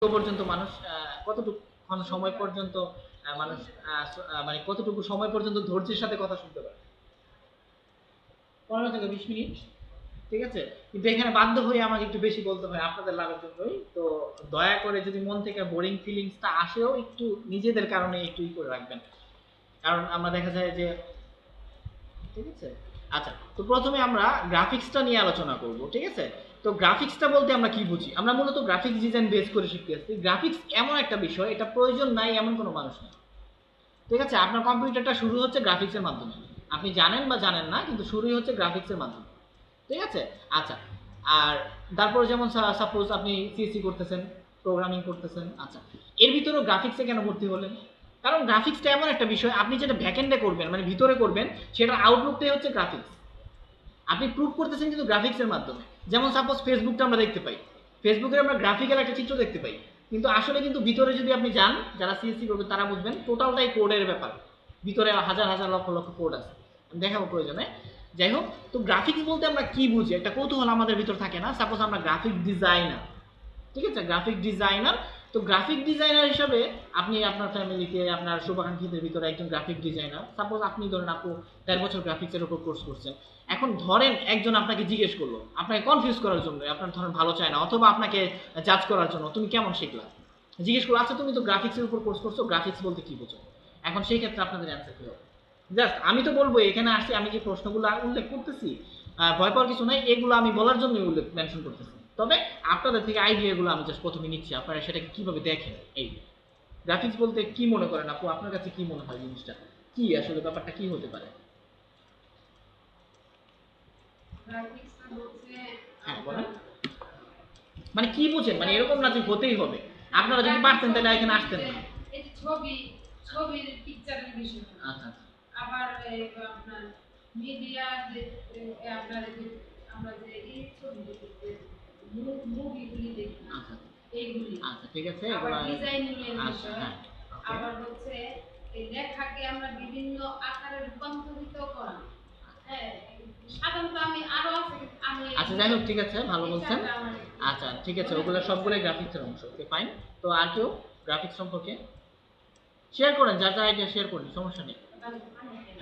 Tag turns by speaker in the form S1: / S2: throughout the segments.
S1: পর্যন্ত মানুষ কতটুকু সময় পর্যন্ত মানুষ মানে কতটুকু সময় পর্যন্ত ধৈর্যের সাথে কথা শুনতে পারে? 15 থেকে 20 মিনিট। ঠিক আছে, কিন্তু এখানে বাধ্য হয়ে আমাকে একটু বেশি বলতে হয় আপনাদের লাভের জন্যই। তো দয়া করে যদি মন থেকে বোরিং ফিলিংসটা আসেও একটু নিজেদের কারণে একটু করে রাখবেন, কারণ আমরা দেখা যায় যে ঠিক আছে। আচ্ছা, তো প্রথমে আমরা গ্রাফিক্সটা নিয়ে আলোচনা করব। ঠিক আছে, তো গ্রাফিক্সটা বলতে আমরা কি বুঝি? আমরা মূলত গ্রাফিক্স ডিজাইন বেস করে শিখতে আসছি। গ্রাফিক্স এমন একটা বিষয়, এটা প্রয়োজন নাই এমন কোনো মানুষ নেই। ঠিক আছে, আপনার কম্পিউটারটা শুরু হচ্ছে গ্রাফিক্সের মাধ্যমে, আপনি জানেন বা জানেন না, কিন্তু শুরুই হচ্ছে গ্রাফিক্সের মাধ্যমে। ঠিক আছে। আচ্ছা, আর তারপরে যেমন সাপোজ আপনি সিএসসি করতেছেন, প্রোগ্রামিং করতেছেন। আচ্ছা, এর ভিতরেও গ্রাফিক্সে কেন ভর্তি হলেন? কারণ গ্রাফিক্সটা এমন একটা বিষয়, আপনি যেটা ব্যাকএন্ডে করবেন মানে ভিতরে করবেন, সেটার আউটলুকটাই হচ্ছে গ্রাফিক্স। আপনি প্রুভ করতেছেন কিন্তু গ্রাফিক্সের মাধ্যমে। যেমন সাপোজ ফেসবুকটা আমরা দেখতে পাই, ফেসবুকে আমরা গ্রাফিক্যাল একটা চিত্র দেখতে পাই, কিন্তু আসলে কিন্তু ভিতরে যদি আপনি যান, যারা সিএসসি করবেন তারা বুঝবেন টোটালটাই কোডের ব্যাপার। ভিতরে হাজার হাজার লক্ষ লক্ষ কোড আছে, আমি দেখাবো প্রয়োজনে। যাই হোক, তো গ্রাফিক্স বলতে আমরা কি বুঝি, একটা কৌতূহল আমাদের ভিতর থাকে না? সাপোজ আমরা গ্রাফিক ডিজাইনার, ঠিক আছে, গ্রাফিক ডিজাইনার। তো গ্রাফিক ডিজাইনার হিসাবে আপনি আপনার ফ্যামিলিতে আপনার শুভাকাঙ্ক্ষীদের ভিতরে একজন গ্রাফিক ডিজাইনার, সাপোজ আপনি ধরেন আপু ১.৫ বছর গ্রাফিক্সের উপর কোর্স করছেন। এখন ধরেন একজন আপনাকে জিজ্ঞেস করলো, আপনাকে কনফিউজ করার জন্য, আপনার ধরেন ভালো চায় না, অথবা আপনাকে জাজ করার জন্য তুমি কেমন শিখলা, জিজ্ঞেস করলো, আচ্ছা তুমি তো গ্রাফিক্সের উপর কোর্স করছো, গ্রাফিক্স বলতে কি বোঝো? এখন সেই ক্ষেত্রে আপনাদের অ্যান্সার কি হবে? জাস্ট আমি তো বলবো, এখানে আসছি, আমি যে প্রশ্নগুলো উল্লেখ করতেছি, ভয় পাওয়ার কিছু নাই, এগুলো আমি বলার জন্যই উল্লেখ মেনশন করতেছি। তবে আপনাদের থেকে আইডিয়াগুলো আমি জাস্ট প্রথমে নিচ্ছি, আপনারা সেটাকে কিভাবে দেখেন। এই গ্রাফিক্স বলতে কি মনে করেন আপু, আপনার কাছে কি মনে হয় জিনিসটা কি, আসলে ব্যাপারটা কি হতে পারে? হ্যাঁ বলেন, মানে কি বুঝেন, মানে এরকম না যে হতেই হবে, আপনারা যদি পারতেন তাহলে এখানে আসতেন না।
S2: ছবি, ছবির পিকচারের বিষয়।
S1: আচ্ছা আচ্ছা।
S2: আবার আপনার মিডিয়া যে আপনার যে আমরা যে এই ছবি দেখি, মুভিগুলি দেখি,
S1: আচ্ছা
S2: এইগুলি।
S1: আচ্ছা, ঠিক আছে,
S2: আবার
S1: এগুলো
S2: ডিজাইনিং এর
S1: আচ্ছা
S2: বিষয়।
S1: হ্যাঁ।
S2: আবার হচ্ছে এই লেখাকে আমরা বিভিন্ন আকারে রূপান্তরিত করা। হ্যাঁ, সাধারণত আমি আরো আছে আমি
S1: আচ্ছা যাই হোক, ঠিক আছে, ভালো বলছেন। আচ্ছা ঠিক আছে, ওগুলো সবগুলোই গ্রাফিক্সের অংশ। Okay fine. তো আর কেউ গ্রাফিক্স সম্পর্কে শেয়ার করেন, যার যা আইডিয়া শেয়ার করেন, সমস্যা নেই।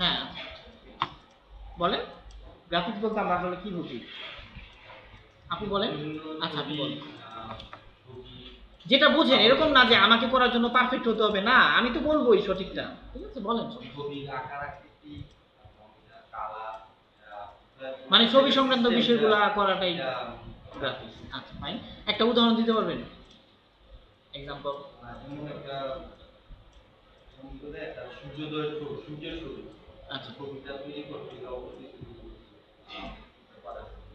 S1: হ্যাঁ বলেন, গ্রাফিক্স বলতে আমরা আসলে কি বুঝি, আপনি বলেন। আচ্ছা আপনি বলেন যেটা বুঝেন, এরকম না যে আমাকে করার জন্য পারফেক্ট হতে হবে, না, আমি তো বলবোই সঠিকটা। ঠিক আছে বলেন। মানে ছবি সংক্রান্ত বিষয়গুলো করাটাই গ্রাফিক্স। আচ্ছা ফাইন, একটা উদাহরণ দিতে পারবেন? এক্সাম্পল। আচ্ছা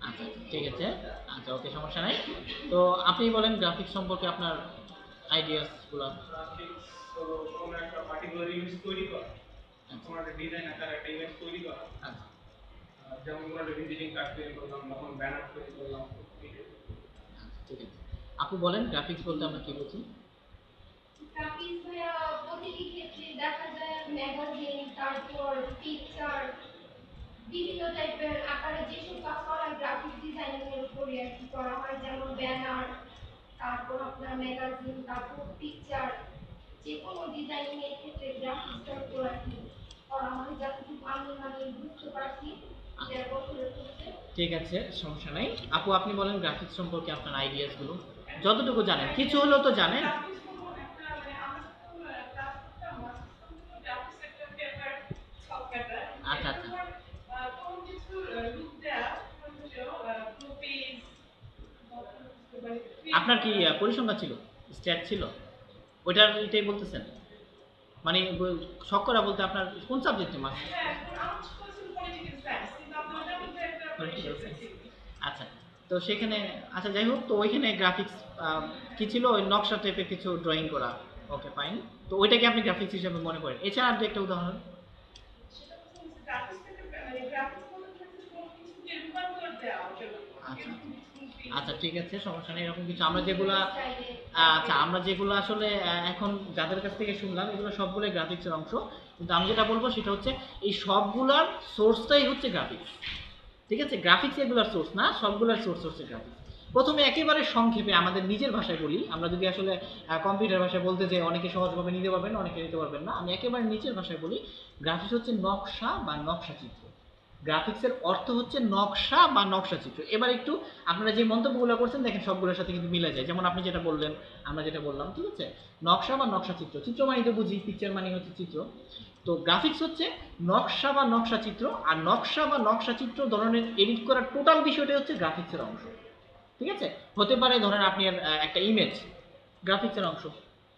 S1: আচ্ছা ঠিক আছে। আচ্ছা ওকে, সমস্যা নাই। তো আপনি বলেন গ্রাফিক্স সম্পর্কে আপনার আইডিয়াস গুলো।
S3: গ্রাফিক্স হলো কোনো একটা পার্টিকুলার ইমেজ তৈরি করা, কোনো একটা ডিজাইন আকারে একটা ইমেজ তৈরি করা।
S1: আচ্ছা
S3: যেমন কোনো একটা ভিজিটিং কার্ড তৈরি করলাম, তখন ব্যানার তৈরি করলাম।
S1: ঠিক আছে, আপু বলেন গ্রাফিক্স বলতে আমরা কি বুঝি?
S4: গ্রাফিক্স প্রতিটি ক্ষেত্রে দেখা যায় ম্যাগাজিন, তারপর পিকচার, বিভিন্ন টাইপের আকারে যেসব কাজ করা গ্রাফিক ডিজাইনিং এর উপরে আর কি করা হয়, যেমন ব্যানার, তারপর আপনার ম্যাগাজিন, তারপর পিকচার, যে কোনো ডিজাইনিং এর ক্ষেত্রে গ্রাফিক্সটার উপর আর কি করা হয়, যতটুকু আমি মানে বুঝতে পারছি যে বছরের ক্ষেত্রে।
S1: ঠিক আছে, সমস্যা নাই। আপু আপনি বলেন গ্রাফিক্স সম্পর্কে আপনার আইডিয়াস গুলো, যতটুকু জানেন, কিছু হলেও তো জানেন। আচ্ছা আচ্ছা, আপনার কি পরিসংখ্যান ছিল, স্ট্যাট ছিল, ওইটার এটাই বলতেছেন? মানে শখ বলতে আপনার কোন সাবজেক্টে মাস? আচ্ছা, তো সেখানে আচ্ছা যাই হোক, তো ওইখানে গ্রাফিক্স কি ছিল, ওই নকশা টাইপের কিছু ড্রয়িং করা। ওকে ফাইন, তো ওইটাকে আপনি গ্রাফিক্স হিসেবে মনে করেন। এছাড়া আর একটা উদাহরণ। আচ্ছা আচ্ছা ঠিক আছে, সমস্যা নেই, এরকম কিছু আমরা যেগুলা আচ্ছা আমরা যেগুলো আসলে এখন যাদের কাছ থেকে শুনলাম, এগুলো সবগুলোই গ্রাফিক্সের অংশ। কিন্তু আমি যেটা বলবো সেটা হচ্ছে এই সবগুলার সোর্সটাই হচ্ছে গ্রাফিক্স। ঠিক আছে, গ্রাফিক্স এগুলার সোর্স না, সবগুলার সোর্স হচ্ছে গ্রাফিক্স। প্রথমে একেবারে সংক্ষেপে আমাদের নিজের ভাষায় বলি, আমরা যদি আসলে কম্পিউটার ভাষায় বলতে যাই অনেকে সহজভাবে নিতে পারবেন, অনেকে নিতে পারবেন না। আমি একেবারে নিজের ভাষায় বলি, গ্রাফিক্স হচ্ছে নকশা বা নকশা চিত্র। গ্রাফিক্সের অর্থ হচ্ছে নকশা বা নকশা চিত্র। এবার একটু আপনারা যে মন্তব্যগুলো করছেন দেখেন সবগুলোর সাথে কিন্তু মিলে যায়। যেমন আপনি যেটা বললেন, আমরা যেটা বললাম, ঠিক আছে, নকশা বা নকশা চিত্র। চিত্র মানে তো বুঝি, পিকচার মানে হচ্ছে চিত্র। তো গ্রাফিক্স হচ্ছে নকশা বা নকশা চিত্র, আর নকশা বা নকশা চিত্র ধরনের এডিট করার টোটাল বিষয়টা হচ্ছে গ্রাফিক্সের অংশ। ঠিক আছে, হতে পারে ধরেন আপনি একটা ইমেজ গ্রাফিক্সের অংশ,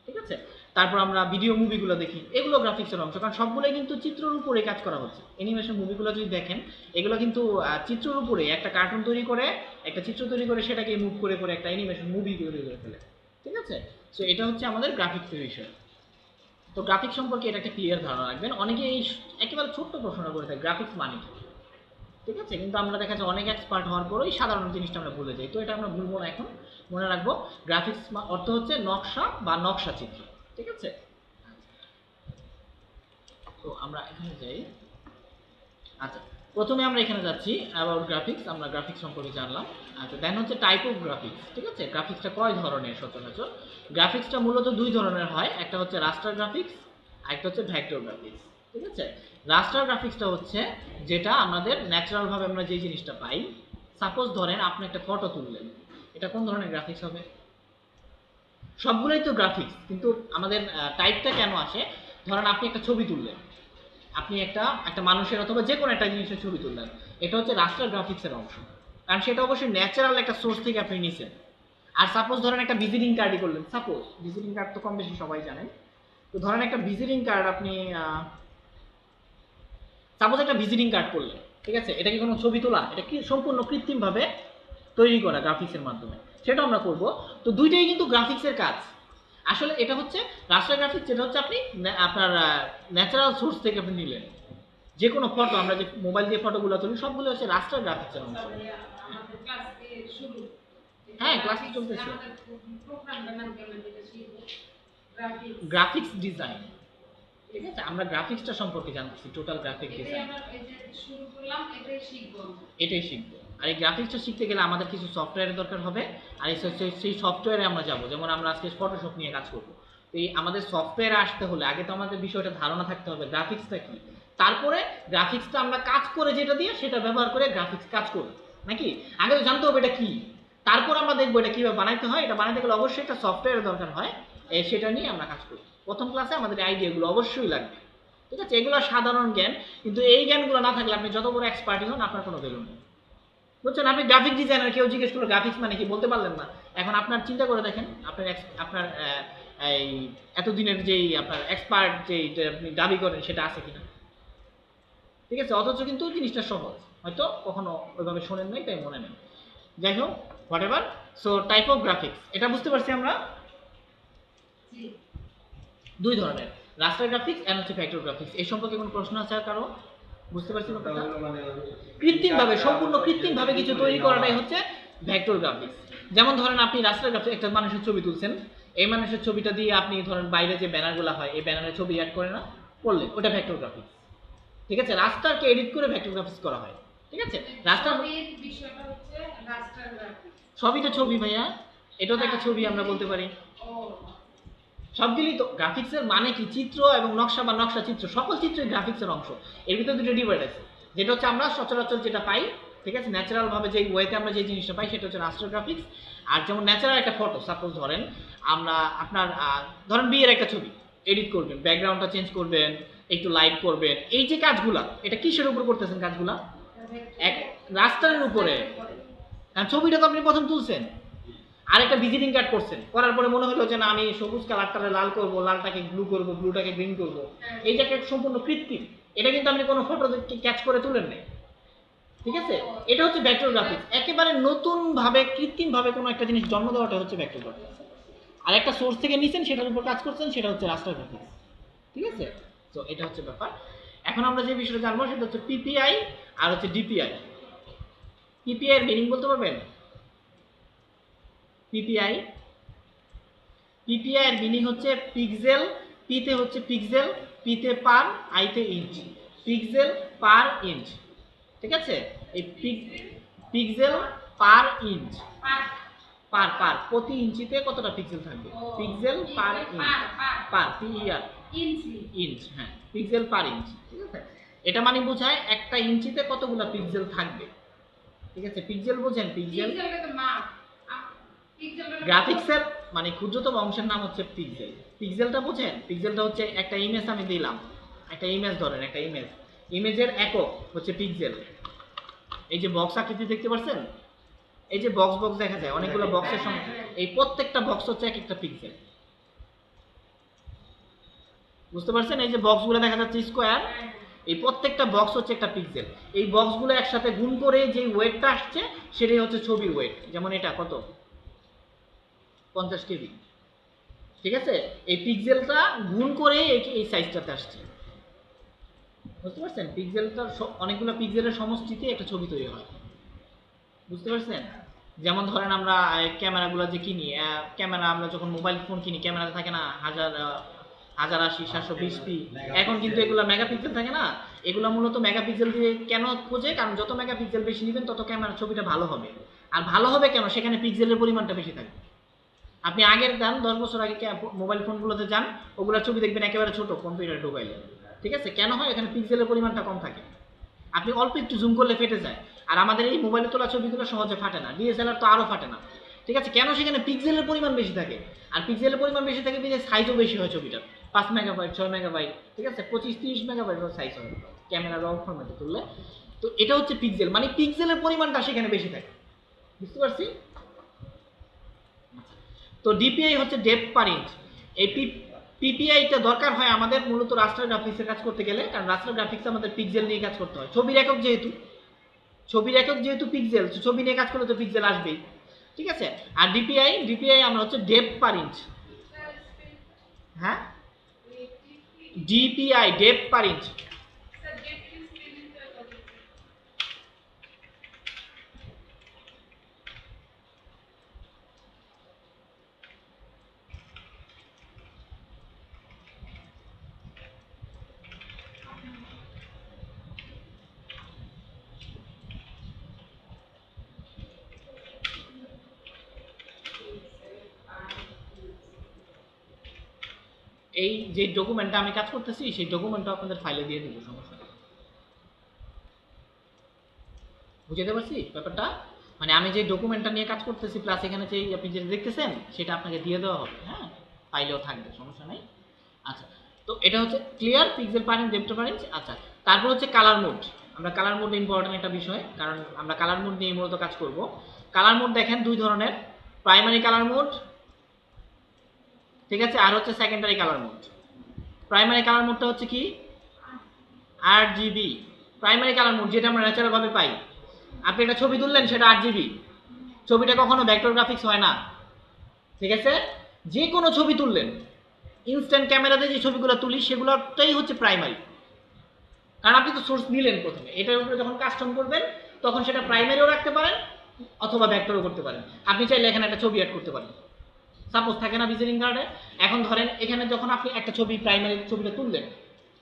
S1: ঠিক আছে। তারপর আমরা ভিডিও মুভিগুলো দেখি, এগুলো গ্রাফিক্সের অংশ, কারণ সবগুলোই কিন্তু চিত্রের উপরে কাজ করা হচ্ছে। অ্যানিমেশন মুভিগুলো যদি দেখেন, এগুলো কিন্তু চিত্রের উপরে একটা কার্টুন তৈরি করে, একটা চিত্র তৈরি করে সেটাকে মুভ করে করে একটা অ্যানিমেশন মুভি তৈরি করে ফেলে, ঠিক আছে। সো এটা হচ্ছে আমাদের গ্রাফিক্সের বিষয়। তো গ্রাফিক্স সম্পর্কে এটা একটা ক্লিয়ার ধারণা রাখবেন। অনেকে এই একেবারে ছোট্ট প্রশ্নটা করে থাকে, গ্রাফিক্স মানে কি, ঠিক আছে, কিন্তু আমরা দেখা যায় অনেক এক্সপার্ট হওয়ার পরেই সাধারণ জিনিসটা আমরা ভুলে যাই। তো এটা আমরা ভুলবো না, এখন মনে রাখবো গ্রাফিক্স অর্থ হচ্ছে নকশা বা নকশা চিত্র, ঠিক আছে। তো আমরা এখানে যাই। আচ্ছা, প্রথমে আমরা এখানে যাচ্ছি অ্যাবাউট গ্রাফিক্স, আমরা গ্রাফিক্স সম্পর্কে জানলাম। আচ্ছা, দেন হচ্ছে টাইপ অফ গ্রাফিক্স, ঠিক আছে। গ্রাফিক্সটা কয় ধরনের সচরাচর? গ্রাফিক্সটা মূলত দুই ধরনের হয়, একটা হচ্ছে রাস্টার গ্রাফিক্স, আর একটা হচ্ছে ভেক্টর গ্রাফিক্স, ঠিক আছে। রাস্টার গ্রাফিক্সটা হচ্ছে যেটা আমাদের ন্যাচারাল ভাবে আমরা যে জিনিসটা পাই। সাপোজ ধরেন আপনি একটা ফটো তুললেন, এটা কোন ধরনের গ্রাফিক্স হবে? সবগুলোই তো গ্রাফিক্স, কিন্তু আমাদের টাইপটা কেন আসে? ধরেন আপনি একটা ছবি তুললেন, আপনি একটা মানুষের অথবা যে কোনো একটা জিনিসের ছবি তুললেন, এটা হচ্ছে রাস্টার গ্রাফিক্সের অংশ, কারণ সেটা অবশ্যই ন্যাচারাল একটা সোর্স থেকে আপনি নিছেন। আর সাপোজ ধরেন একটা ভিজিটিং কার্ডই করলেন, সাপোজ ভিজিটিং কার্ড তো কম বেশি সবাই জানেন। তো ধরেন একটা ভিজিটিং কার্ড আপনি সাপোজ একটা ভিজিটিং কার্ড করলেন, ঠিক আছে, এটা কি কোনো ছবি তোলা? এটা কি সম্পূর্ণ কৃত্রিমভাবে তৈরি করা গ্রাফিক্সের মাধ্যমে, সেটা আমরা করব। তো দুইটাই কিন্তু গ্রাফিক্সের কাজ। আসলে এটা হচ্ছে রাস্টার গ্রাফিক্স, যেটা হচ্ছে আপনি আপনার ন্যাচারাল সোর্স থেকে আপনি নিলেন। যে কোনো ফটো, আমরা যে মোবাইল দিয়ে ফটোগুলো তুলি সবগুলো হচ্ছে রাস্টার গ্রাফিক্সের অংশ।
S2: আমাদের ক্লাস শুরু।
S1: হ্যাঁ, ক্লাস চলতেছে।
S2: আমাদের প্রোগ্রামটার নাম কি আমরা যেটা শিখবো? গ্রাফিক্স।
S1: গ্রাফিক্স ডিজাইন, ঠিক আছে। আমরা গ্রাফিক্সটা সম্পর্কে জানতেছি, টোটাল গ্রাফিক
S2: এটাই
S1: ডিজাইন,
S2: আমরা এই যে শুরু করলাম, এটাই শিখবো আমরা।
S1: এটাই শিখবো। আর এই গ্রাফিক্সটা শিখতে গেলে আমাদের কিছু সফটওয়্যারের দরকার হবে, আর সেই সফটওয়্যারে আমরা যাব। যেমন আমরা আজকে ফটোশপ নিয়ে কাজ করবো, তো এই আমাদের সফটওয়্যারে আসতে হলে আগে তো আমাদের বিষয়টা ধারণা থাকতে হবে গ্রাফিক্সটা কি। তারপরে গ্রাফিক্সটা আমরা কাজ করে যেটা দিয়ে সেটা ব্যবহার করে গ্রাফিক্স কাজ করবো, নাকি? আগে তো জানতে হবে এটা কি, তারপর আমরা দেখবো এটা কিভাবে বানাইতে হয়। এটা বানাইতে গেলে অবশ্যই একটা সফটওয়্যারের দরকার হয়, সেটা নিয়ে আমরা কাজ করি। প্রথম ক্লাসে আমাদের আইডিয়াগুলো অবশ্যই লাগবে, ঠিক আছে। এগুলো সাধারণ জ্ঞান, কিন্তু এই জ্ঞানগুলো না থাকলে আপনি যত বড় এক্সপার্টই হন আপনার কোনো ভ্যালু নেই, বুঝছেন। আপনি গ্রাফিক ডিজাইনার, কেউ জিজ্ঞেস করলো গ্রাফিক্স মানে কি, বলতে পারলেন না। এখন আপনার চিন্তা করে দেখেন, আপনার এই এতদিনের যেই আপনার এক্সপার্ট যেই আপনি দাবি করেন সেটা আছে কিনা, ঠিক আছে। অথচ কিন্তু জিনিসটা সহজ, হয়তো কখনো ওইভাবে শোনেন নাই তাই মনে নেই। যাই হোক, what ever. So type of graphics, এটা বুঝতে পারছি আমরা
S2: জি।
S1: দুই ধরনের, রাস্টার গ্রাফিক্স এন্ড হচ্ছে ভেক্টর গ্রাফিক্স। এই সম্পর্কে কোনো প্রশ্ন আছে আর কারো? বুঝতে পারছি ব্যাপারটা? কৃত্রিমভাবে, সম্পূর্ণ কৃত্রিমভাবে কিছু তৈরি করাটাই হচ্ছে ভেক্টর গ্রাফিক্স। যেমন ধরেন আপনি রাস্টার গ্রাফিক্স একটা মানুষের ছবি তুলছেন, এই মানুষের ছবিটা দিয়ে আপনি ধরেন বাইরে যে ব্যানারগুলো হয় এই ব্যানারের ছবি অ্যাড করে না করলেন, ওটা ভেক্টর গ্রাফিক্স, ঠিক আছে। রাস্টারকে এডিট করে ভেক্টর গ্রাফিক্স করা হয়, ঠিক আছে। রাস্টার
S2: ছবির বিষয়টা হচ্ছে রাস্টার গ্রাফিক্স।
S1: সবই তো ছবি ভাইয়া, এটাও তো একটা ছবি আমরা বলতে পারি।
S2: ও
S1: সবগুলি তো গ্রাফিক্সের মানে কি, চিত্র এবং নকশা বা নকশা চিত্র, সকল চিত্রই গ্রাফিক্সের অংশ। এর ভিতরে দুটো ডিভাইড আছে, যেটা হচ্ছে আমরা সচরাচর যেটা পাই, ঠিক আছে, ন্যাচারাল ভাবে যে ওয়েতে আমরা যে জিনিসটা পাই সেটা হচ্ছে রাস্টার গ্রাফিক্স। আর যেমন ন্যাচারাল একটা ফটো, সাপোজ ধরেন আমরা আপনার ধরেন বিয়ের একটা ছবি এডিট করবেন, ব্যাকগ্রাউন্ডটা চেঞ্জ করবেন, একটু লাইট করবেন, এই যে কাজগুলা, এটা কিসের উপর করতেছেন কাজগুলা? এক রাস্টারের উপরে, কারণ ছবিটা তো আপনি প্রথম তুলছেন, আর একটা ভিজিটিং কার্ড করছেন, করার পরে মনে হলো যে না আমি সবুজ কালারটারে লাল করব, লালটাকে ব্লু করব, ব্লুটাকে গ্রিন করব, এই যে একটা সম্পূর্ণ কৃত্রিম, এটা কিন্তু আপনি কোনো ফটো ক্যাচ করে তুলেন নাই, ঠিক আছে। এটা হচ্ছে ভেক্টর গ্রাফিক্স, একেবারে নতুন ভাবে কৃত্রিম ভাবে কোনো একটা জিনিস জন্ম দেওয়াটা হচ্ছে ভেক্টর গ্রাফিক্স। আর একটা সোর্স থেকে নিছেন সেটার উপর কাজ করছেন, সেটা হচ্ছে রাস্টার গ্রাফিক্স, ঠিক আছে। তো এটা হচ্ছে ব্যাপার। এখন আমরা যে বিষয়টা জানবো সেটা হচ্ছে পিপিআই আর হচ্ছে ডিপিআই। পিপিআই এর মিনিং বলতে পারবেন? পিপিআই এর মিনিং হচ্ছে পিক্সেল, পিতে হচ্ছে পিক্সেল, পিতে পার, আইতে ইঞ্চ, পিক্সেল পার ইঞ্চ, ঠিক আছে। এই পিক্সেল পার ইঞ্চ, প্রতি ইঞ্চিতে কতটা পিক্সেল থাকবে?
S2: ও,
S1: পিক্সেল পার পার পিআর
S2: ইঞ্চি।
S1: ইঞ্চ, হ্যাঁ, পিক্সেল পার ইঞ্চ, ঠিক আছে? এটা মানে বোঝায় একটা ইঞ্চিতে কতগুলো পিক্সেল থাকবে, ঠিক আছে? পিক্সেল বোঝেন? পিক্সেল
S2: পিক্সেলটা তো মাপ। পিক্সেলটা
S1: গ্রাফিক্সের মানে ক্ষুদ্রতম অংশের নাম হচ্ছে পিক্সেল। পিক্সেলটা বোঝেন? পিক্সেলটা হচ্ছে একটা ইমেজ আমি দিলাম, একটা ইমেজ ধরেন, একটা ইমেজের একক হচ্ছে পিক্সেল। এই যে বক্স আকৃতি দেখতে পাচ্ছেন, এই যে বক্স দেখা যায় অনেকগুলো বক্সের সঙ্গে, এই প্রত্যেকটা বক্স হচ্ছে এক একটা পিক্সেল, বুঝতে পারছেন? এই যে বক্সগুলো দেখা যাচ্ছে স্কোয়ার, এই প্রত্যেকটা বক্স হচ্ছে একটা পিক্সেল। এই বক্সগুলো একসাথে গুণ করে যে ওয়েটটা আসছে সেটাই হচ্ছে ছবির ওয়েট। যেমন এটা কত? 50 কেবি, ঠিক আছে? এই পিক্সেলটা গুণ করে এই সাইজটাতে আসছে, বুঝতে পারছেন? পিক্সেলটার অনেকগুলো পিক্সেলের সমষ্টিতে একটা ছবি তৈরি হয়, বুঝতে পারছেন? যেমন ধরেন আমরা ক্যামেরাগুলো যে কিনি, ক্যামেরা আমরা যখন মোবাইল ফোন কিনি, ক্যামেরাতে থাকে না 1080, 720p, এখন কিন্তু এগুলো মেগাপিক্সেল থাকে না? এগুলো মূলত মেগাপিক্সেল দিয়ে কেন খোঁজে? কারণ যত মেগাপিক্সেল বেশি নেবেন তত ক্যামেরার ছবিটা ভালো হবে। আর ভালো হবে কেন? সেখানে পিক্সেলের পরিমাণটা বেশি থাকবে। আপনি আগের যান 10 বছর আগে মোবাইল ফোনগুলোতে যান, ওগুলোর ছবি দেখবেন একেবারে ছোট কম্পিউটারে ঢোকাইলে, ঠিক আছে? কেন হয়? এখানে পিক্সেলের পরিমাণটা কম থাকে, আপনি অল্প একটু জুম করলে ফেটে যায়। আর আমাদের এই মোবাইলে তোলা ছবিগুলো সহজে ফাটে না, ডিএসএলআর তো আরও ফাটে না, ঠিক আছে? কেন? সেখানে পিক্সেলের পরিমাণ বেশি থাকে, আর পিক্সেলের পরিমাণ বেশি থাকে বিধে সাইজও বেশি হয় ছবিটার, 5 মেগাবাইট, 6 মেগাবাইট, ঠিক আছে? 25-30 মেগাবাইট সাইজ হয় ক্যামেরা রং ফরম্যাটে তুললে। তো এটা হচ্ছে পিক্সেল, মানে পিক্সেলের পরিমাণটা সেখানে বেশি থাকে, বুঝতে পারছি? তো ডিপিআই হচ্ছে ডেপথ পার ইঞ্চ। এই পিপিআইটা দরকার হয় আমাদের মূলত রাস্টার গ্রাফিক্সের কাজ করতে গেলে, কারণ রাস্টার গ্রাফিক্সে আমাদের পিক্সেল নিয়ে কাজ করতে হয়। ছবির একক যেহেতু পিক্সেল, ছবি নিয়ে কাজ করলে তো পিক্সেল আসবেই, ঠিক আছে? আর ডিপিআই আমরা হচ্ছে ডেপথ পার ইঞ্চ, হ্যাঁ, ডিপিআই ডেপথ পার ইঞ্চ। এই যে ডকুমেন্টটা আমি কাজ করতেছি সেই ডকুমেন্টটা আপনাদের ফাইলে দিয়ে দেবো, সমস্যা নেই। বুঝতে পারছি ব্যাপারটা? মানে আমি যে ডকুমেন্টটা নিয়ে কাজ করতেছি প্লাস এখানে যে আপনি যেটা দেখতেছেন সেটা আপনাকে দিয়ে দেওয়া হবে, হ্যাঁ, ফাইলেও থাকবে, সমস্যা নেই। আচ্ছা, তো এটা হচ্ছে ক্লিয়ার, পিক্সেল পার ইঞ্চ, ডেপথ পার ইঞ্চ। আচ্ছা, তারপর হচ্ছে কালার মোড। আমরা কালার মোড ইম্পর্টেন্ট একটা বিষয়, কারণ আমরা কালার মোড নিয়ে মূলত কাজ করব। কালার মোড দেখেন দুই ধরনের, প্রাইমারি কালার মোড, ঠিক আছে, আর হচ্ছে secondary colour mode. Primary colour মোডটা হচ্ছে কি? RGB প্রাইমারি কালার মোড, যেটা আমরা ন্যাচারাল ভাবে পাই। আপনি একটা ছবি তুললেন, সেটা RGB, ছবিটা কখনো ভেক্টর গ্রাফিক্স হয় না, ঠিক আছে? যে কোনো ছবি তুললেন, ইনস্ট্যান্ট ক্যামেরাতে যে ছবিগুলো তুলি সেগুলোটাই হচ্ছে প্রাইমারি, কারণ আপনি তো সোর্স নিলেন প্রথমে, এটার উপরে যখন কাস্টম করবেন তখন সেটা প্রাইমারিও রাখতে পারেন অথবা ভেক্টরও করতে পারেন। আপনি চাইলে এখানে একটা ছবি অ্যাড করতে পারেন, সাপোজ থাকে না ভিজিটিং কার্ডে। এখন ধরেন এখানে যখন আপনি একটা ছবি প্রাইমারি ছবিটা তুললেন,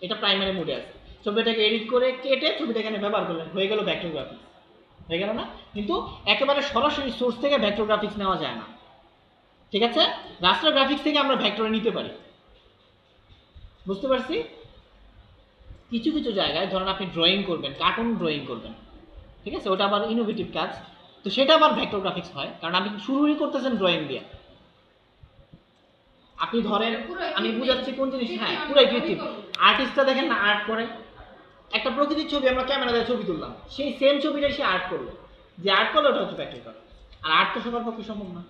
S1: এটা প্রাইমারি মোডে আছে, ছবিটাকে এডিট করে কেটে ছবিটা এখানে ব্যবহার করলেন, হয়ে গেল ভেক্টর গ্রাফিক্স, হয়ে গেল না? কিন্তু একেবারে সরাসরি সোর্স থেকে ভেক্টর গ্রাফিক্স নেওয়া যায় না, ঠিক আছে? রাস্টার গ্রাফিক্স থেকে আমরা ভেক্টরে নিতে পারি, বুঝতে পারছি? কিছু কিছু জায়গায় ধরেন আপনি ড্রয়িং করবেন, কার্টুন ড্রয়িং করবেন, ঠিক আছে, ওটা আবার ইনোভেটিভ কাজ, তো সেটা আবার ভেক্টর গ্রাফিক্স হয়, কারণ আপনি শুরুই করতেছেন ড্রয়িং দিয়ে। আপনি ধরেন, আমি বুঝাচ্ছি কোন জিনিস, হ্যাঁ, পুরাই কৃত্রিম। আর্টিস্টটা দেখেন না, আর্ট করে একটা প্রকৃতির ছবি, আমরা ক্যামেরা দিয়ে ছবি তুললাম, সেই সেম ছবিটা সে আর্ট করলো, যে আর্ট করলো ওটা হচ্ছে ভেক্টর গ্রাফিক্স। আর আর্ট তো সবার পক্ষে সম্ভব না,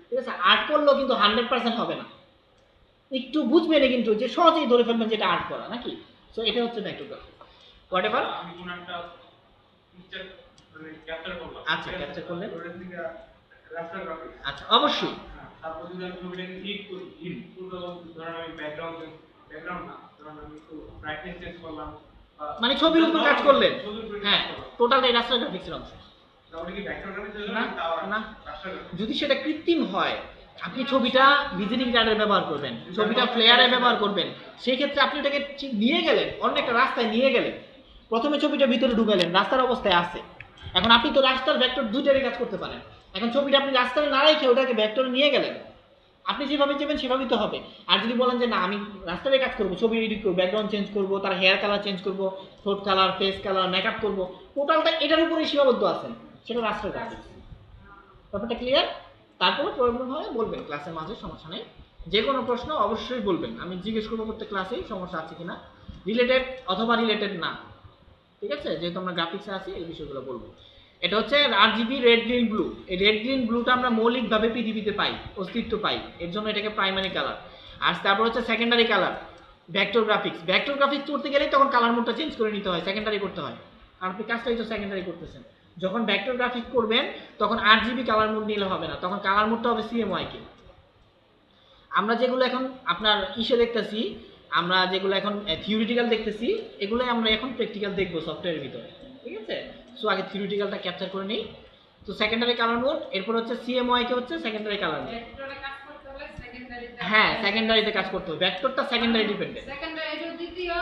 S1: ঠিক আছে? আর্ট করলেও কিন্তু 100% হবে না, একটু বুঝবেন কিন্তু যে সহজেই ধরে ফেলবেন যেটা আর্ট করা নাকি। সো এটা হচ্ছে ভেক্টর গ্রাফিক্স, হোয়াটএভার।
S3: আমি কোন একটা পিকচার মানে ক্যাপচার করলাম,
S1: আচ্ছা, ক্যাপচার করলেন,
S3: ওটা থেকে রাস্টার গ্রাফিক্স,
S1: আচ্ছা, অবশ্যই।
S3: তারপর যদি আমি ছবিটাকে ক্লিক করি, ধরেন আমি ব্যাকগ্রাউন্ড না, ধরেন আমি একটু ব্রাইটনেস চেঞ্জ করলাম,
S1: মানে ছবির উপর কাজ করলেন,
S3: ছবির উপরে
S1: হ্যাঁ,
S3: কাজ করলাম,
S1: টোটালটাই রাস্টার গ্রাফিক্সের অংশ।
S3: তাহলে কি ভেক্টর গ্রাফিক্স হয়ে
S1: না,
S3: যাবে?
S1: না।
S3: Raster graphics.
S1: যদি সেটা কৃত্রিম হয়, আপনি ছবিটা ভিজিটিং কার্ডে ব্যবহার করবেন, ছবিটা ফ্লেয়ারে ব্যবহার করবেন, সেই ক্ষেত্রে আপনি ওটাকে নিয়ে গেলেন অন্য একটা রাস্তায় নিয়ে গেলেন, প্রথমে ছবিটা ভিতরে ঢুকালেন, রাস্তার অবস্থায় আছে, এখন আপনি তো রাস্তার ভেক্টর দুইটারই কাজ করতে পারেন। এখন ছবিটা আপনি রাস্তায় না রেখে ওটাকে ভেক্টরে নিয়ে গেলেন, আপনি যেভাবে যাবেন সেভাবেই তো হবে। আর যদি বলেন যে না আমি রাস্তায় কাজ করবো, ছবি এডিট করবো, ব্যাকগ্রাউন্ড চেঞ্জ করবো, তার হেয়ার কালার চেঞ্জ করবো, ঠোঁট কালার, ফেস কালার, মেকআপ করবো, টোটালটা এটার উপরেই সীমাবদ্ধ আছেন, সেটা রাস্তায় গ্রাফিক্স। ব্যাপারটা ক্লিয়ার? তারপরে প্রবলেম হয় বলবেন ক্লাসের মাঝে, সমস্যা নেই। যে কোনো প্রশ্ন অবশ্যই বলবেন, আমি জিজ্ঞেস করবো প্রত্যেক ক্লাসেই সমস্যা আছে কিনা, রিলেটেড অথবা রিলেটেড না, ঠিক আছে? যেহেতু আমরা গ্রাফিক্সে আছি এই বিষয়গুলো বলবো। এটা হচ্ছে আরজিবি রেড গ্রিন ব্লু। এই রেড গ্রিন ব্লুটা আমরা মৌলিকভাবে পৃথিবীতে পাই, অস্তিত্ব পাই, এর জন্য এটাকে প্রাইমারি কালার। আর তারপর হচ্ছে secondary colour, vector graphics. Vector graphics করতে গেলেই তখন কালার মোডটা চেঞ্জ করে নিতে হয়, সেকেন্ডারি করতে হয়, কারণ আপনি কাজটাই তো সেকেন্ডারি করতেছেন। যখন ভেক্টর গ্রাফিক্স করবেন তখন আরজিবি কালার মোড নিলে হবে না, তখন কালার মোডটা হবে সিএমওয়াইকে। আমরা যেগুলো এখন আপনার ইসে দেখতেছি, আমরা যেগুলো এখন থিওরিটিক্যাল দেখতেছি, এগুলোই আমরা এখন প্র্যাকটিক্যাল দেখবো সফটওয়্যারের ভিতরে, ঠিক আছে? সো আগে থিওরিটিক্যালটা ক্যাপচার করে নিই। তো সেকেন্ডারি কালার মোড, এরপর হচ্ছে সিএমওয়াইকে হচ্ছে সেকেন্ডারি কালার মোড।
S2: ভেক্টরে কাজ করতে হলে সেকেন্ডারিতে,
S1: হ্যাঁ সেকেন্ডারিতে কাজ করতে হবে, ভেক্টরটা সেকেন্ডারি ডিপেন্ডেন্ট,
S2: সেকেন্ডারি এটা দ্বিতীয়,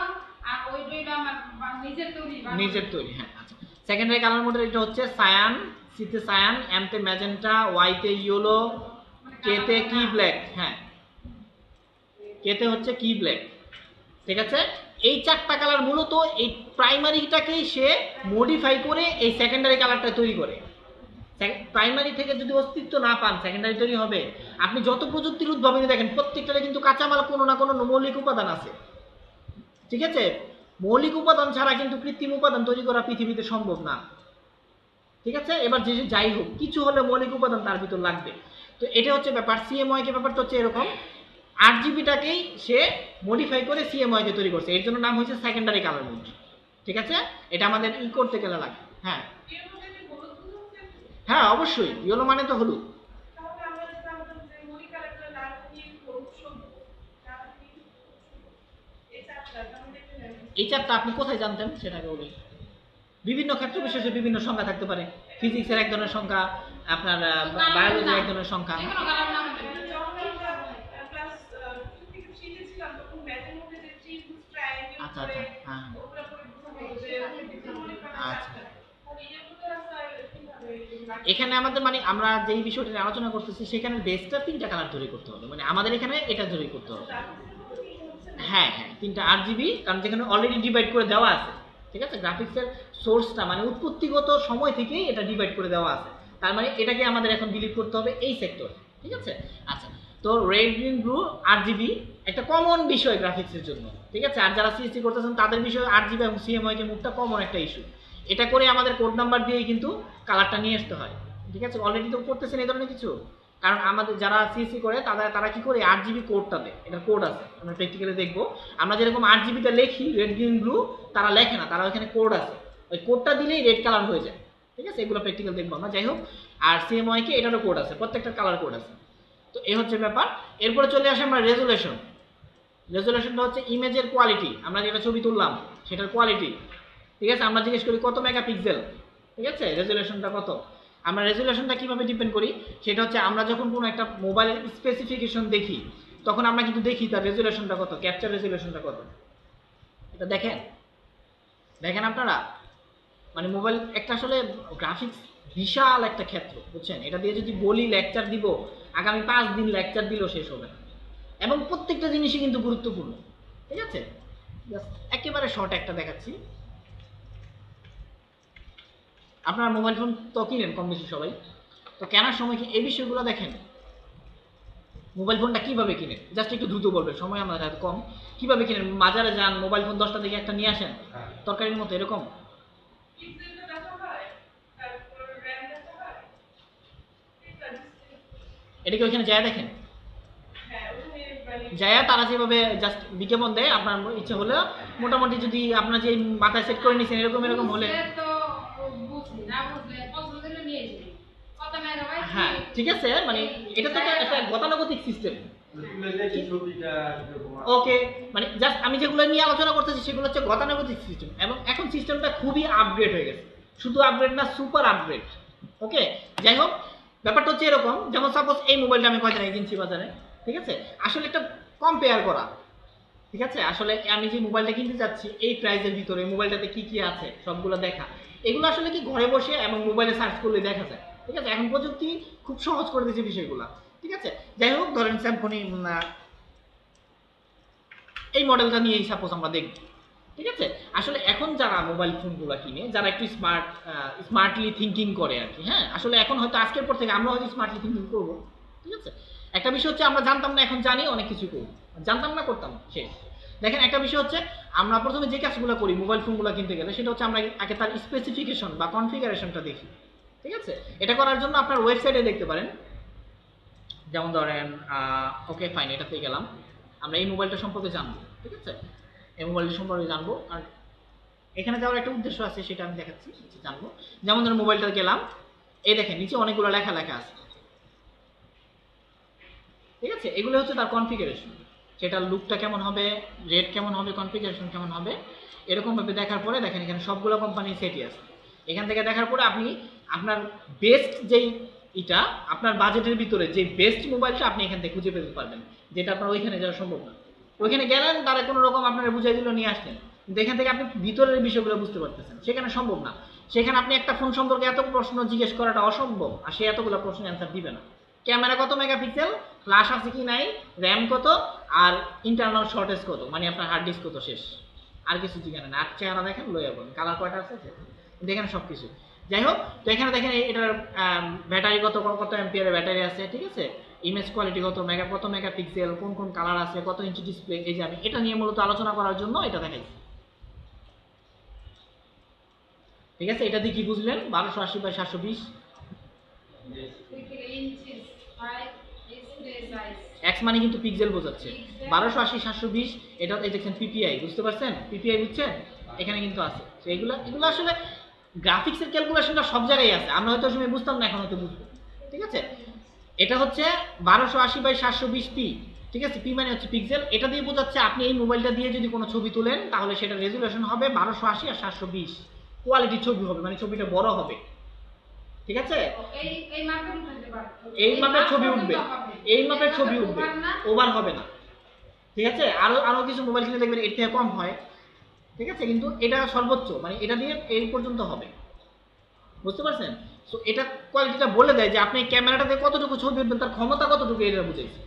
S2: আর ওইটা আমার নিজের তৈরি
S1: নিজের তৈরি। হ্যাঁ আচ্ছা, সেকেন্ডারি কালার মোডের এটা হচ্ছে সায়ান, সিতে সায়ান, এমতে ম্যাজেন্টা, ওয়াইতে ইয়েলো, কেতে কি ব্ল্যাক। হ্যাঁ কেতে হচ্ছে কি ব্ল্যাক, ঠিক আছে? এই চারটা কালার মূলত এই প্রাইমারিটাকেই সে মডিফাই করে এই সেকেন্ডারি কালারটা তৈরি করে। প্রাইমারি থেকে যদি অস্তিত্ব না পান সেকেন্ডারি তৈরি হবে। আপনি যত প্রযুক্তির উদ্ভাবনী দেখেন প্রত্যেকটারে কিন্তু কাঁচামাল কোনো না কোনো মৌলিক উপাদান আছে, ঠিক আছে? মৌলিক উপাদান ছাড়া কিন্তু কৃত্রিম উপাদান তৈরি করা পৃথিবীতে সম্ভব না, ঠিক আছে? এবার যে যাই হোক কিছু হলে মৌলিক উপাদান তার ভিতর লাগবে। তো এটা হচ্ছে ব্যাপার। সিএমওয়াই কে ব্যাপারটা হচ্ছে এরকম, আরজিবিটাকেই সে মডিফাই করে সিএমওয়াই কে তৈরি করছে, এর জন্য নাম হয়েছে সেকেন্ডারি কালার মোড, ঠিক আছে? এটা আমাদের ই করতে গেলে লাগে। হ্যাঁ হ্যাঁ অবশ্যই, ইয়েলো মানে তো হলুদ। এই চারটা আপনি কোথায় জানতেন সেটাকে বলি। বিভিন্ন ক্ষেত্র বিশেষে বিভিন্ন সংখ্যা থাকতে পারে, ফিজিক্সের এক ধরনের সংখ্যা, আপনার বায়োলজির এক ধরনের সংখ্যা।
S2: যে কোনো কালার নাম
S1: আচ্ছা আচ্ছা হ্যাঁ আচ্ছা, এখানে আমাদের মানে আমরা যেই বিষয়টা নিয়ে আলোচনা করতেছি সেখানে বেসটা তিনটা কালার তৈরি করতে হবে, মানে আমাদের এখানে এটা তৈরি করতে হবে। হ্যাঁ হ্যাঁ তিনটা আরজিবি, কারণ যেখানে অলরেডি ডিভাইড করে দেওয়া আছে, ঠিক আছে? গ্রাফিক্সের সোর্সটা মানে উৎপত্তিগত সময় থেকেই এটা ডিভাইড করে দেওয়া আছে, তার মানে এটাকে আমাদের এখন বিলিভ করতে হবে এই সেক্টর, ঠিক আছে? আচ্ছা, তো রেড গ্রিন ব্লু আরজিবি একটা কমন বিষয় গ্রাফিক্সের জন্য, ঠিক আছে? আর যারা সিএসসি করতেছেন তাদের বিষয়ে আরজিবি এবং সিএমওয়াই কে মুখটা কমন একটা ইস্যু। এটা করে আমাদের কোড নাম্বার দিয়েই কিন্তু কালারটা নিয়ে আসতে হয়, ঠিক আছে? অলরেডি তো করতেছেন এই ধরনের কিছু, কারণ আমাদের যারা সিএসসি করে তারা কি করে আরজিবি কোডটা দেয়, এটা কোড আছে, আমরা প্র্যাকটিক্যালি দেখবো। আমরা যেরকম আরজিবিটা লিখি রেড গ্রিন ব্লু, তারা লেখে না, তারা ওখানে কোড আছে, ওই কোডটা দিলেই রেড কালার হয়ে যায়, ঠিক আছে? এগুলো প্র্যাকটিক্যাল দেখবো আমরা, যাই হোক। আর সিএমওয়াই কে এটারও কোড আছে, প্রত্যেকটা কালার কোড আছে। তো এই হচ্ছে ব্যাপার। এরপরে চলে আসে আমরা রেজুলেশন। রেজুলেশনটা হচ্ছে ইমেজের কোয়ালিটি, আমরা যেটা ছবি তুললাম সেটার কোয়ালিটি, ঠিক আছে? আমরা জিজ্ঞেস করি কত মেগাপিক্সেল, ঠিক আছে? রেজুলেশনটা কত। আমরা রেজুলেশনটা কিভাবে ডিপেন্ড করি, সেটা হচ্ছে আমরা যখন কোনো একটা মোবাইলের স্পেসিফিকেশন দেখি তখন আমরা কিন্তু দেখি তার রেজুলেশনটা কত, ক্যাপচার রেজুলেশনটা কত। এটা দেখেন দেখেন আপনারা, মানে মোবাইল একটা আসলে গ্রাফিক্স বিশাল একটা ক্ষেত্র, বুঝছেন? এটা দিয়ে যদি বলি লেকচার দিব, আগামী 5 দিন লেকচার দিলেও শেষ হবে না, এবং প্রত্যেকটা জিনিসই কিন্তু গুরুত্বপূর্ণ, ঠিক আছে? একেবারে শর্ট একটা দেখাচ্ছি। আপনার মোবাইল ফোন তো কিনেন কম বেশি সবাই, তো কেনার সময় কি এই বিষয়গুলো দেখেন? মোবাইল ফোনটা কিভাবে কিনেন, জাস্ট একটু দ্রুত বলবেন, সময় আমাদের হাতে কম। কিভাবে কিনেন? বাজারে যান, মোবাইল ফোন 10টা থেকে একটা নিয়ে আসেন, তরকারির মতো এরকম। এটা কি ওইখানে যায় দেখেন, যায় তারা যেভাবে জাস্ট বিজ্ঞাপন দেয়, আপনার ইচ্ছে হলে মোটামুটি যদি আপনার যে মাথায় সেট করে নিয়েছেন এরকম এরকম হলে,
S2: তো বুঝলি না, বুঝলে পছন্দ হলে নিয়ে যাবে, কত মেগাবাইট।
S1: হ্যাঁ ঠিক আছে, মানে এটা তো একটা গতানুগতিক সিস্টেম। ওকে, মানে জাস্ট আমি যেগুলো নিয়ে আলোচনা করতেছি সেগুলো হচ্ছে গতানুগতিক সিস্টেম, এবং এখন সিস্টেমটা খুবই আপগ্রেড হয়ে গেছে, শুধু আপগ্রেড না সুপার আপগ্রেড। ওকে, যাই হোক, ব্যাপারটা হচ্ছে এরকম, যেমন সাপোজ এই মোবাইলটা আমি কয়দিন আগে কিনছি বাজারে, ঠিক আছে? আসলে একটা কম্পেয়ার করা, ঠিক আছে? আসলে আমি যে মোবাইলটা কিনতে যাচ্ছি এই প্রাইসের ভিতরে মোবাইলটাতে কি কি আছে সবগুলো দেখা, এগুলো আসলে কি ঘরে বসে এবং মোবাইলে সার্চ করলে দেখা যায়, ঠিক আছে, এখন প্রযুক্তি খুব সহজ করে দিয়েছে বিষয়গুলো। ঠিক আছে, যাই হোক ধরেন স্যামসং এই মডেলটা নিয়েই সাপোজ আমরা দেখব। ঠিক আছে, আসলে এখন যারা মোবাইল ফোনগুলো কিনে, যারা একটু স্মার্টলি থিঙ্কিং করে আর কি, হ্যাঁ আসলে এখন হয়তো আজকের পর থেকে আমরা হয়তো স্মার্টলি থিঙ্কিং করবো। ঠিক আছে, একটা বিষয় হচ্ছে আমরা জানতাম না, এখন জানি, অনেক কিছু করবো, জানতাম না করতাম শেষ। দেখেন একটা বিষয় হচ্ছে আমরা প্রথমে যে কাজগুলো করি মোবাইল ফোনগুলো কিনতে গেলে, সেটা হচ্ছে আমরা আগে তার স্পেসিফিকেশন বা কনফিগারেশনটা দেখি। ঠিক আছে, এটা করার জন্য আপনার ওয়েবসাইটে দেখতে পারেন, যেমন ধরেন ওকে ফাইন, এটাতে গেলাম, আমরা এই মোবাইলটা সম্পর্কে জানবো। ঠিক আছে, এই মোবাইলটা সম্পর্কে জানবো, আর এখানে যাওয়ার একটা উদ্দেশ্য আছে, সেটা আমি দেখাচ্ছি, জানবো। যেমন ধরেন মোবাইলটা গেলাম, এই দেখেন নিচে অনেকগুলো লেখা আছে। ঠিক আছে, এগুলো হচ্ছে তার কনফিগারেশন, সেটার লুকটা কেমন হবে, রেট কেমন হবে, কনফিগারেশন কেমন হবে, এরকমভাবে দেখার পরে দেখেন এখানে সবগুলো কোম্পানির সেটই আছে। এখান থেকে দেখার পরে আপনি আপনার বেস্ট যেই এটা আপনার বাজেটের ভিতরে যে বেস্ট মোবাইলটা আপনি এখান থেকে খুঁজে পেতে পারবেন, যেটা আপনার ওইখানে যাওয়া সম্ভব না। ওইখানে গেলেন, তারা কোনো রকম আপনার বুঝাই দিল, নিয়ে আসলেন, কিন্তু এখান থেকে আপনি ভিতরের বিষয়গুলো বুঝতে পারতেছেন, সেখানে সম্ভব না। সেখানে আপনি একটা ফোন সম্পর্কে এত প্রশ্ন জিজ্ঞেস করাটা অসম্ভব, আর সে এতগুলো প্রশ্নের অ্যান্সার দিবে না। ক্যামেরা কত মেগাপিক্সেল, ফ্ল্যাশ আছে কি নাই, র্যাম কত, আর ইন্টারনাল শর্টেজ কত, মানে আপনার হার্ড ডিস্ক কত, শেষ। আর কিছু জিজ্ঞাসা না, আর চেহারা দেখেন লইয়া বলেন, কালার কয়টা আছে দেখেন, সব কিছু। যাই হোক, তো এখানে দেখেন এটার ব্যাটারি কত কত এম্পিয়ারের ব্যাটারি আছে। ঠিক আছে, ইমেজ কোয়ালিটি কত মেগাপিক্সেল, কোন কোন কালার আছে, কত ইঞ্চি ডিসপ্লে, এই যে আমি এটা নিয়ে মূলত আলোচনা করার জন্য এটা দেখাইছি। ঠিক আছে, এটা দিয়ে কি বুঝলেন, 1280x720 এক্স মানে কিন্তু পিক্সেল বোঝাচ্ছে, 1280x720, এটা এই দেখছেন পিপিআই, বুঝতে পারছেন, পিপিআই বুঝছেন, এখানে কিন্তু আছে। তো এগুলো আসলে গ্রাফিক্সের ক্যালকুলেশনটা সব জায়গায় আছে, আমরা হয়তো সময় বুঝতাম না, এখন হয়তো বুঝবো। ঠিক আছে, এটা হচ্ছে 1280x720p। ঠিক আছে, পি মানে হচ্ছে পিক্সেল, এটা দিয়ে বোঝাচ্ছে আপনি এই মোবাইলটা দিয়ে যদি কোনো ছবি তুলেন, তাহলে সেটা রেজুলেশন হবে 1280 আর 720, কোয়ালিটি ছবি হবে, মানে ছবিটা বড় হবে। ঠিক আছে, এই মাপের ছবি উঠবে, এই মাপের ছবি উঠবে, ওভার হবে না। ঠিক আছে, আরো কিছু মোবাইল কিনে দেখবেন এর থেকে কম হয়। ঠিক আছে, কিন্তু এটা সর্বোচ্চ, মানে এটা দিয়ে এই পর্যন্ত হবে, বুঝতে পারছেন। সো এটা কোয়ালিটিটা বলে দেয় যে আপনি ক্যামেরাটা দিয়ে কতটুকু ছবি উঠবেন, তার ক্ষমতা কতটুকু, এটা বুঝাইছে।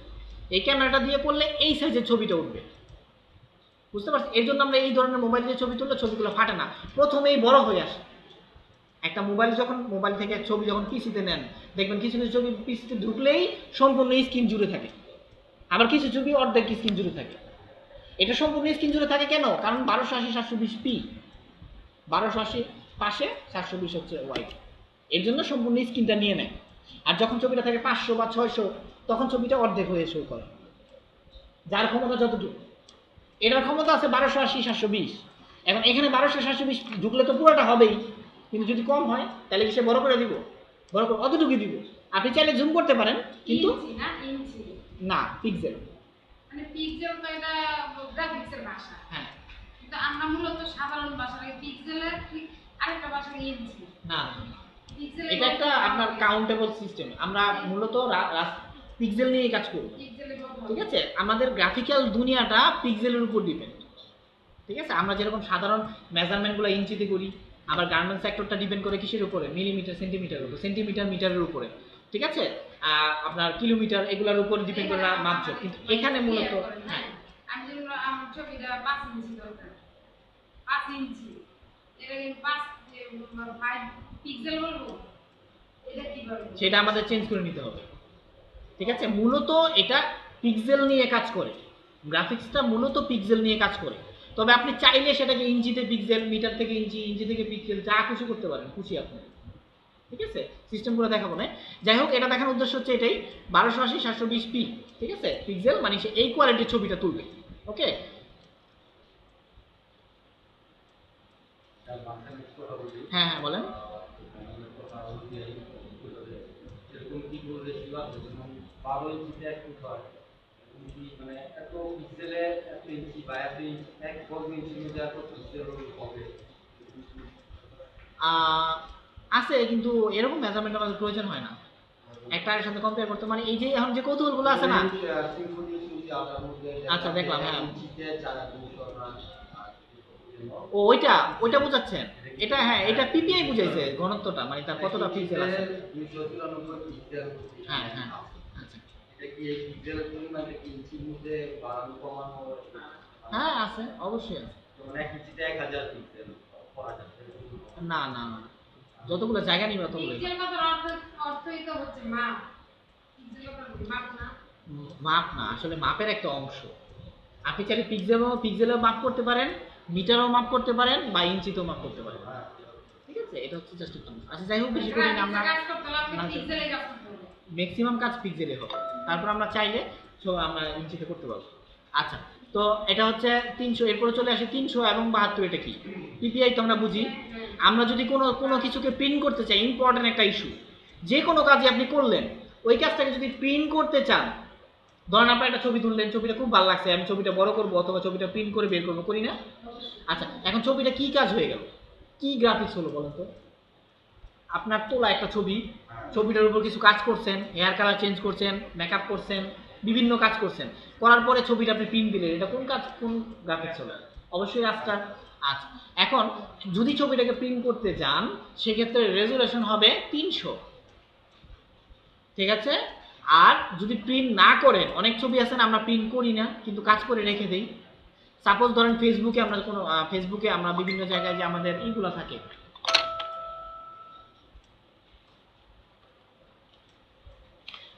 S1: এই ক্যামেরাটা দিয়ে করলে এই সাইজের ছবিটা উঠবে, বুঝতে পারছেন। এর জন্য আমরা এই ধরনের মোবাইল দিয়ে ছবি তুললে ছবিগুলো ফাটে না, প্রথমেই বড় হয়ে আসে। একটা মোবাইল থেকে ছবি যখন পিসিতে নেন, দেখবেন কিছু কিছু ছবি পিসিতে ঢুকলেই সম্পূর্ণ স্ক্রিন জুড়ে থাকে, আবার কিছু ছবি অর্ধেক স্ক্রিন জুড়ে থাকে। এটা সম্পূর্ণ স্ক্রিন জুড়ে থাকে কেন, কারণ 1280x720p, 1280 পাশে 720 হচ্ছে ওয়াইড, এর জন্য সম্পূর্ণ স্ক্রিনটা নিয়ে নেয়। আর যখন ছবিটা থাকে 500 বা 600, তখন ছবিটা অর্ধেক হয়ে শো করে, যার ক্ষমতা যতটুকু। এটার ক্ষমতা আছে 1280x720। এখন এখানে 1200x720 ঢুকলে তো পুরোটা হবেই, কিন্তু যদি কম হয় তাহলে সে বড় করে দিব, বড় করে অতটুকুই দিব। আপনি চাইলে জুম করতে পারেন, কিন্তু না, পিক্সেল,
S2: মানে পিক্সেল তো এটা গ্রাফিক্সের ভাষা।
S1: হ্যাঁ,
S2: কিন্তু আমরা মূলত সাধারণ ভাষায় পিক্সেলের আরেকটা ভাষা ইঞ্চি
S1: না, এটা একটা আপনার কাউন্টেবল সিস্টেম। আমরা মূলত পিক্সেল নিয়ে কাজ করব। ঠিক আছে, আমাদের গ্রাফিক্যাল দুনিয়াটা পিক্সেলের উপর ডিপেন্ড। ঠিক আছে, আমরা যেরকম সাধারণ মেজারমেন্টগুলো ইঞ্চিতে করি, আবার গার্মেন্টস সেক্টরটা ডিপেন্ড করে কিসের উপরে, মিলিমিটার সেন্টিমিটারের উপর, সেন্টিমিটার মিটারের উপরে। ঠিক আছে, আপনার কিলোমিটার, এগুলোর উপর ডিপেন্ড করে মাপছো, কিন্তু এখানে মূলত হ্যাঁ,
S2: আমি যেমন আমার ছবিটা 5 ইঞ্চি দরকার, 5 ইঞ্চি, এটা কিন্তু 5 পিক্সেল বলবো, এটা কি বলবো,
S1: সেটা আমাদের চেঞ্জ করে নিতে হবে। ঠিক আছে, মূলত এটা পিক্সেল নিয়ে কাজ করে, গ্রাফিক্সটা মূলত পিক্সেল নিয়ে কাজ করে। তবে আপনি চাইলে সেটাকে ইঞ্চিতে পিক্সেল, মিটার থেকে ইঞ্চি, ইঞ্চি থেকে পিক্সেল, যা কিছু করতে পারেন, খুশি আপনি। ঠিক আছে, সিস্টেমগুলো দেখাবো না। যাই হোক, এটা দেখানোর উদ্দেশ্য হচ্ছে এটাই, 1280x720p। ঠিক আছে, পিক্সেল মানে সে এই কোয়ালিটির ছবিটা তুলবে। ওকে, হ্যাঁ হ্যাঁ বলেন। আছে, কিন্তু এরকম মেজারমেন্ট আমাদের প্রয়োজন হয় না, একটার সাথে কম্পেয়ার করতে। মানে এই যে এখন যে কৌতূহলগুলো আছে না, আচ্ছা দেখলাম, হ্যাঁ, ও ওইটা বোঝাচ্ছেন। এটা হ্যাঁ, এটা পিপিআই বুঝাইছে ঘনত্বটা, মানে তার কতটা পিক্সেল আছে।
S5: 293 পিক্সেল।
S1: হ্যাঁ হ্যাঁ আচ্ছা,
S5: এটা কি এই পিক্সেল পরিমাণে কি ইঞ্চির মধ্যে বাড়ানো কমানো?
S1: হ্যাঁ আছে, অবশ্যই আছে।
S5: মানে 1 ইঞ্চিতে 1000 পিক্সেল করা যাচ্ছে।
S1: না না না, যতগুলো জায়গা নিবে ততগুলো।
S2: পিক্সেল কথার অর্থই তো হচ্ছে মাপ। পিক্সেল কথার মাপ না।
S1: মাপ না, আসলে মাপের একটা অংশ। আপনি চাইলে পিক্সেলও মাপ করতে পারেন, মিটারও মাপ করতে পারেন, বা ইঞ্চিতেও মাপ করতে পারেন। ঠিক আছে, এটা হচ্ছে জাস্ট একটা অংশ। আচ্ছা যাই হোক, বেশি করে আমরা
S2: কাজ করতে হলে আপনি পিক্সেলে কাজ করতে হবে।
S1: ম্যাক্সিমাম কাজ পিক্সেলে হবে, তারপর আমরা চাইলে আমরা ইঞ্চিতে করতে পারবো। আচ্ছা, তো এটা হচ্ছে 300, এরপরে চলে আসে 300 এবং 72। এটা কি পিপিআই তো আমরা বুঝি। আমরা যদি কোনো কিছুকে প্রিন্ট করতে চাই, ইম্পর্টেন্ট একটা ইস্যু, যে কোনো কাজই আপনি করলেন, ওই কাজটাকে যদি প্রিন্ট করতে চান, ধরেন আপনি একটা ছবি তুললেন, ছবিটা খুব ভালো লাগছে, আমি ছবিটা বড় করবো অথবা ছবিটা প্রিন্ট করে বের করবো, করি না? আচ্ছা, এখন ছবিটা কি কাজ হয়ে গেল, কি গ্রাফিক্স হলো বলেন তো? আপনার তোলা একটা ছবি, ছবিটার উপর কিছু কাজ করছেন, হেয়ার কালার চেঞ্জ করছেন, মেকআপ করছেন, বিভিন্ন কাজ করছেন, করার পরে ছবিটা আপনি প্রিন্ট দিলেন, এটা কোন কাজ, কোন গ্রাফিক্স হলো? অবশ্যই রাস্টার। আচ্ছা, এখন যদি ছবিটাকে প্রিন্ট করতে যান, সেক্ষেত্রে রেজুলেশন হবে 300। ঠিক আছে, আর যদি প্রিন্ট না করেন, অনেক ছবি আছে না আমরা প্রিন্ট করি না কিন্তু কাজ করে রেখে দিই। সাপোজ ধরেন ফেসবুকে আমরা বিভিন্ন জায়গায় যে আমাদের এইগুলো থাকে,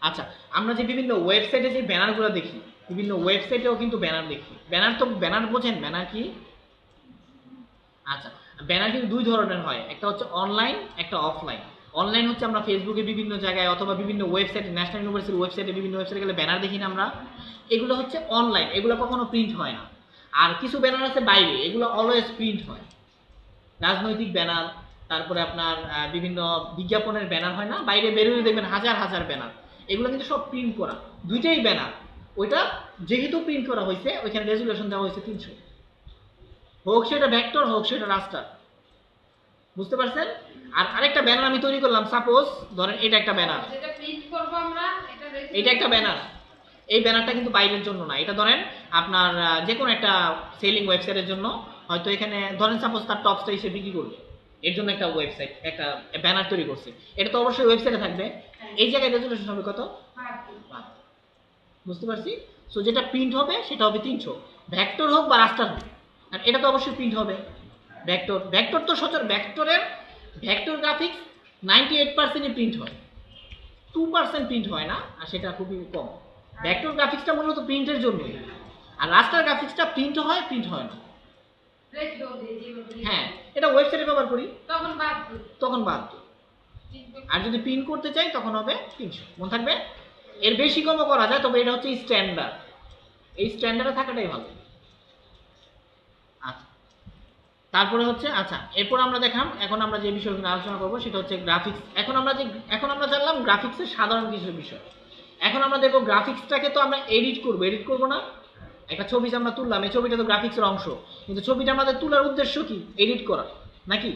S1: আচ্ছা আমরা যে বিভিন্ন ওয়েবসাইটে যে ব্যানারগুলো দেখি, বিভিন্ন ওয়েবসাইটেও কিন্তু ব্যানার দেখি। ব্যানার বোঝেন, ব্যানার কি? আচ্ছা, ব্যানার কিন্তু দুই ধরনের হয়, একটা হচ্ছে অনলাইন, একটা অফলাইন। অনলাইন হচ্ছে আমরা ফেসবুকে বিভিন্ন জায়গায় অথবা বিভিন্ন ওয়েবসাইটে, ন্যাশনাল ইউনিভার্সিটির ওয়েবসাইটে, বিভিন্ন ওয়েবসাইটে গেলে ব্যানার দেখি না আমরা, এগুলো হচ্ছে অনলাইন, এগুলো কখনো প্রিন্ট হয় না। আর কিছু ব্যানার আছে বাইরে, এগুলো অলওয়েজ প্রিন্ট হয়, রাজনৈতিক ব্যানার, তারপরে আপনার বিভিন্ন বিজ্ঞাপনের ব্যানার হয় না, বাইরে বেরোলে দেখবেন হাজার হাজার ব্যানার, এগুলো কিন্তু সব প্রিন্ট করা, দুইটাই ব্যানার। ওইটা যেহেতু প্রিন্ট করা হয়েছে, ওইখানে রেজুলেশন দেওয়া হয়েছে 300, হোক সেটা ভেক্টর, হোক সেটা রাস্টার। বুঝতে পারছেন? আর আরেকটা ব্যানার আমি তৈরি করলাম, সাপোজ ধরেন এটা একটা ব্যানার,
S2: যেটা প্রিন্ট করব আমরা,
S1: এটা একটা ব্যানার। এই ব্যানারটা কিন্তু বাইরের জন্য না, এটা ধরেন আপনার যে কোনো একটা সেলিং ওয়েবসাইটের জন্য, হয়তো এখানে ধরেন সাপোজ তার টপসটা এসে বিক্রি করবে, এর জন্য একটা ওয়েবসাইট, একটা ব্যানার তৈরি করছে, এটা তো অবশ্যই ওয়েবসাইটে থাকবে। এই জায়গায় রেজুলেশন হবে কত? 5। বুঝতে পারছি? সো যেটা প্রিন্ট হবে সেটা হবে 300, ভেক্টর হোক বা রাস্টার হোক। আর এটা তো অবশ্যই প্রিন্ট হবে, ভেক্টর তো ভেক্টর গ্রাফিক্স 98%ই প্রিন্ট হয়, 2% প্রিন্ট হয় না, আর সেটা খুবই কম। ভেক্টর গ্রাফিক্সটা মূলত প্রিন্টের জন্য, আর রাস্টার গ্রাফিক্সটা প্রিন্ট হয় না। হ্যাঁ, এটা ওয়েবসাইটে ব্যবহার করি, তখন বাদ দিই। আর যদি প্রিন্ট করতে চাই তখন হবে 300, মনে থাকবে। এর বেশি কমও করা যায়, তবে এটা হচ্ছে স্ট্যান্ডার্ড, এই স্ট্যান্ডার্ডে থাকাটাই ভালো। আচ্ছা, তারপরে হচ্ছে, আচ্ছা এরপর আমরা দেখলাম, এখন আমরা যে বিষয়গুলো আলোচনা করবো সেটা হচ্ছে গ্রাফিক্স। এখন আমরা জানলাম গ্রাফিক্সের সাধারণ কিছু বিষয়। এখন আমরা দেখবো গ্রাফিক্সটাকে তো আমরা এডিট করবো না? একটা ছবি যে আমরা তুললাম, এই ছবিটা তো গ্রাফিক্সের অংশ, কিন্তু ছবিটা আমাদের তোলার উদ্দেশ্য কি? এডিট করা, নাকি?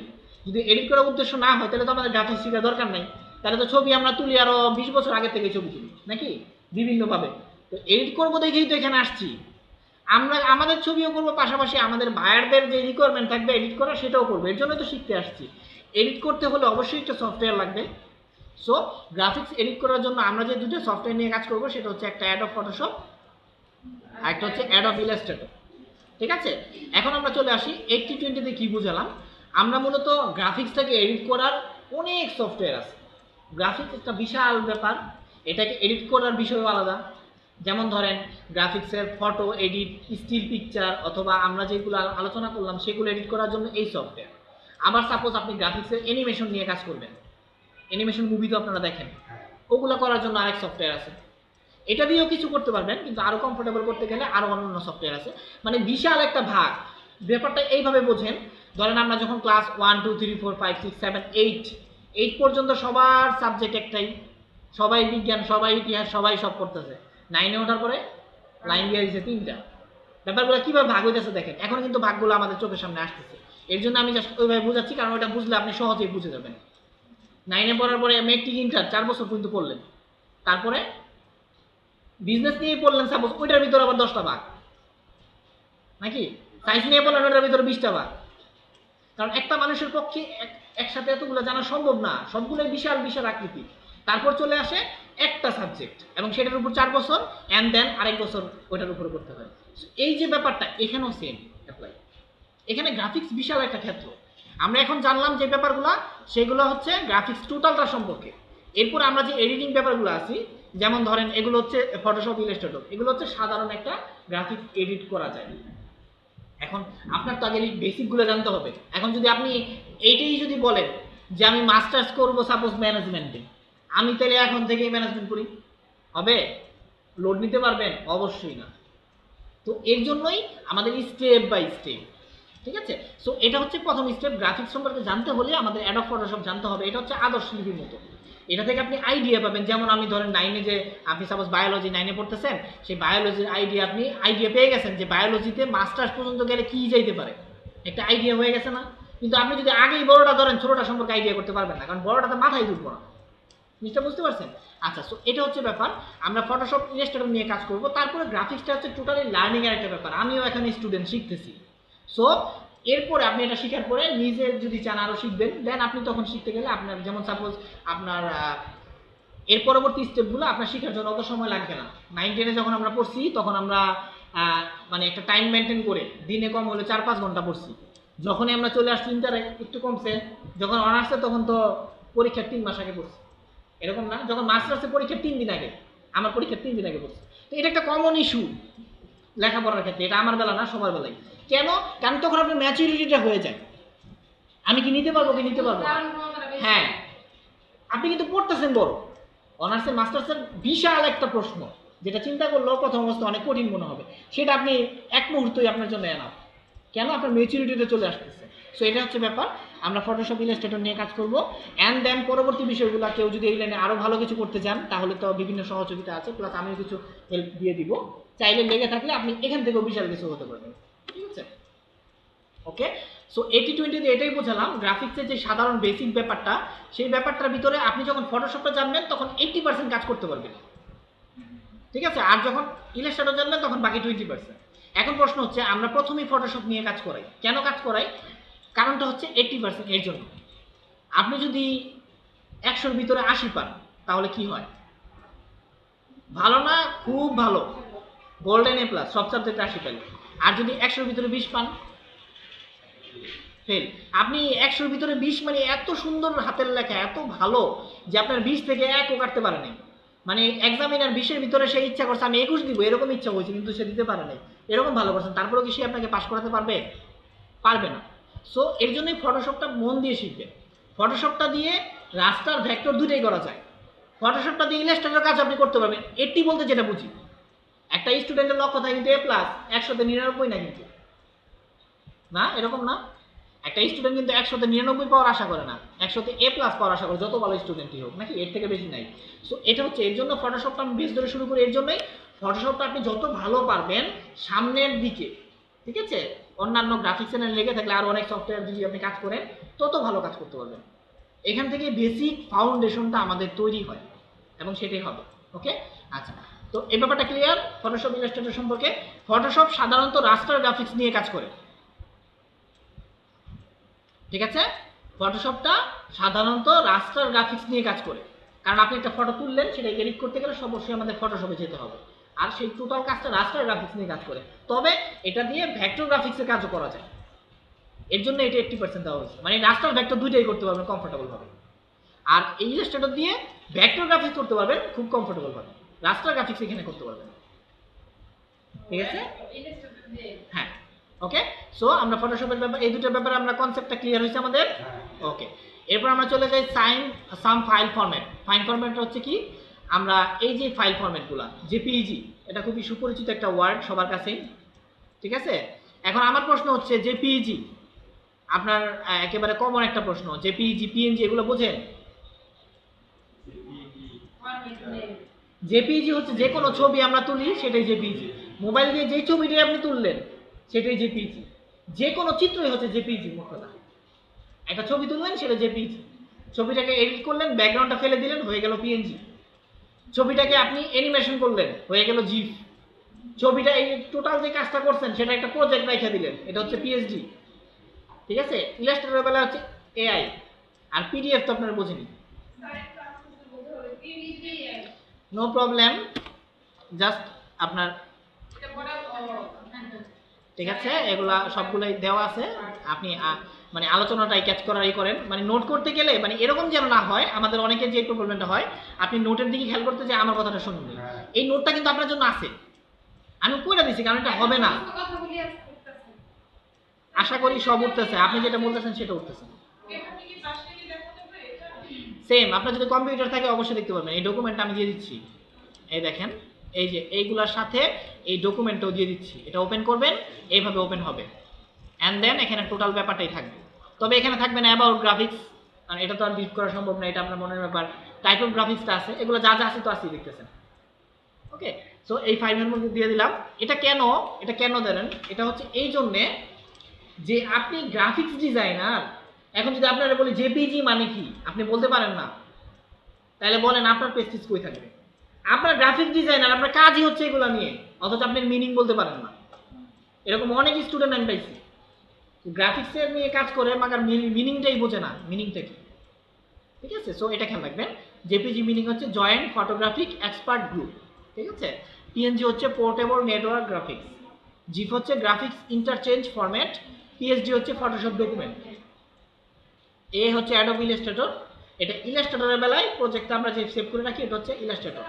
S1: যদি এডিট করার উদ্দেশ্য না হয় তাহলে তো আমাদের গ্রাফিক্স শেখার দরকার নাই, তাহলে তো ছবি আমরা তুলি আরো 20 বছর আগে থেকে ছবি তুলি, নাকি? বিভিন্নভাবে তো এডিট করবো দেখেই তো এখানে আসছি। আমরা আমাদের ছবিও করবো, পাশাপাশি আমাদের বায়ারদের যে রিকোয়ারমেন্ট থাকবে এডিট করা, সেটাও করবো, এর জন্য তো শিখতে আসছি। এডিট করতে হলে অবশ্যই একটা সফটওয়্যার লাগবে। সো গ্রাফিক্স এডিট করার জন্য আমরা যে দুটো সফটওয়্যার নিয়ে কাজ করবো, সেটা হচ্ছে একটা অ্যাডোব ফটোশপ, আর একটা হচ্ছে অ্যাডোব ইলাস্ট্রেটর। ঠিক আছে, এখন আমরা চলে আসি 80-20 তে কি বুঝালাম। আমরা মূলত গ্রাফিক্সটাকে এডিট করার অনেক সফটওয়্যার আছে। গ্রাফিক্স একটা বিশাল ব্যাপার, এটাকে এডিট করার বিষয়ও আলাদা। যেমন ধরেন গ্রাফিক্সের ফটো এডিট, স্টিল পিকচার, অথবা আমরা যেগুলো আলোচনা করলাম সেগুলো এডিট করার জন্য এই সফটওয়্যার। আবার সাপোজ আপনি গ্রাফিক্সের অ্যানিমেশন নিয়ে কাজ করবেন, অ্যানিমেশন মুভি তো আপনারা দেখেন, ওগুলো করার জন্য আরেক সফটওয়্যার আছে। এটা দিয়েও কিছু করতে পারবেন, কিন্তু আরো কমফোর্টেবল করতে গেলে আরো অন্যান্য সফটওয়্যার আছে। মানে বিশাল একটা ভাগ। ব্যাপারটা এইভাবে বোঝেন, ধরেন আমরা যখন ক্লাস 1 2 3 4 5 6 7 8 পর্যন্ত সবার সাবজেক্ট একটাই, সবাই বিজ্ঞান, সবাই ইতিহাস, সবাই সব করতেছে। 9-এ ওঠার পরে লাইন দিয়ে দিয়েছে 3টা। ব্যাপারগুলো কিভাবে ভাগ হইতেছে দেখেন, এখন কিন্তু ভাগগুলো আমাদের চোখের সামনে আসতেছে। এর জন্য আমি জাস্ট ওইভাবে বুঝাচ্ছি, কারণ ওইটা বুঝলে আপনি সহজেই বুঝে যাবেন। 9-এ পড়ার পরে মেট্রিক ইন্টার 4 বছর পর্যন্ত পড়লেন, তারপরে বিজনেস নিয়ে পড়লেন সাপোজ, ওইটার ভিতরে আবার 10টা ভাগ, নাকি? সায়েন্স নিয়ে পড়লেন, ওইটার ভিতরে 20টা ভাগ। কারণ একটা মানুষের পক্ষে একসাথে এতগুলো জানা সম্ভব না, সবগুলোই বিশাল বিশাল আকৃতি। তারপর চলে আসে একটা সাবজেক্ট এবং সেটার উপর 4 বছর অ্যান্ড দেন আরেক বছর ওইটার উপরে করতে হয়। এই যে ব্যাপারটা এখানেও সেম অ্যাপ্লাই। এখানে গ্রাফিক্স বিশাল একটা ক্ষেত্র। আমরা এখন জানলাম যে ব্যাপারগুলো, সেগুলো হচ্ছে গ্রাফিক্স টোটালটা সম্পর্কে। এরপর আমরা যে এডিটিং ব্যাপারগুলো আছি, যেমন ধরেন এগুলো হচ্ছে ফটোশপ, ইলাস্ট্রেটর, এগুলো হচ্ছে সাধারণ একটা গ্রাফিক্স এডিট করা যায়। এখন আপনার তো আগে বেসিকগুলো জানতে হবে। এখন যদি আপনি এইটাই যদি বলেন যে আমি মাস্টার্স করব সাপোজ ম্যানেজমেন্টে, আমি তাহলে এখন থেকেই ম্যানেজমেন্ট করি, হবে? লোড নিতে পারবেন? অবশ্যই না। তো এর জন্যই আমাদের স্টেপ বাই স্টেপ, ঠিক আছে? সো এটা হচ্ছে প্রথম স্টেপ। গ্রাফিক্স সম্পর্কে জানতে হলে আমাদের অ্যাডোব ফটোশপ জানতে হবে। এটা হচ্ছে আদর্শ লিপির মতো। এটা থেকে আপনি আইডিয়া পাবেন। যেমন আমি ধরেন 9-এ যে আপনি সাপোজ বায়োলজি 9-এ পড়তেছেন, সেই বায়োলজির আইডিয়া পেয়ে গেছেন যে বায়োলজিতে মাস্টার্স পর্যন্ত গেলে কি যাইতে পারে, একটা আইডিয়া হয়ে গেছে না? কিন্তু আপনি যদি আগেই বড়টা ধরেন, ছোটটা সম্পর্কে আইডিয়া করতে পারবেন না, কারণ বড়টাতে মাথায় ঢুকবো না। জিনিসটা বুঝতে পারছেন? আচ্ছা, সো এটা হচ্ছে ব্যাপার। আমরা ফটোশপ, ইলাস্ট্রেটর নিয়ে কাজ করব। তারপরে গ্রাফিক্সটা হচ্ছে টোটালি লার্নিং এর একটা ব্যাপার। আমিও এখানে স্টুডেন্ট, শিখতেছি। সো এরপরে আপনি এটা শেখার পরে নিজে যদি চান আরও শিখবেন, দেন আপনি তখন শিখতে গেলে আপনার যেমন সাপোজ আপনার এর পরবর্তী স্টেপগুলো আপনার শেখার জন্য অত সময় লাগবে না। 9-10-এ যখন আমরা পড়ছি তখন আমরা মানে একটা টাইম মেনটেন করে দিনে কম হলে 4-5 ঘন্টা পড়ছি। যখনই আমরা চলে আসছি ইন্টারে একটু কমছে, যখন অনার্সে তখন তো পরীক্ষার 3 মাস আগে পড়ছি, এরকম না? যখন মাস্টার্সে পরীক্ষার 3 দিন আগে, আমার পরীক্ষার 3 দিন আগে পড়ছি। তো এটা একটা কমন ইস্যু লেখাপড়ার ক্ষেত্রে। এটা আমার বেলা না, সবার বেলায়। কেন? কারণ তখন আপনার ম্যাচুরিটিটা হয়ে যায়, আমি কি নিতে পারবো কি নিতে পারবো না। হ্যাঁ, আপনি কিন্তু পড়তেছেন বড়, অনার্সের মাস্টার্সের বিশাল একটা প্রশ্ন, যেটা চিন্তা করলেও প্রথম অবস্থা অনেক কঠিন মনে হবে, সেটা আপনি এক মুহূর্তই আপনার জন্য এনাফ। কেন? আপনার ম্যাচুরিটিতে চলে আসতেছে। সো এটা হচ্ছে ব্যাপার। আমরা ফটোশপ, ইলাস্ট্রেটর নিয়ে কাজ করব। অ্যান্ড দেন পরবর্তী বিষয়গুলো কেউ যদি এই লাইনে আরও ভালো কিছু করতে চান, তাহলে তো বিভিন্ন সহযোগিতা আছে, প্লাস আমিও কিছু হেল্প দিয়ে দিব। চাইলে লেগে থাকলে আপনি এখান থেকেও বিশাল কিছু হতে পারবেন, ঠিক আছে? ওকে, সো 80-20 দিয়ে এটাই বোঝালাম গ্রাফিক্সের যে সাধারণ বেসিক ব্যাপারটা, সেই ব্যাপারটার ভিতরে আপনি যখন ফটোশপটা জানবেন তখন 80% কাজ করতে পারবেন, ঠিক আছে? আর যখন ইলাস্ট্রেটর জানবেন তখন বাকি 20%। এখন প্রশ্ন হচ্ছে, আমরা প্রথমেই ফটোশপ নিয়ে কাজ করাই। কেন কাজ করাই? কারণটা হচ্ছে 80% এর জন্য। আপনি যদি 100-র ভিতরে 80 পান তাহলে কি হয়? ভালো না? খুব ভালো, গোল্ডেন এ প্লাস, সব সাবজেক্টে 80 পেলে। আর যদি 100-র ভিতরে 20 পান, ফেল। আপনি 100-র ভিতরে 20 মানে এত সুন্দর হাতের লেখা, এত ভালো যে আপনার 20 থেকে 1ও কাটতে পারে নাই। মানে এক্সামিনার 20-এর ভিতরে সে ইচ্ছা করছে আমি 21 দিব, এরকম ইচ্ছা হয়েছে, কিন্তু সে দিতে পারে নাই। এরকম ভালো করছেন, তারপরেও কি সে আপনাকে পাস করাতে পারবে? পারবে না। সো এর জন্যই ফটোশপটা মন দিয়ে শিখবেন। ফটোশপটা দিয়ে রাস্টার, ভেক্টর দুটোই করা যায়। ফটোশপটা দিয়ে ইলাস্ট্রেটর কাজ আপনি করতে পারবেন। 80 বলতে যেটা বুঝি, একটা স্টুডেন্টের লক্ষ্য থাকে কিন্তু A+, 100-তে 99 না, কিন্তু না, এরকম না। একটা স্টুডেন্ট কিন্তু 100-তে 99 পাওয়ার আশা করে না, 100-তে A+ পাওয়ার আশা করে, যত ভালো স্টুডেন্টই হোক নাকি, এর থেকে বেশি নাই। সো এটা হচ্ছে, এর জন্য ফটোশপটা আমি বেশ ধরে শুরু করি। এর জন্যই ফটোশপটা আপনি যত ভালো পারবেন সামনের দিকে, ঠিক আছে, অন্যান্য গ্রাফিক্স এর লেগে থাকলে আর অনেক সফটওয়্যার যদি আপনি কাজ করেন তত ভালো কাজ করতে পারবেন। এখান থেকে বেসিক ফাউন্ডেশনটা আমাদের তৈরি হয় এবং সেটাই হবে। ওকে, আচ্ছা, তো এই ব্যাপারটা ক্লিয়ার ফটোশপ, ইলাস্ট্রেটর সম্পর্কে। ফটোশপ সাধারণত রাস্টার গ্রাফিক্স নিয়ে কাজ করে, ঠিক আছে? ফটোশপটা সাধারণত রাস্টার গ্রাফিক্স নিয়ে কাজ করে, কারণ আপনি একটা ফটো তুললেন, সেটা এডিট করতে গেলে অবশ্যই আমাদের ফটোশপে যেতে হবে। আর সেই টোটাল কাজটা রাস্টার গ্রাফিক্স নিয়ে কাজ করে। তবে এটা দিয়ে ভেক্টর গ্রাফিক্সের কাজও করা যায়, এর জন্য এটা 80% দেওয়া হয়েছে। মানে রাস্টার, ভেক্টর দুইটাই করতে পারবেন কমফোর্টেবল ভাবে। আর এই ইলাস্ট্রেটর দিয়ে ভেক্টর গ্রাফিক্স করতে পারবেন খুব কমফোর্টেবল ভাবে, রাস্টার গ্রাফিক্স এখানে করতে পারবেন, ঠিক আছে? হ্যাঁ, ওকে। সো আমরা ফটোশপের ব্যাপার, এই দুটো ব্যাপারে আমরা কনসেপ্টটা ক্লিয়ার হয়েছে আমাদের। ওকে, এরপর আমরা চলে যাই সাম ফাইল ফরম্যাট। ফাইল ফরম্যাটটা হচ্ছে কি? আমরা এই যে ফাইল ফরম্যাটগুলো, জেপিইজি, এটা খুবই সুপরিচিত একটা ওয়ার্ড সবার কাছেই, ঠিক আছে? এখন আমার প্রশ্ন হচ্ছে, জেপিইজি আপনার একেবারে কমন একটা প্রশ্ন, জেপিইজি, পিএনজি এগুলো বোঝেন? জেপিইজি হচ্ছে যে কোনো ছবি আমরা তুলি সেটাই জেপিইজি। মোবাইল দিয়ে যেই ছবিটাই আপনি তুললেন সেটাই জেপিইজি। যে কোনো চিত্রই হচ্ছে জেপিইজি। মোট কথা, একটা ছবি তুললেন সেটা জেপিইজি। ছবিটাকে এডিট করলেন, ব্যাকগ্রাউন্ডটা ফেলে দিলেন, হয়ে গেল পিএনজি। ছবিটাকে আপনি অ্যানিমেশন করলেন, হয়ে গেল জিফ। ছবিটা এই টোটাল যে কাজটা করছেন সেটা একটা প্রজেক্ট রেখে দিলেন, এটা হচ্ছে পিএসডি। ঠিক আছে, ইলাস্ট্রেটরের বেলা হচ্ছে এআই, আর পিডিএফ তো আপনারা বোঝেনি। নো প্রবলেম, জাস্ট আপনার
S2: এটা বড়
S1: ঠিক আছে, এগুলা সবগুলাই দেওয়া আছে, আপনি মানে আলোচনাটাই ক্যাচ করারই করেন, মানে নোট করতে গেলে মানে এরকম যেন না হয়, আমাদের অনেকের যে প্রবলেমটা হয়, আপনি নোটের দিকে খেয়াল করতে যে আমার কথাটা শুনুন, এই নোটটা কিন্তু আপনার জন্য আছে, আমি কইরা দিছি, কারণ এটা হবে না।
S2: কথা বলি আজ করতেছে
S1: আশা করি সব উঠতেছে, আপনি যেটা বলতেছেন সেটা উঠতেছে।
S2: এটা কি পার্সোনালি দেখাতে হবে এটা
S1: সেম, আপনার যদি কম্পিউটার থাকে অবশ্যই দেখতে পারবেন, এই ডকুমেন্টটা আমি দিয়ে দিচ্ছি, এই দেখেন, এই যে এইগুলোর সাথে এই ডকুমেন্টটাও দিয়ে দিচ্ছি, এটা ওপেন করবেন, এইভাবে ওপেন হবে, অ্যান্ড দেন এখানে টোটাল ব্যাপারটাই থাকবে। তবে এখানে থাকবে না অ্যাবাউট গ্রাফিক্স, কারণ এটা তো আর ডিলিট করা সম্ভব না, এটা আপনার মনের ব্যাপার। টাইপ অফ গ্রাফিক্সটা আছে, এগুলো যা যা আছে তো আছেই, দেখতেছেন। ওকে, সো এই 5 এর মধ্যে দিয়ে দিলাম। এটা কেন দেন, এটা হচ্ছে এই জন্যে যে আপনি গ্রাফিক্স ডিজাইনার, এখন যদি আপনারা বলি জেপিজি মানে কি আপনি বলতে পারেন না, তাহলে বলেন আপনার প্রেস্টিজ কই থাকবে? আপনার গ্রাফিক্স ডিজাইনার, আপনার কাজই হচ্ছে এগুলো নিয়ে, অথচ আপনি মিনিং বলতে পারেন না। এরকম অনেক স্টুডেন্ট আমি পাইছি গ্রাফিক্সের নিয়ে কাজ করে, মাগার মিনিংটাই বোঝে না, মিনিংটা কি। ঠিক আছে, সো এটা খেয়াল রাখবেন। জেপিজি মিনিং হচ্ছে জয়েন্ট ফটোগ্রাফিক এক্সপার্ট গ্রুপ, ঠিক আছে। পিএনজি হচ্ছে পোর্টেবল নেটওয়ার্ক গ্রাফিক্স, জিপ হচ্ছে গ্রাফিক্স ইন্টারচেঞ্জ ফরম্যাট, পিএসডি হচ্ছে ফটোশপ ডকুমেন্ট, এ হচ্ছে অ্যাডোব ইলাস্ট্রেটর। এটা ইলাস্ট্রেটরের বেলায় প্রজেক্টটা আমরা যে সেভ করে রাখি, এটা হচ্ছে ইলাস্ট্রেটর।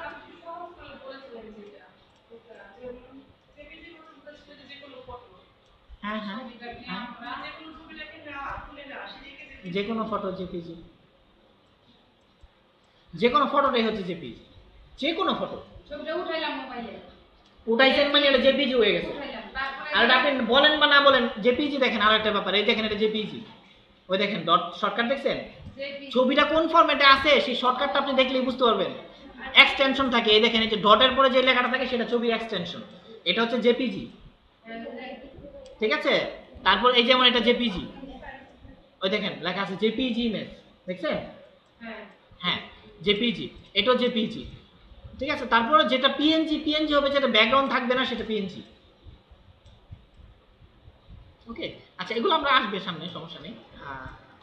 S1: হ্যাঁ হ্যাঁ হ্যাঁ, যে কোনো ফটো জেপিজি, যে কোনো ফটোটাই হচ্ছে জেপিজি, যে কোনো ফটো
S2: ছবিটা উঠাইলাম মোবাইলে
S1: উঠাইছেন মানে এটা জেপিজি হয়ে গেছে।
S2: উঠাইলাম তারপরে
S1: আর এটা আপনি বলেন বা না বলেন, জেপিজি দেখেন, আর একটা ব্যাপার, এই দেখেন এটা জেপিজি, ওই দেখেন ডট শর্টকাট দেখছেন, ছবিটা কোন ফরম্যাটে আছে সেই শর্টকাটটা আপনি দেখলেই বুঝতে পারবেন। এক্সটেনশন থাকে, এই দেখেন এই যে ডটের পরে যে লেখাটা থাকে সেটা ছবির এক্সটেনশন, এটা হচ্ছে জেপিজি, ঠিক আছে। তারপর এই যেমন এটা জেপিজি, ওই দেখেন লেখা আছে জেপিজি ইমেজ, দেখছেন?
S2: হ্যাঁ
S1: হ্যাঁ, জেপিজি, এটাও জেপিজি, ঠিক আছে। তারপরে যেটা পিএনজি হবে, যেটা ব্যাকগ্রাউন্ড থাকবে না সেটা পিএনজি। ওকে, আচ্ছা, এগুলো আমরা আসবে সামনে, সমস্যা নেই,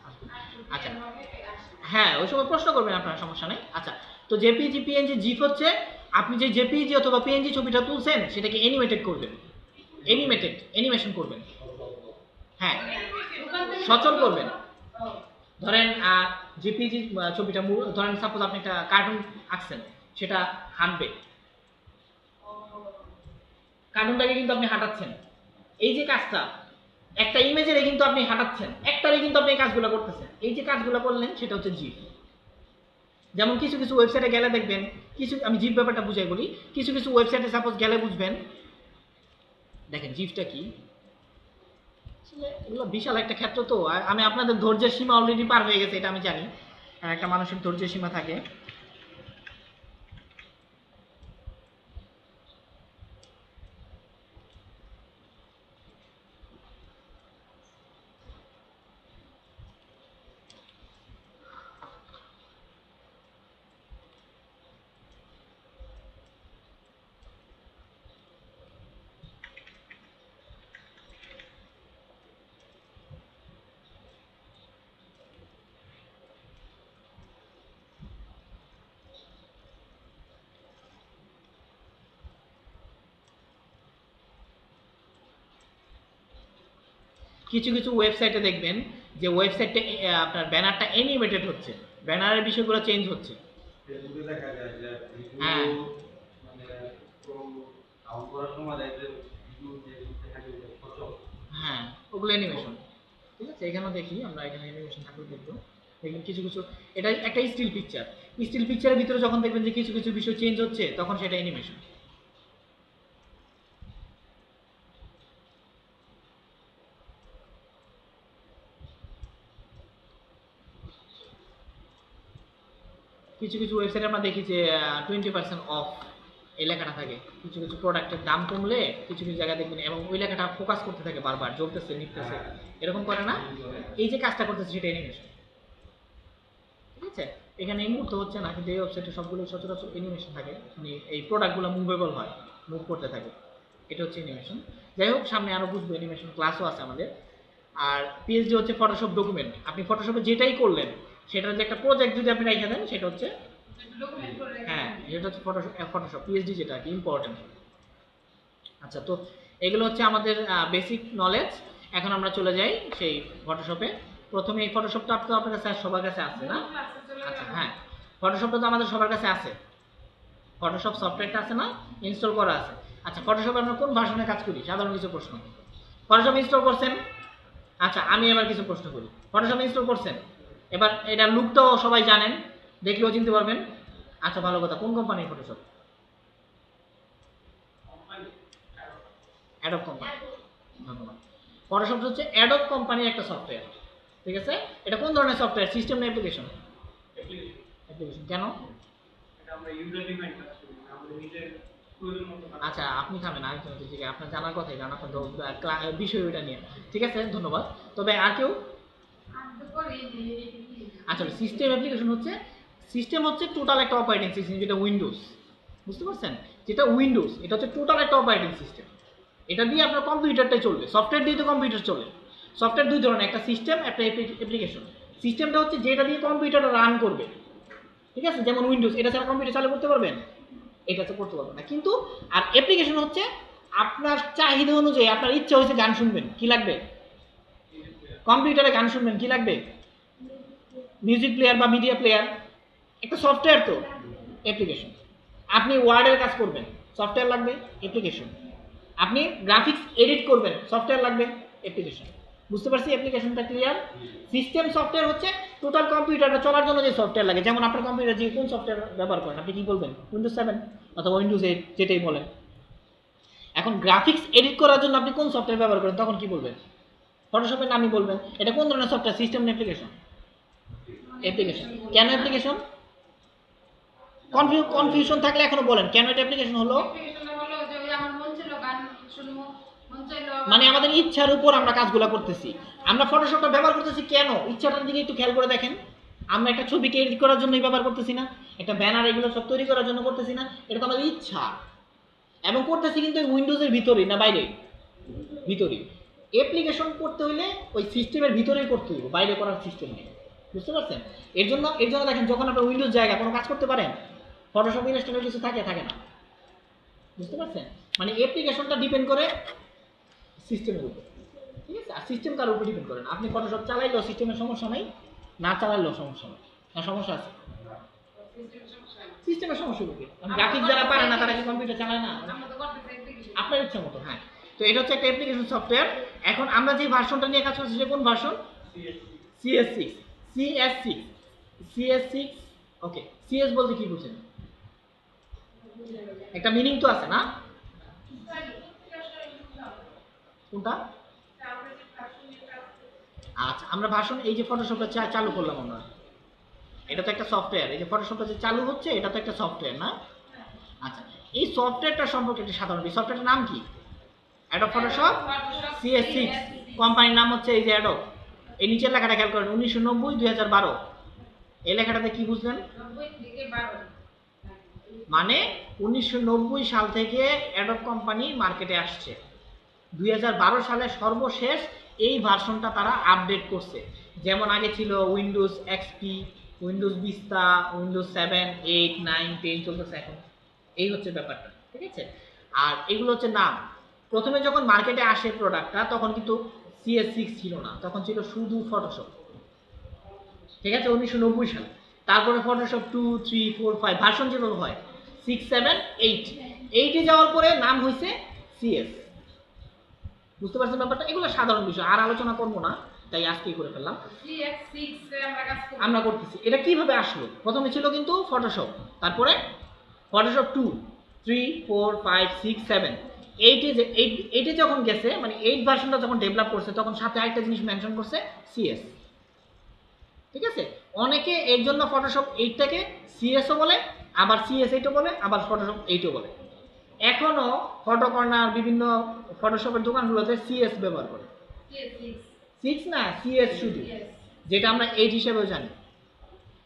S1: আসবে। আচ্ছা, হ্যাঁ, ওই সময় প্রশ্ন করবেন আপনারা, সমস্যা নেই। আচ্ছা, তো জেপিজি পিএনজি জিপ হচ্ছে আপনি যে জেপিজি অথবা পিএনজি ছবিটা তুলছেন সেটাকে অ্যানিমেটেড করবেন, অ্যানিমেশন করবেন, হ্যাঁ, সচল করবেন। ধরেন জেপিজি ছবিটা ধরেন সাপোজ আপনি একটা কার্টুন আঁকছেন, সেটা হাঁটবে, কার্টুনটাকে কিন্তু আপনি হাঁটাচ্ছেন, এই যে কাজটা একটা ইমেজের কিন্তু আপনি হাঁটাচ্ছেন, একটারে কিন্তু আপনি এই কাজগুলো করতেছেন, এই যে কাজগুলো করলেন সেটা হচ্ছে জিপ। যেমন কিছু কিছু ওয়েবসাইটে গেলে দেখবেন, কিছু আমি জিপ ব্যাপারটা বুঝাই বলি, কিছু কিছু ওয়েবসাইটে সাপোজ গেলে বুঝবেন, দেখেন জিপটা কি, এগুলো বিশাল একটা ক্ষেত্র। তো আমি আপনাদের ধৈর্যের সীমা অলরেডি পার হয়ে গেছে, এটা আমি জানি, একটা মানুষের ধৈর্যের সীমা থাকে। কিছু কিছু ওয়েবসাইটে দেখবেন যে ওয়েবসাইটে আপনার ব্যানারটা অ্যানিমেটেড হচ্ছে, ব্যানারের বিষয়গুলো চেঞ্জ হচ্ছে।
S5: ফেসবুকে দেখা যায় যে
S1: হ্যাঁ।
S5: মানে কাউন্ট করার সময় দেখা যায় ভিডিও যে থাকে যে ফটো,
S1: হ্যাঁ, ওগুলো অ্যানিমেশন, ঠিক আছে। এখানেও দেখি আমরা, এখানে অ্যানিমেশন থাকলে দেখবো, দেখবেন কিছু কিছু, এটা একটা স্টিল পিকচারের ভিতরে যখন দেখবেন যে কিছু কিছু বিষয় চেঞ্জ হচ্ছে, তখন সেটা অ্যানিমেশন। কিছু কিছু ওয়েবসাইটে আমরা দেখি যে 20% অফ এই লেখাটা থাকে, কিছু কিছু প্রোডাক্টের দাম কমলে কিছু কিছু জায়গায় দেখবেন, এবং ওই লেখাটা ফোকাস করতে থাকে বারবার, জ্বলতেছে নিতেছে, এরকম করে না, এই যে কাজটা করতেছে সেটা অ্যানিমেশন, ঠিক আছে। এখানে এই মুহূর্তে হচ্ছে না, কিন্তু এই ওয়েবসাইটে সবগুলো সচরাচর অ্যানিমেশন থাকে, মানে এই প্রোডাক্টগুলো মুভেবল হয়, মুভ করতে থাকে, এটা হচ্ছে অ্যানিমেশন। যাই হোক, সামনে আরো বুঝবো, অ্যানিমেশন ক্লাসও আছে আমাদের। আর পিএইচডি হচ্ছে ফটোশপ ডকুমেন্ট। আপনি ফটোশপে যেটাই করলেন সেটার যে একটা প্রজেক্ট যদি আপনি রেখে দেন সেটা হচ্ছে
S2: ডকুমেন্ট করে রাখা।
S1: হ্যাঁ এটা হচ্ছে ফটোশপ পিএইচডি যেটা কি ইম্পর্টেন্ট। আচ্ছা, তো এগুলো হচ্ছে আমাদের বেসিক নলেজ। এখন আমরা চলে যাই সেই ফটোশপে। প্রথমে এই ফটোশপটা আপনার কাছে সবার কাছে আছে না?
S2: ক্লাসে চলে
S1: আচ্ছা
S2: গেলাম।
S1: হ্যাঁ, ফটোশপটা তো আমাদের সবার কাছে আছে, ফটোশপ সফটওয়্যারটা আছে না, ইনস্টল করা আছে। আচ্ছা, ফটোশপে আমরা কোন ভার্সনে কাজ করি? সাধারণ কিছু প্রশ্ন। ফটোশপ ইনস্টল করছেন? আচ্ছা, আমি এবার কিছু প্রশ্ন করি। ফটোশপ ইনস্টল করছেন, এবার এটা লুকটাও সবাই জানেন, দেখলেও চিনতে পারবেন। আচ্ছা, ভালো কথা, কোন কোম্পানির ফটোশপ? Adobe company. ধন্যবাদ। ফটোশপ হচ্ছে অ্যাডোব কোম্পানির একটা সফটওয়্যার, ঠিক আছে? এটা কোন ধরনের সফটওয়্যার? সিস্টেম না অ্যাপ্লিকেশন? অ্যাপ্লিকেশন। কেন?
S3: এটা আমরা ইউজার ডিফাইন কাজ করি, আমাদের নিজের প্রয়োজন মতো কাজ।
S1: আচ্ছা, আপনি থামেন আরেকজন, ঠিক আছে? আপনার জানার কথাই জানা, আপনার বিষয় ওইটা নিয়ে, ঠিক আছে? ধন্যবাদ। তবে আর কেউ?
S2: আমি তো করি নি।
S1: আচ্ছা, সিস্টেম অ্যাপ্লিকেশন হচ্ছে, সিস্টেম হচ্ছে টোটাল একটা অপারেটিং সিস্টেম, যেটা উইন্ডোজ, বুঝতে পারছেন? যেটা উইন্ডোজ, এটা হচ্ছে টোটাল একটা অপারেটিং সিস্টেম। এটা দিয়ে আপনার কম্পিউটারটাই চলবে, সফটওয়্যার দিয়ে তো কম্পিউটার চলে। সফটওয়্যার দুই ধরনের, একটা সিস্টেম, একটা অ্যাপ্লিকেশন। সিস্টেমটা হচ্ছে যেটা দিয়ে কম্পিউটারটা রান করবে, ঠিক আছে? যেমন উইন্ডোজ, এটা ছাড়া কম্পিউটার চালু করতে পারবেন? এটা তো করতে পারবেন না। কিন্তু আর অ্যাপ্লিকেশন হচ্ছে আপনার চাহিদা অনুযায়ী, আপনার ইচ্ছা হয়েছে গান শুনবেন, কি লাগবে? কম্পিউটারে গান শুনবেন, কি লাগবে? মিউজিক প্লেয়ার বা মিডিয়া প্লেয়ার, একটা সফটওয়্যার তো, অ্যাপ্লিকেশন। আপনি ওয়ার্ডের কাজ করবেন, সফটওয়্যার লাগবে, অ্যাপ্লিকেশন। আপনি গ্রাফিক্স এডিট করবেন, সফটওয়্যার লাগবে, অ্যাপ্লিকেশন। বুঝতে পারছি অ্যাপ্লিকেশনটা ক্লিয়ার? সিস্টেম সফটওয়্যার হচ্ছে টোটাল কম্পিউটারটা চলার জন্য যে সফটওয়্যার লাগে। যেমন আপনার কম্পিউটার যে কোন সফটওয়্যার ব্যবহার করেন, আপনি কি বলবেন? উইন্ডোজ 7 অথবা উইন্ডোজ 8, যেটাই বলেন। এখন গ্রাফিক্স এডিট করার জন্য আপনি কোন সফটওয়্যার ব্যবহার করেন, তখন কি বলবেন? ফটোশপের নামই বলবেন। এটা কোন ধরনের সফটওয়্যার? সিস্টেম না অ্যাপ্লিকেশন? অ্যাপ্লিকেশন। কেন অ্যাপ্লিকেশন? কনফিউশন থাকলে এখনো বলেন, কেন এটা অ্যাপ্লিকেশন হলো?
S2: অ্যাপ্লিকেশনটা হলো যে ওই আমার মন ছিল গান শুনবো, মন চাইলো
S1: মানে আমাদের ইচ্ছার উপর আমরা কাজগুলো করতেছি। আমরা ফটোশপটা ব্যবহার করতেছি কেন? ইচ্ছাটার দিকে একটু খেয়াল করে দেখেন। আমরা একটা ছবিকে এডিট করার জন্যই ব্যবহার করতেছি না, একটা ব্যানার এগুলো সব তৈরি করার জন্য করতেছি না, এটা তো আমাদের ইচ্ছা। এবং করতেছি কিন্তু উইন্ডোজের ভিতরেই না বাইরে? ভিতরেই। অ্যাপ্লিকেশন করতে হলে ওই সিস্টেমের ভিতরেই করতে হবে, বাইরে করার সিস্টেম নেই। বুঝতে পারছেন? এর জন্য দেখেন, যখন আপনার উইন্ডোজ জায়গা কোনো কাজ করতে পারেন, ফটোশপ ইনস্টলের কিছু থাকে না। বুঝতে পারছেন? মানে অ্যাপ্লিকেশনটা ডিপেন্ড করে সিস্টেমের উপর, ঠিক আছে? আর সিস্টেম কার উপর ডিপেন্ড করেন? আপনি ফটোশপ চালাইলেও সিস্টেমের সমস্যা নাই, না চালাইলেও সমস্যা নেই। না, সমস্যা আছে? সিস্টেমের সমস্যা হবে। গ্রাফিক্স যারা পারে না তারা কি কম্পিউটার চালায় না?
S2: আমরা তো করতেছি অ্যাপ্লিকেশন।
S1: আপনার ইচ্ছা মতো। হ্যাঁ, তো এটা হচ্ছে একটা অ্যাপ্লিকেশন সফটওয়্যার। এখন আমরা যে ভার্সনটা নিয়ে কাজ করছি, সেটা কোন ভার্সন? CS6। CS6। ওকে, CS বলতে কি বুঝেন? একটা মিনিং তো আছে না? কোনটা? আচ্ছা, আমরা ভার্সন, এই যে ফটোশপটা চালু করলাম আমরা, এটা তো একটা সফটওয়্যার। এই যে ফটোশপটা যে চালু হচ্ছে, এটা তো একটা সফটওয়্যার না? আচ্ছা, এই সফটওয়্যারটা সম্পর্কে একটু সাধারণ, এই সফটওয়্যারটার নাম কি? Adobe Photoshop CS6। কোম্পানির নাম হচ্ছে এই যে অ্যাডোব। এই নিচের লেখাটা খেয়াল করেন, 1990 2012। এই লেখাটাতে কি বুঝলেন?
S2: 90 থেকে 12।
S1: মানে 1990 সাল থেকে অ্যাডোব কোম্পানি মার্কেটে আসছে। 2012 সালে সর্বশেষ এই ভার্সনটা তারা আপডেট করছে। যেমন আগে ছিল Windows XP, Windows vista, Windows 7, 8, 9, 10 চলতেছে এখন। এই হচ্ছে ব্যাপারটা, ঠিক আছে? আর এগুলো হচ্ছে নাম। প্রথমে যখন মার্কেটে আসে প্রোডাক্টটা, তখন কিন্তু CS6 ছিল না, তখন ছিল শুধু ফটোশপ, ঠিক আছে? 1990 সালে। তারপরে ফটোশপ 2, 3, 4, 5 ভার্সন যেভাবে হয়, 6, 7, 8। 8-এ যাওয়ার পরে নাম হয়েছে CS। বুঝতে পারছেন ব্যাপারটা? এগুলো সাধারণ বিষয়, আর আলোচনা করবো না, তাই আজকেই করে ফেললাম।
S2: CS6 এ আমরা কাজ করি।
S1: আমরা করতেছি। এটা কিভাবে আসলো? প্রথমে ছিল কিন্তু ফটোশপ, তারপরে ফটোশপ 2, 3, 4, 5, 6, 7, 8-এ যখন গেছে, মানে 8 ভার্সনটা যখন ডেভেলপ করছে, তখন সাথে আরেকটা জিনিস মেনশন করছে, CS। ঠিক আছে? অনেকে এর জন্য ফটোশপ 8টাকে CS-ও বলে, আবার CS8-ও বলে, আবার ফটোশপ 8-ও বলে। এখনো ফটো কর্নার, বিভিন্ন ফটোশপের দোকানগুলোতে CS ব্যবহার করে।
S2: CS6
S1: 6 না, CS শুধু, যেটা আমরা 8 হিসেবেও জানি।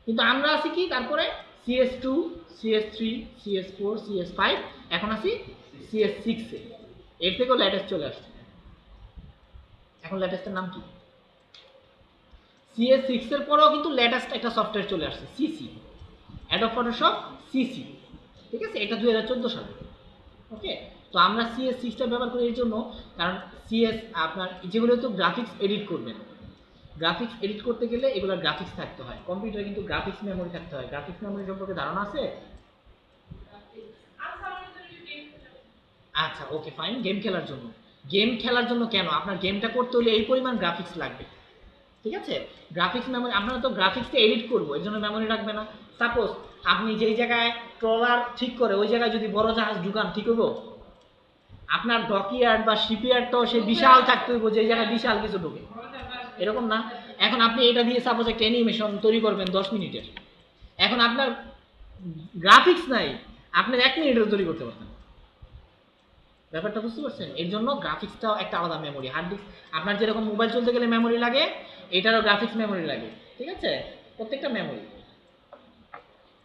S1: কিন্তু আমরা আছি কি তারপরে CS2, CS3, CS4, CS5, এখন আছি CS6-এ। এর থেকেও লেটেস্ট চলে আসছে। এখন লেটেস্টের নাম কি? CS6 এর পরেও কিন্তু লেটেস্ট একটা সফটওয়্যার চলে আসছে, সিসি, অ্যাডোব ফটোশপ সিসি। ঠিক আছে, এটা 2014 সালে। ওকে, তো আমরা CS6টা ব্যবহার করি এর জন্য, কারণ CS আপনার যেগুলো তো গ্রাফিক্স এডিট করবেন, গ্রাফিক্স এডিট করতে গেলে এগুলোর গ্রাফিক্স থাকতে হয়, কম্পিউটারে কিন্তু গ্রাফিক্স মেমোরি থাকতে হয়। গ্রাফিক্স মেমোরি সম্পর্কে ধারণা আছে? আচ্ছা, ওকে ফাইন। গেম খেলার জন্য, গেম খেলার জন্য কেন, আপনার গেমটা করতে হলে এই পরিমাণ গ্রাফিক্স লাগবে। ঠিক আছে, গ্রাফিক্স মেমোরি, আপনারা তো গ্রাফিক্সকে এডিট করবো, এর জন্য মেমোরি রাখবে না। সাপোজ আপনি যেই জায়গায় ট্রলার ঠিক করে ওই জায়গায় যদি বড় জাহাজ ঢুকান, ঠিক হবো? আপনার ডকইয়ার্ড বা শিপইয়ার্ড তো সে বিশাল থাকতে হইব, যে জায়গায় বিশাল কিছু ঢুকে, এরকম না। এখন আপনি এটা দিয়ে সাপোজ একটা অ্যানিমেশন তৈরি করবেন 10 মিনিটের, এখন আপনার গ্রাফিক্স নাই, আপনি 1 মিনিটের তৈরি করতে পারতেন। ব্যাপারটা বুঝতে পারছেন? এর জন্য গ্রাফিক্সটাও একটা আলাদা মেমোরি। হার্ড ডিস্ক আপনার যেরকম মোবাইল চলতে গেলে মেমোরি লাগে, এটারও গ্রাফিক্স মেমোরি লাগে। ঠিক আছে, প্রত্যেকটা মেমোরি।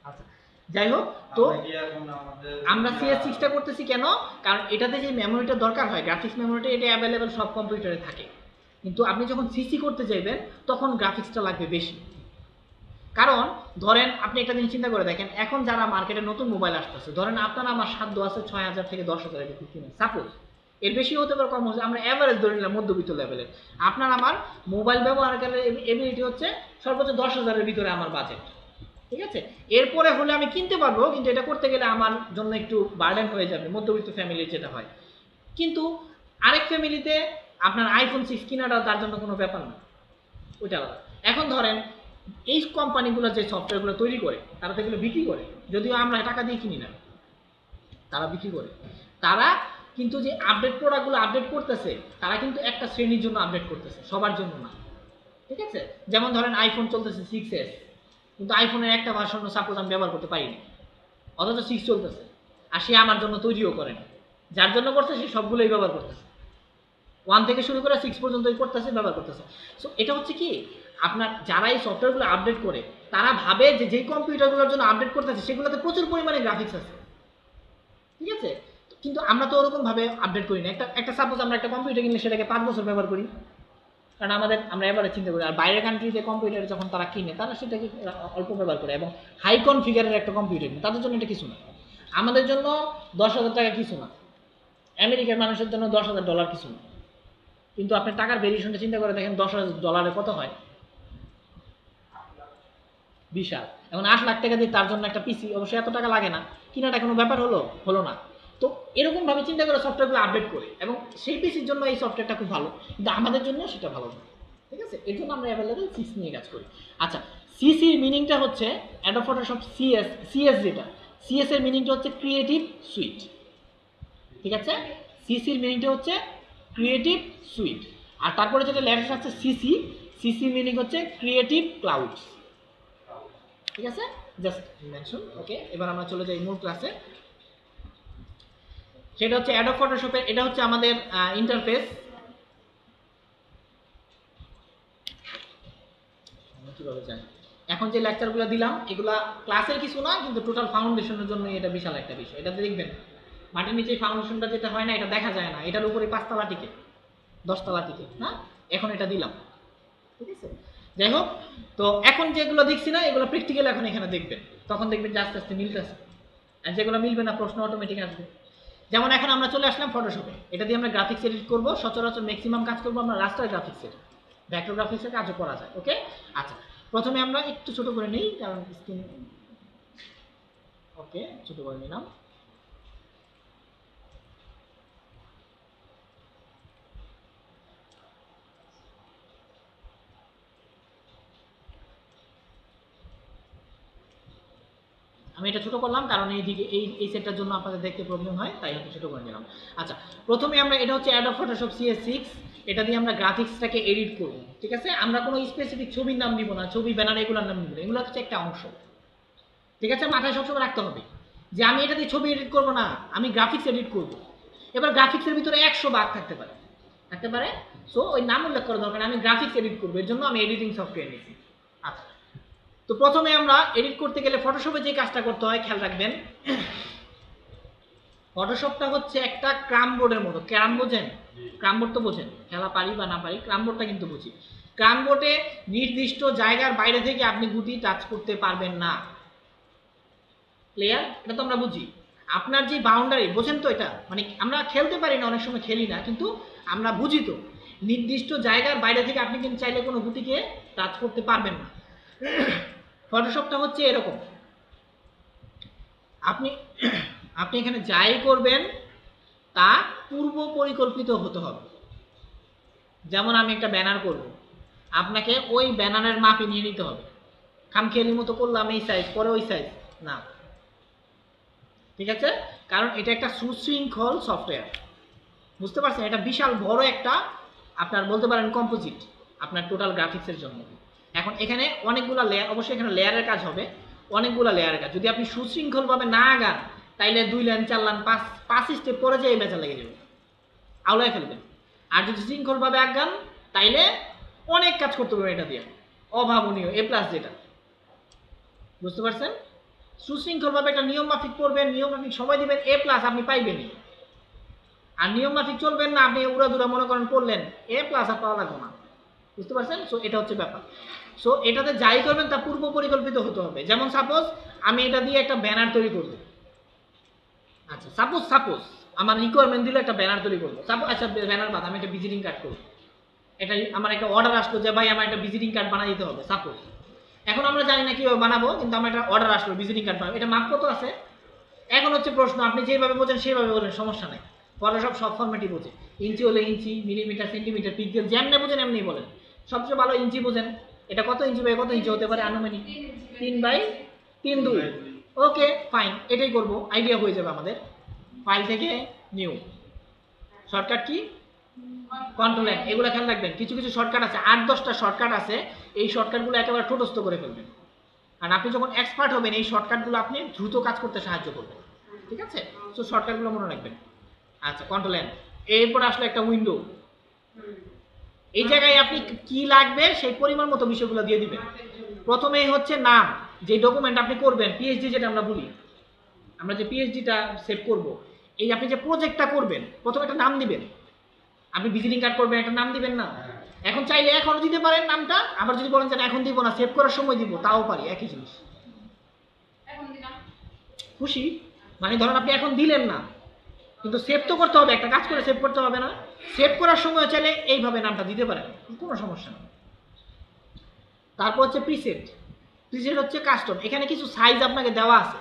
S1: আচ্ছা, যাই হোক, তো আমরা CS6টা করতেছি কেন, কারণ এটাতে যে মেমোরিটা দরকার হয়, গ্রাফিক্স মেমোরিটা, এটা অ্যাভেলেবেল সব কম্পিউটারে থাকে। কিন্তু আপনি যখন সিসি করতে চাইবেন তখন গ্রাফিক্সটা লাগবে বেশি। কারণ ধরেন আপনি একটা জিনিস চিন্তা করে দেখেন, এখন যারা মার্কেটে নতুন মোবাইল আসতেছে, ধরেন আপনার আমার সাধ্য আছে 6000 থেকে 10,000 এর ভিতরে, সাপোজ এর বেশি হতে পারে, কম হচ্ছে, আমরা এভারেজ ধরে নিলাম মধ্যবিত্ত লেভেলের। আপনার আমার মোবাইল ব্যবহারকারীর এবিলিটি হচ্ছে সর্বোচ্চ 10,000 এর ভিতরে আমার বাজেট। ঠিক আছে, এরপরে হলে আমি কিনতে পারবো, কিন্তু এটা করতে গেলে আমার জন্য একটু বার্ডেন হয়ে যাবে, মধ্যবিত্ত ফ্যামিলির যেটা হয়। কিন্তু আরেক ফ্যামিলিতে আপনার আইফোন 6 কেনাটা তার জন্য কোনো ব্যাপার না, ওইটা আলাদা। এখন ধরেন এই কোম্পানিগুলো যে সফটওয়্যারগুলো তৈরি করে, তারা তো এগুলো বিক্রি করে, যদিও আমরা টাকা দিয়ে কিনি না, তারা বিক্রি করে। তারা কিন্তু যে আপডেট প্রোডাক্টগুলো আপডেট করতেছে, তারা কিন্তু একটা শ্রেণীর জন্য আপডেট করতেছে, সবার জন্য না। ঠিক আছে, যেমন ধরেন আইফোন চলতেছে 6s, কিন্তু আইফোনের একটা ভার্সন সাপোজ আমি ব্যবহার করতে পারি না, অথচ 6 চলতেছে, আর সে আমার জন্য তৈরিও করে না। যার জন্য করছে সে সবগুলোই ব্যবহার করতেছে, 1 থেকে শুরু করে 6 পর্যন্তই করতেছে, ব্যবহার করতেছে। সো এটা হচ্ছে কি, আপনার যারা এই সফটওয়্যারগুলো আপডেট করে, তারা ভাবে যে যেই কম্পিউটারগুলোর জন্য আপডেট করতেছে সেগুলোতে প্রচুর পরিমাণে গ্রাফিক্স আছে। ঠিক আছে, কিন্তু আমরা তো ওরকম ভাবে আপডেট করি না। একটা সাপোজ আমরা একটা কম্পিউটার কিনলে সেটাকে 5 বছর ব্যবহার করি, কারণ আমরা এবারে চিন্তা করি। আর বাইরের কান্ট্রিতে কম্পিউটার যখন তারা কিনে, তারা সেটাকে অল্প ব্যবহার করে এবং হাই কনফিগারের একটা কম্পিউটার কিনে, তাদের জন্য এটা কিছু না। আমাদের জন্য 10,000 টাকা কিছু না, আমেরিকার মানুষের জন্য $10,000 কিছু না। কিন্তু আপনি টাকার ভেরিয়েশনটা চিন্তা করে দেখেন, $10,000 কত হয়, বিশাল। এখন 8 লাখ টাকা দিয়ে তার জন্য একটা পিসি, অবশ্যই এত টাকা লাগে না, কিনাটা কোনো ব্যাপার হলো না। তো এরকম ভাবে চিন্তা করে সফটওয়্যারগুলো আপডেট করে, এবং সেই পিসির জন্য এই সফটওয়্যারটা খুব ভালো, কিন্তু আমাদের জন্য সেটা ভালো না। ঠিক আছে, এর জন্য আমরা অ্যাভেলেবেল 6 নিয়ে কাজ করি। আচ্ছা, সিসির মিনিংটা হচ্ছে অ্যাডোব ফটোশপ সিএস, যেটা সিএস এর মিনিংটা হচ্ছে ক্রিয়েটিভ সুইট। ঠিক আছে, সিসির মিনিংটা হচ্ছে ক্রিয়েটিভ সুইট, আর তারপরে যেটা লেটার আছে সিসি মিনিং হচ্ছে ক্রিয়েটিভ ক্লাউডস। ঠিক আছে, জাস্ট মেনশন। ওকে, এবার আমরা চলে যাই মূল ক্লাসে। সেটা হচ্ছে অ্যাডোব ফটোশপের, এটা হচ্ছে আমাদের ইন্টারফেস। কিভাবে জানি, এখন যে লেকচারগুলো দিলাম এগুলা ক্লাসের কিছু না, কিন্তু টোটাল ফাউন্ডেশনের জন্য এটা বিশাল একটা বিষয়। এটাতে দেখবেন মাটির নিচে ফাউন্ডেশনটা যেটা হয় না, এটা দেখা যায় না, এটার উপরে 5 তলা টিকে, 10 তলা টিকে না, এখন এটা দিলাম। ঠিক আছে, যাই হোক, তো এখন যেগুলো দেখছি না এগুলো প্র্যাকটিক্যাল এখন এখানে দেখবেন, তখন দেখবেন যে আস্তে আস্তে মিলতেছে, আর যেগুলো মিলবে না প্রশ্ন অটোমেটিক আসবে। যেমন এখন আমরা চলে আসলাম ফটোশপে, এটা দিয়ে আমরা গ্রাফিক্স এডিট করব, সচরাচর ম্যাক্সিমাম কাজ করবো আমরা রাস্টার গ্রাফিক্সের, ভেক্টর গ্রাফিক্সের কাজও করা যায়। ওকে, আচ্ছা, প্রথমে আমরা একটু ছোট করে নিই, কারণ স্ক্রিন, ওকে ছোট করে নিলাম। আমি এটা ছোট করলাম কারণ এইদিকে এই সেটটার জন্য আপনাদের দেখতে প্রবলেম হয়, তাই আমি ছোট করে নিলাম। আচ্ছা, প্রথমে আমরা, এটা হচ্ছে অ্যাডোব ফটোশপ CS6, এটা দিয়ে আমরা গ্রাফিক্সটাকে এডিট করব। ঠিক আছে, আমরা কোনো স্পেসিফিক ছবির নাম দিব না, ছবি ব্যানার এগুলোর নাম দিব না, এগুলো হচ্ছে একটা অংশ। ঠিক আছে, মাথায় সবসময় রাখতে হবে যে আমি এটা দিয়ে ছবি এডিট করব না, আমি গ্রাফিক্স এডিট করব। এবার গ্রাফিক্সের ভিতরে 100 ভাগ থাকতে পারে, সো ওই নাম উল্লেখ করা দরকার, আমি গ্রাফিক্স এডিট করবো, এর জন্য আমি এডিটিং সফটওয়্যার নিয়েছি। আচ্ছা, তো প্রথমে আমরা এডিট করতে গেলে ফটোশপে যে কাজটা করতে হয় খেয়াল রাখবেন, ফটোশপটা হচ্ছে একটা ক্রাম বোর্ডের মতো। ক্রাম বোঝেন? ক্রাম বোর্ড তো বোঝেন, খেলা পারি বা না পারি, ক্রাম বোর্ডটা কিন্তু বুঝি। ক্রামবোর্ডে নির্দিষ্ট জায়গার বাইরে থেকে আপনি গুটি টাচ করতে পারবেন না। ক্লিয়ার? এটা তো আমরা বুঝি। আপনার যে বাউন্ডারি, বোঝেন তো এটা? মানে আমরা খেলতে পারি না, অনেক সময় খেলি না, কিন্তু আমরা বুঝি তো নির্দিষ্ট জায়গার বাইরে থেকে আপনি কিন্তু চাইলে কোনো গুটিকে টাচ করতে পারবেন না। ফটোশপটা হচ্ছে এরকম, আপনি আপনি এখানে যাই করবেন তা পূর্ব পরিকল্পিত হতে হবে। যেমন আমি একটা ব্যানার করব, আপনাকে ওই ব্যানারের মাপে নিয়ে নিতে হবে। খামখেয়ালির মতো করলাম এই সাইজ, পরে ওই সাইজ না, ঠিক আছে? কারণ এটা একটা সুশৃঙ্খল সফটওয়্যার, বুঝতে পারছেন? এটা বিশাল বড় একটা আপনার বলতে পারেন কম্পোজিট আপনার টোটাল গ্রাফিক্সের জন্য। এখন এখানে অনেকগুলো লেয়ার, অবশ্যই এখানে লেয়ারের কাজ হবে, অনেকগুলো লেয়ারের কাজ। যদি আপনি সুশৃঙ্খলভাবে না আগান তাইলে 2 লাইন 4 লাইন 5 স্টেপ পরে যেয়ে বেচা লেগে যাবে, আউলায় ফেলবেন। আর যদি শৃঙ্খলভাবে আগান তাইলে অনেক কাজ করতে পারবেন এটা দিয়ে, অভাবনীয় A+ যেটা, বুঝতে পারছেন? সুশৃঙ্খলভাবে একটা নিয়ম মাফিক করবেন, নিয়ম মাফিক সময় দিবেন, A+ আপনি পাইবেনই। আর নিয়ম মাফিক চলবেন না, আপনি উড়াদুরা মনে করেন করলেন, A+ আর পাওয়া লাগবে না, বুঝতে পারছেন? সো এটা হচ্ছে ব্যাপার। সো এটাতে যাই করবেন তা পূর্ব পরিকল্পিত হতে হবে। যেমন সাপোজ আমি এটা দিয়ে একটা ব্যানার তৈরি করব, আচ্ছা সাপোজ আমার রিকোয়ারমেন্ট দিলে একটা ব্যানার তৈরি করবো, আচ্ছা ব্যানার বাদ আমি একটা ভিজিটিং কার্ড করবো, এটা আমার একটা অর্ডার আসলো যে ভাই আমার একটা ভিজিটিং কার্ড বানিয়ে দিতে হবে সাপোজ। এখন আমরা জানি না কিভাবে বানাবো, কিন্তু আমার একটা অর্ডার আসলো ভিজিটিং কার্ড বানাবো, এটা মাপ কত আছে? এখন হচ্ছে প্রশ্ন, আপনি যেভাবে বোঝেন সেভাবে বলেন, সমস্যা নেই, ফটোশপ সব ফরম্যাটই বোঝে। ইঞ্চি হলে ইঞ্চি, মিলিমিটার, সেন্টিমিটার, পিক্সেল, যেমনি বোঝেন এমনি বলেন। সবচেয়ে ভালো ইঞ্চি বোঝেন, এটা কত ইঞ্চি বাই কত ইঞ্চি হতে পারে আনুমানিক? 3/3 ওকে ফাইন, এটাই করব, আইডিয়া হয়ে যাবে আমাদের। ফাইল থেকে new, shortcut key? Control N। এগুলো খেয়াল রাখবেন, কিছু কিছু শর্টকাট আছে, 8-10টা শর্টকাট আছে, এই শর্টকাটগুলো একেবারে ঠোঁটস্থ করে ফেলবেন। আর আপনি যখন এক্সপার্ট হবেন এই শর্টকাটগুলো আপনি দ্রুত কাজ করতে সাহায্য করবে, ঠিক আছে? সো শর্টকাটগুলো মনে রাখবেন। আচ্ছা কন্ট্রোল N, এরপর আসলে একটা উইন্ডো, এই জায়গায় আপনি কি লাগবে সেই পরিমাণ মতো বিষয়গুলো দিয়ে দিবেন। প্রথমেই হচ্ছে নাম, যে ডকুমেন্ট আপনি করবেন, পিএইচডি যেটা আমরা বলি, আমরা যে পিএইচডিটা সেভ করব, এই আপনি যে প্রজেক্টটা করবেন প্রথমে একটা নাম দিবেন। আপনি ভিজিটিং কার্ড করবেন, একটা নাম দিবেন না? এখন চাইলে এখনও দিতে পারেন নামটা, আবার যদি বলেন যে এখন দিব না, সেভ করার সময় দিব, তাও পারি, একই জিনিস। খুশি? মানে ধরেন আপনি এখন দিলেন না, কিন্তু সেভ তো করতে হবে, একটা কাজ করে সেভ করতে হবে না? সেভ করার সময় চাইলে এইভাবে নামটা দিতে পারেন, কোনো সমস্যা নেই। তারপর হচ্ছে প্রিসেট হচ্ছে কাস্টম, এখানে কিছু সাইজ আপনাকে দেওয়া আছে,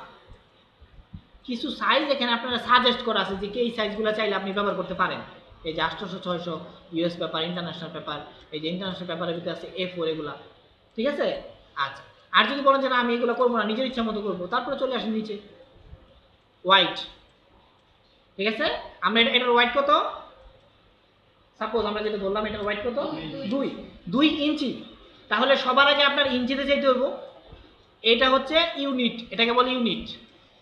S1: কিছু সাইজ এখানে আপনারা সাজেস্ট করা আছে যে এই সাইজগুলো চাইলে আপনি ব্যবহার করতে পারেন। এই যে 800-600 ইউএস পেপার, ইন্টারন্যাশনাল পেপার, এই যে ইন্টারন্যাশনাল পেপারের ভিতরে আছে A4, এগুলা ঠিক আছে। আচ্ছা, আর যদি বলেন যে না আমি এগুলো করবো না, নিজের ইচ্ছা মতো করবো, তারপরে চলে আসেন নিচে হোয়াইট, ঠিক আছে? আমরা এটার হোয়াইট কত? সাপোজ আমরা যেটা ধরলাম এটার হোয়াইট কত? 2 ইঞ্চি। তাহলে সবার আগে আপনার ইঞ্চিতে যেতে হইব, এটা হচ্ছে ইউনিট, এটাকে বলে ইউনিট।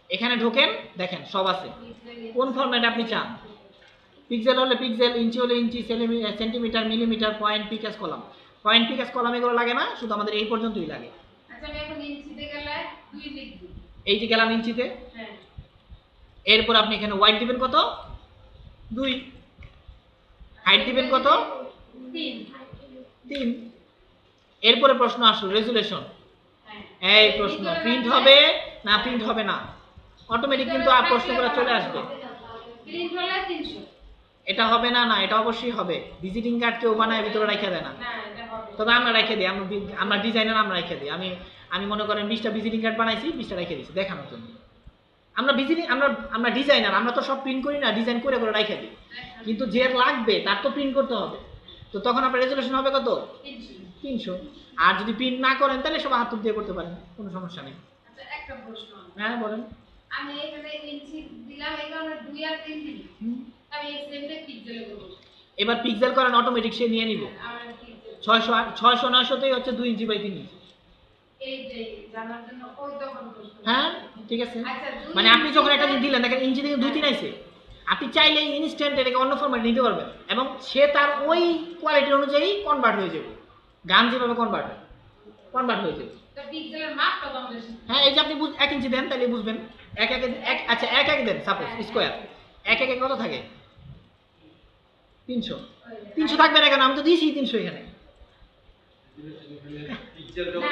S1: এখানে ঢোকেন, দেখেন সব আছে, কোন ফরম্যাট আপনি চান। পিক্সেল হলে পিক্সেল, ইঞ্চি হলে inch, centimetre, millimetre, point, picas, column. Point, picas, column এগুলো লাগে না, শুধু আমাদের এই পর্যন্তই লাগে।
S2: আচ্ছা আমি এখন ইঞ্চিতে গেলে 2 লিখব,
S1: এই যে গেলাম ইঞ্চিতে,
S2: হ্যাঁ।
S1: এরপর আপনি এখানে হোয়াইট দিবেন কত? 2। হাইট দিবেন কত? 3। এরপরে প্রশ্ন আসলো রেজুলেশন, এই প্রশ্ন প্রিন্ট হবে না প্রিন্ট হবে না, অটোমেটিক কিন্তু আর প্রশ্নগুলো চলে আসবে।
S2: প্রিন্ট হলে 300,
S1: এটা হবে না, না এটা অবশ্যই হবে। ভিজিটিং কার্ড কেউ বানায় ভিতরে রেখে দেয় না,
S2: না এটা হবে।
S1: তবে আমরা রেখে দিই, আমরা ডিজাইনার, আমরা রেখে দিই। আমি মনে করেন 20টা ভিজিটিং কার্ড বানাইছি, 20টা রেখে দিচ্ছি দেখানোর জন্য। আমরা ডিজাইনার, আমরা তো সব প্রিন্ট করি না, ডিজাইন করে করে রেখে দিই, কিন্তু যে লাগবে তার তো প্রিন্ট করতে হবে। তো তখন আপনার রেজুলেশন হবে কত? 300। আর যদি প্রিন্ট না করেন তাহলে সব হাত দিয়ে করতে পারেন, কোনো সমস্যা নেই।
S2: আচ্ছা একটা প্রশ্ন,
S1: হ্যাঁ বলেন।
S2: আমি এখানে ইঞ্চি দিলাম, এই কারণে 2 আর 3 দিই, আমি এই সেমটা পিক্সেলে করব।
S1: এবার পিক্সেল করেন, অটোমেটিক সে নিয়ে নিব।
S2: আমার পিক্সেল
S1: 600-900তেই হচ্ছে 2 ইঞ্চি বাই 3 ইঞ্চি।
S2: এই যে জানার জন্য ওই তখন প্রশ্ন।
S1: হ্যাঁ ঠিক আছে।
S2: আচ্ছা,
S1: মানে আপনি যখন একটা জিনিস দিলেন, দেখেন ইঞ্চি থেকে 2-3 আইছে, আপনি চাইলে ইনস্ট্যান্ট এটাকে অন্য ফরম্যাট নিতে পারবেন, এবং সে তার ওই কোয়ালিটি অনুযায়ী কনভার্ট হয়ে যাবে। গান যেভাবে কনভার্ট হয়ে যাবে।
S2: তো পিক্সেলের মাপটা তো আমাদের শিখতে
S1: হ্যাঁ, এই যে আপনি 1 ইঞ্চি দেন তাহলে বুঝবেন। আচ্ছা 1 দেন, সাপোজ স্কোয়ার 1 কত থাকে? 300 থাকবে না কেন? আমি তো দিয়েছি 300 এখানে।
S5: পিকচার
S2: না,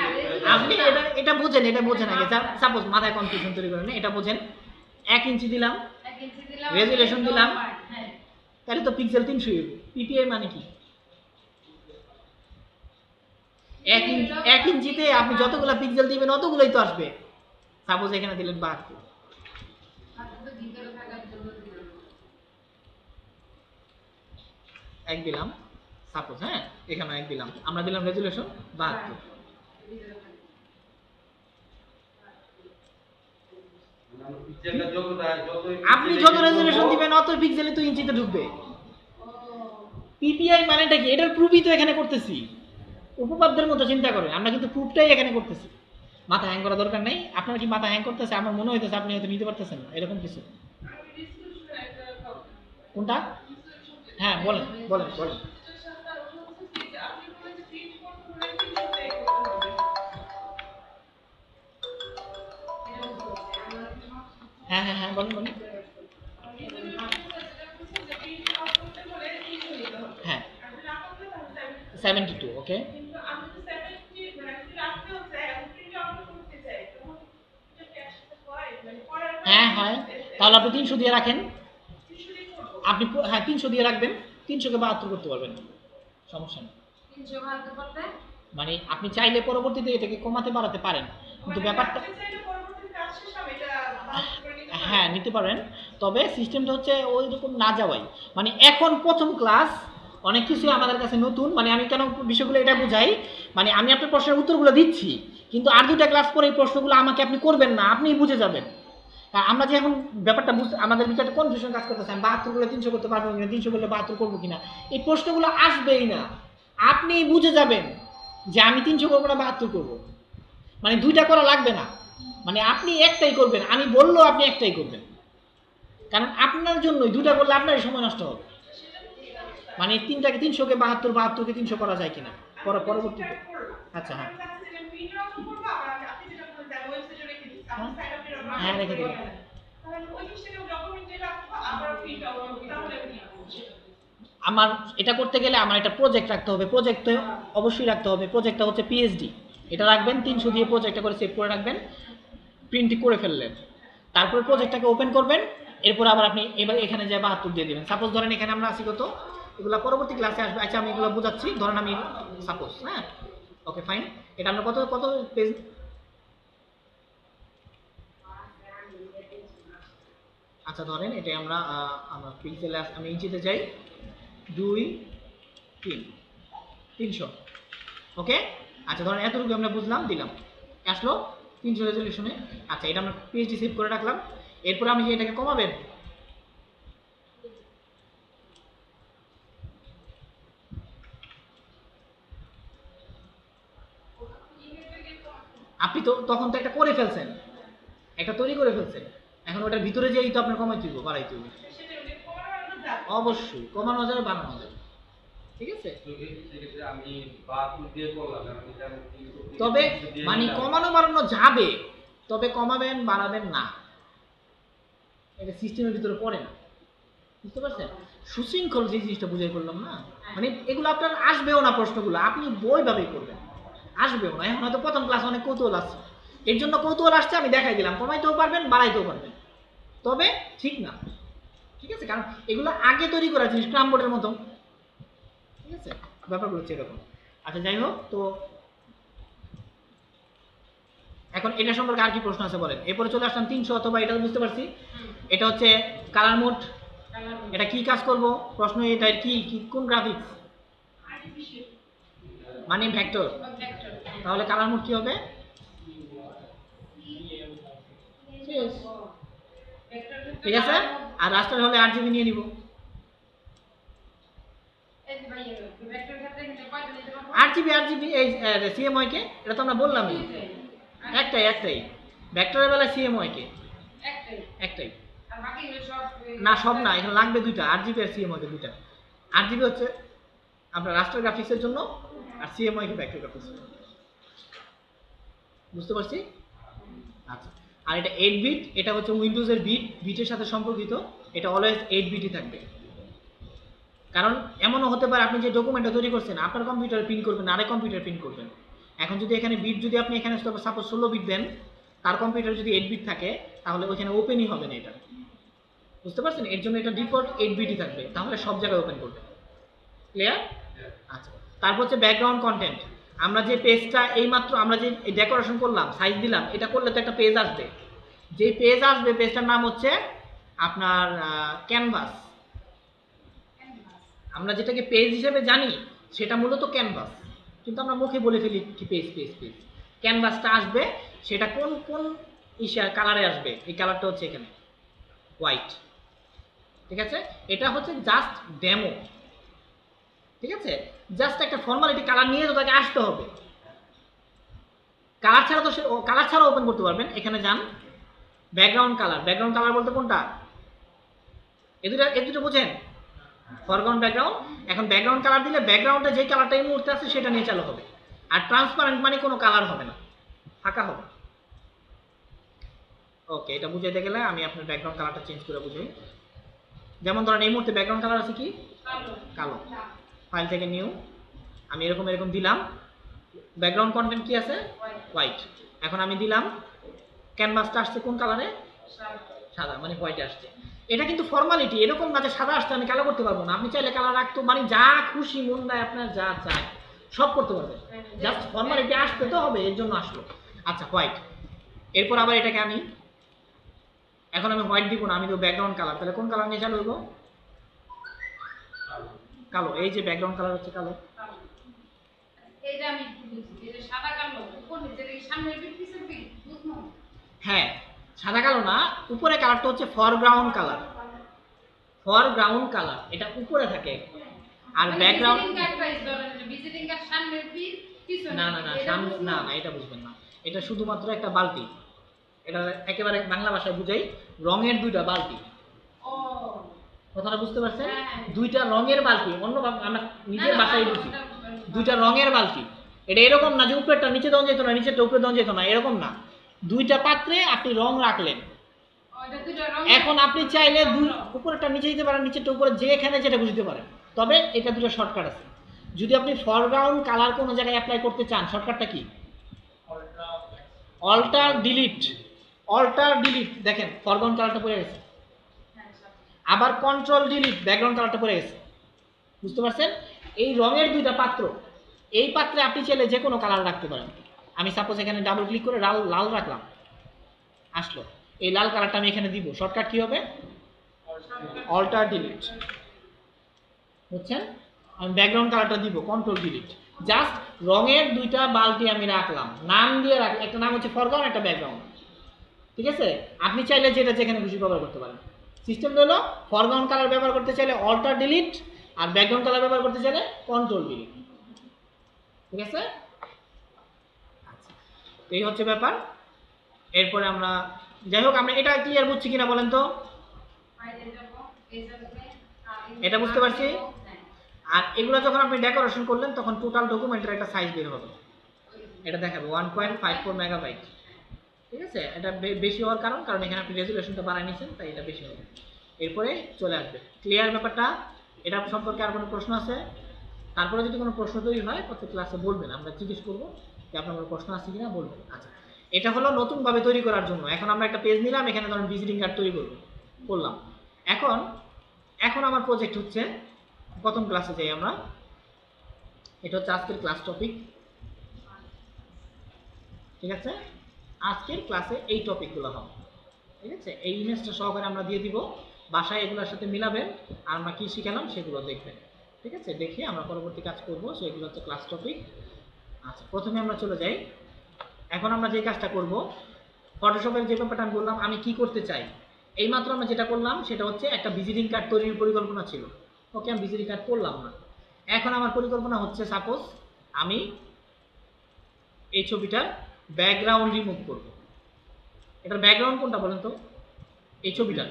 S1: আপনি এটা বোঝেন আগে। সাপোজ মাথায় কনফিউশন তৈরি করেন, এটা বোঝেন। 1 ইঞ্চি দিলাম,
S2: 1 ইঞ্চি দিলাম,
S1: Resolution দিলাম।
S2: হ্যাঁ,
S1: তাহলে তো পিক্সেল 300 হইব। পিপিআই মানে কি? 1 ইঞ্চিতে আপনি যতগুলো পিক্সেল দিবেন অতগুলোই তো আসবে। সাপোজ এখানে দিলেন 72,
S2: আর তো ভিতরে থাকার জন্য দিলাম।
S1: 1 দিলাম সাপোজ, হ্যাঁ এখানে 1 দিলাম, আমরা দিলাম রেজুলেশন 72।
S2: ভিতরে থাকা।
S5: পিকচারটা যতটা
S1: আপনি যত রেজুলেশন দিবেন অত পিক্সেলে তো ইঞ্চিতে ঢুকবে।
S2: ও,
S1: পিপিআই মানেটা কি? এটার প্রুফই তো এখানে করতেছি। উপপাদ্যের মতো চিন্তা করেন, আমরা কিন্তু প্রুফটাই এখানে করতেছি। মাথা হ্যাং করা দরকার নেই। আপনার কি মাথা হ্যাং করতেছে? আমার মনে হইতেছে আপনি হয়তো নিতে পারতেছেন না, এরকম কিছু। কোনটা? হ্যাঁ বলেন বলেন বলেন। হ্যাঁ হ্যাঁ হ্যাঁ বলেন বলেন। হ্যাঁ 72, ওকে। হ্যাঁ হয়। তাহলে আপনি 300 দিয়ে রাখেন। আপনি হ্যাঁ 300 দিয়ে রাখবেন, 300কে 72 করতে পারবেন, সমস্যা নেই।
S2: 300 ভাঙতে পারবে?
S1: মানে আপনি চাইলে পরবর্তীতে এটাকে কমাতে বাড়াতে পারেন, কিন্তু ব্যাপারটা হ্যাঁ নিতে পারেন। তবে সিস্টেমটা হচ্ছে ওই রকম না যাওয়াই, মানে এখন প্রথম ক্লাস, অনেক কিছু আমাদের কাছে নতুন। মানে আমি কেন বিষয়গুলো এটা বুঝাই, মানে আমি আপনার প্রশ্নের উত্তরগুলো দিচ্ছি, কিন্তু আর 2টা ক্লাস পরে এই প্রশ্নগুলো আমাকে আপনি করবেন না, আপনিই বুঝে যাবেন। আমরা যে এখন ব্যাপারটা বুঝতে আমাদের ভিতরে একটা কনফিউশন কাজ করতেছে, আমি 72 করলে 300 করতে পারবো কিনা, 300 করলে 72 করবো কিনা, এই প্রশ্নগুলো আসবেই না। আপনি বুঝে যাবেন যে আমি 300 করবো না 72 করবো, মানে 2টা করা লাগবে না। মানে আপনি একটাই করবেন, আমি বললেও আপনি একটাই করবেন, কারণ আপনার জন্যই 2টা করলে আপনারই সময় নষ্ট হবে। মানে 3টাকে 300কে 72, 72কে 300 করা যায় কিনা পরবর্তীতে। আচ্ছা হ্যাঁ হ্যাঁ রেখে দিন। আমার এটা করতে গেলে আমার একটা প্রজেক্ট রাখতে হবে, প্রজেক্ট অবশ্যই রাখতে হবে। প্রজেক্টটা হচ্ছে পিএইচডি, এটা রাখবেন। 300 দিয়ে প্রজেক্টটা করে সেভ করে রাখবেন, প্রিন্ট করে ফেললেন। তারপরে প্রজেক্টটাকে ওপেন করবেন, এরপর আবার আপনি এবার এখানে যে 72 দিয়ে দেবেন। সাপোজ ধরেন এখানে আমরা আছি কত, এগুলো পরবর্তী ক্লাসে আসবে। আচ্ছা আমি এগুলো বোঝাচ্ছি, ধরেন আমি সাপোজ, হ্যাঁ ওকে ফাইন, এটা আমরা কত কত পেজ, আচ্ছা ধরেন এটা আমরা আমরা পিক্সেলে আমি ইঞ্চিতে যাই, 2 3 300, ওকে। আচ্ছা ধরেন এতটুকু আমরা বুঝলাম, দিলাম, আসলো 300 রেজলিউশনে। আচ্ছা এটা আমরা পিএইচডি সেভ করে রাখলাম। এরপর আমি এটাকে কমাবেন, আপনি তো তখন তো একটা করে ফেলছেন, একটা তৈরি করে ফেলছেন, এখন ওটার ভিতরে যেই তো আপনার কমাইতে হইব, বাড়াইতে হইব। অবশ্যই কমানো যাবে, বাড়ানো যাবে, ঠিক আছে।
S5: সেক্ষেত্রে আমি 72 দিয়ে করলাম, আমি এটা
S1: তবে মানে কমানো বাড়ানো যাবে, তবে কমাবেন বাড়াবেন না, এটা সিস্টেমের ভিতরে পড়ে না, বুঝতে পারছেন? সুশৃঙ্খল যে জিনিসটা বুঝাই করলাম না, মানে এগুলো আপনার আসবেও না প্রশ্নগুলো, আপনি বইভাবেই করবেন, আসবেও না। এখন হয়তো প্রথম ক্লাস অনেক কৌতূহল আসছে, এর জন্য কৌতূহল আসছে আমি দেখাই দিলাম, কমাইতেও পারবেন বাড়াইতেও পারবেন, তবে ঠিক না, ঠিক আছে, কারণ এগুলো আগে তৈরি করা জিনিস, ক্রামবোর্ডের মতো, ঠিক আছে, ব্যাপারগুলো হচ্ছে এরকম। আচ্ছা যাই হোক, তো এখন এটা সম্পর্কে আর কি প্রশ্ন আছে বলেন। এরপরে চলে আসলাম 300, অথবা এটা বুঝতে পারছি, এটা হচ্ছে কালার মোড। এটা কি কাজ করব প্রশ্ন, এটা কি কোন গ্রাফিক্স, মানে ভেক্টর, তাহলে কালার মোড কি হবে? ঠিক আছে। আর রাস্টার হলে 8GB নিয়ে নিব, 8GB এই সিএমওয়াই কে, এটা তো আমরা বললাম একটাই ভেক্টরের বেলায় সিএমওয়াই কে একটাই, না সব না, এখানে লাগবে 2টা, 8GB আর সিএমওয়াই কে 2টা। 8GB হচ্ছে আপনার রাস্টার গ্রাফিক্সের জন্য, আর সিএমওয়াই কে ভেক্টর গ্রাফিক্স, বুঝতে পারছি? আচ্ছা, আর এটা 8 বিট, এটা হচ্ছে উইন্ডোজের বিটের সাথে সম্পর্কিত, এটা অলওয়েজ 8 বিটই থাকবে। কারণ এমনও হতে পারে আপনি যে ডকুমেন্টটা তৈরি করছেন আপনার কম্পিউটারে প্রিন্ট করবেন, আরেক কম্পিউটারে প্রিন্ট করবেন। এখন যদি এখানে বিট যদি আপনি এখানে সাপোজ 16 বিট দেন, তার কম্পিউটারে যদি 8 বিট থাকে তাহলে ওইখানে ওপেনই হবে না এটা, বুঝতে পারছেন? এর জন্য এটা ডিফল্ট 8 বিটই থাকবে, তাহলে সব জায়গায় ওপেন করবে। ক্লিয়ার? আচ্ছা, তারপর হচ্ছে ব্যাকগ্রাউন্ড কন্টেন্ট। আমরা যে পেজটা এইমাত্র আমরা যে ডেকোরেশন করলাম, সাইজ দিলাম, এটা করলে তো একটা পেজ আসবে। যেই পেজ আসবে পেজটার নাম হচ্ছে আপনার ক্যানভাস। আমরা যেটাকে পেজ হিসেবে জানি সেটা মূলত ক্যানভাস, কিন্তু আমরা মুখে বলে ফেলি কি পেজ পেজ পেজ। ক্যানভাসটা আসবে, সেটা কোন কোন কালারে আসবে? এই কালারটা হচ্ছে এখানে হোয়াইট, ঠিক আছে? এটা হচ্ছে জাস্ট ডেমো, ঠিক আছে? জাস্ট একটা ফর্মালিটি, কালার নিয়ে তো তাকে আসতে হবে। কালার ছাড়া তো কালার ছাড়া ওপেন করতে পারবেন। এখানে যান, ব্যাকগ্রাউন্ড কালার। ব্যাকগ্রাউন্ড কালার বলতে কোনটা? এ দুটো বোঝেন, ফরগ্রাউন্ড ব্যাকগ্রাউন্ড। এখন ব্যাকগ্রাউন্ড কালার দিলে ব্যাকগ্রাউন্ডে যে কালারটা এই মুহূর্তে আছে সেটা নিয়ে চালু হবে। আর ট্রান্সপারেন্ট মানে কোনো কালার হবে না, ফাঁকা হবে। ওকে, এটা বুঝাইতে গেলে আমি আপনার ব্যাকগ্রাউন্ড কালারটা চেঞ্জ করে বুঝাই। যেমন ধরেন এই মুহূর্তে ব্যাকগ্রাউন্ড কালার আছে কি? কালো। ফাইল থেকে নিউ, আমি এরকম এরকম দিলাম। ব্যাকগ্রাউন্ড কন্টেন্ট কি আছে? হোয়াইট। এখন আমি দিলাম ক্যানভাসটা আসছে কোন কালারে? সাদা, মানে হোয়াইট আসছে। এটা কিন্তু ফর্মালিটি, এরকম না যে সাদা আসছে আমি কালো করতে পারবো না। আপনি চাইলে কালার রাখতে, মানে যা খুশি মন দেয় আপনার যা চায় সব করতে পারবেন, জাস্ট ফর্মালিটি আসতে তো হবে, এর জন্য আসলো। আচ্ছা, হোয়াইট। এরপর আবার এটাকে আমি এখন আমি হোয়াইট দিব না, আমি তো ব্যাকগ্রাউন্ড কালার। তাহলে কোন কালার নিয়ে চালু হইব? কালো। এই যে ব্যাকগ্রাউন্ড কালার হচ্ছে কালো।
S2: এইটা আমি বুঝি, এই যে সাদা কালো কোন নিচে কি সামনে পিছনে কি বুঝমু?
S1: হ্যাঁ, সাদা কালো না, উপরে কালারটা হচ্ছে ফরগ্রাউন্ড কালার। ফরগ্রাউন্ড কালার এটা উপরে থাকে। আর ব্যাকগ্রাউন্ড
S2: ভিজিটিং কার্ড সামনে পিছনে
S1: না না না, সামনে না না, এটা বুঝবেন না। এটা শুধুমাত্র একটা বালতি। এটা একেবারে বাংলা ভাষায় বুঝাই, রঙের দুইটা বালতি।
S2: ও,
S1: কথাটা বুঝতে পারছেন?
S2: হ্যাঁ।
S1: দুইটা রঙের বালতি, অন্য আমরা নিজের
S2: না, না,
S1: ভাষায়
S2: না,
S1: বুঝি।
S2: ওটা
S1: দুইটা রঙের বালতি। এটা এরকম না যে উপরেরটা নিচে দেওয়া যেত না, নিচেরটা উপরে দেওয়া যেত না, এরকম না। দুইটা পাত্রে আপনি রং রাখলেন।
S2: ওটা দুটো রং।
S1: এখন আপনি চাইলে উপরেরটা নিচে দিতে পারেন, নিচেরটা উপরে, যেখানে যেটা বুঝতে পারেন। তবে এটা দুটো শর্টকাট আছে। যদি আপনি ফরগ্রাউন্ড কালার কোনো জায়গায় অ্যাপ্লাই করতে চান, শর্টকাটটা কি? Alt delete. অল্টার ডিলিট, দেখেন ফরগ্রাউন্ড কালারটা পড়ে গেছে। আবার কন্ট্রোল ডিলিট, ব্যাকগ্রাউন্ড কালারটা পড়ে গেছে। বুঝতে পারছেন? এই রঙের দুইটা পাত্র, এই পাত্রে আপনি চাইলে যে কোনো কালার রাখতে পারেন। আমি সাপোজ এখানে ডাবল ক্লিক করে লাল রাখলাম, আসলো। এই লাল কালারটা আমি এখানে দিব। শর্টকাট কি হবে? Alt delete. বুঝছেন? আমি ব্যাকগ্রাউন্ড কালারটা দিব কন্ট্রোল ডিলিট। জাস্ট রঙের দুইটা বালতি আমি রাখলাম, নাম দিয়ে রাখলাম। একটা নাম হচ্ছে ফরগ্রাউন্ড, একটা ব্যাকগ্রাউন্ড, ঠিক আছে? আপনি চাইলে যেটা যেখানে খুশি ব্যবহার করতে পারেন। সিস্টেম হলো ফরগ্রাউন্ড কালার ব্যবহার করতে চাইলে অল্টার ডিলিট, আর ব্যাকগ্রাউন্ড কালার ব্যবহার করতে চাইলে কন্ট্রোল ডিলিট, ঠিক আছে? আচ্ছা, এই হচ্ছে ব্যাপার। এরপরে আমরা যাই হোক, আমরা এটা ক্লিয়ার বুঝছি কিনা বলেন তো? এটা বুঝতে পারছি। আর এগুলো যখন আপনি ডেকোরেশন করলেন তখন টোটাল ডকুমেন্টের একটা সাইজ বের হবে, এটা দেখাবে 1.54 মেগাবাইট, ঠিক আছে? এটা বেশি হওয়ার কারণ এখানে আপনি রেজুলেশনটা বাড়ায় নিয়েছেন, তাই এটা বেশি হবে। এরপরে চলে আসবে। ক্লিয়ার ব্যাপারটা? এটা সম্পর্কে আর কোনো প্রশ্ন আছে? তারপরে যদি কোনো প্রশ্ন তৈরি হয় প্রত্যেক ক্লাসে বলবেন, আমরা জিজ্ঞেস করবো যে আপনার কোনো প্রশ্ন আছে কিনা, বলবেন। আচ্ছা, এটা হলো নতুনভাবে তৈরি করার জন্য। এখন আমরা একটা পেজ নিলাম, এখানে ধরুন ভিজিটিং কার্ড তৈরি করলাম। এখন আমার প্রজেক্ট হচ্ছে, প্রথম ক্লাসে যাই আমরা। এটা হচ্ছে আজকের ক্লাস টপিক, ঠিক আছে? আজকের ক্লাসে এই টপিকগুলো হবে, ঠিক আছে? এই ইমেজটা সহকারে আমরা দিয়ে দিব, বাসায় এগুলোর সাথে মিলাবেন, আর আমরা কি শিখালাম সেগুলো দেখবেন, ঠিক আছে? দেখে আমরা পরবর্তী কাজ করব, সেগুলো হচ্ছে ক্লাস টপিক। আচ্ছা, প্রথমে আমরা চলে যাই। এখন আমরা যে কাজটা করব, ফটোশপের যে ব্যাপারটা আমি বললাম আমি কি করতে চাই, এইমাত্র আমরা যেটা করলাম সেটা হচ্ছে একটা ভিজিটিং কার্ড তৈরির পরিকল্পনা ছিল। ওকে, আমি ভিজিটিং কার্ড করলাম না। এখন আমার পরিকল্পনা হচ্ছে, সাপোজ আমি এই ছবিটার ব্যাকগ্রাউন্ড রিমুভ করব। এটার ব্যাকগ্রাউন্ড কোনটা বলেন তো? এই ছবিটা।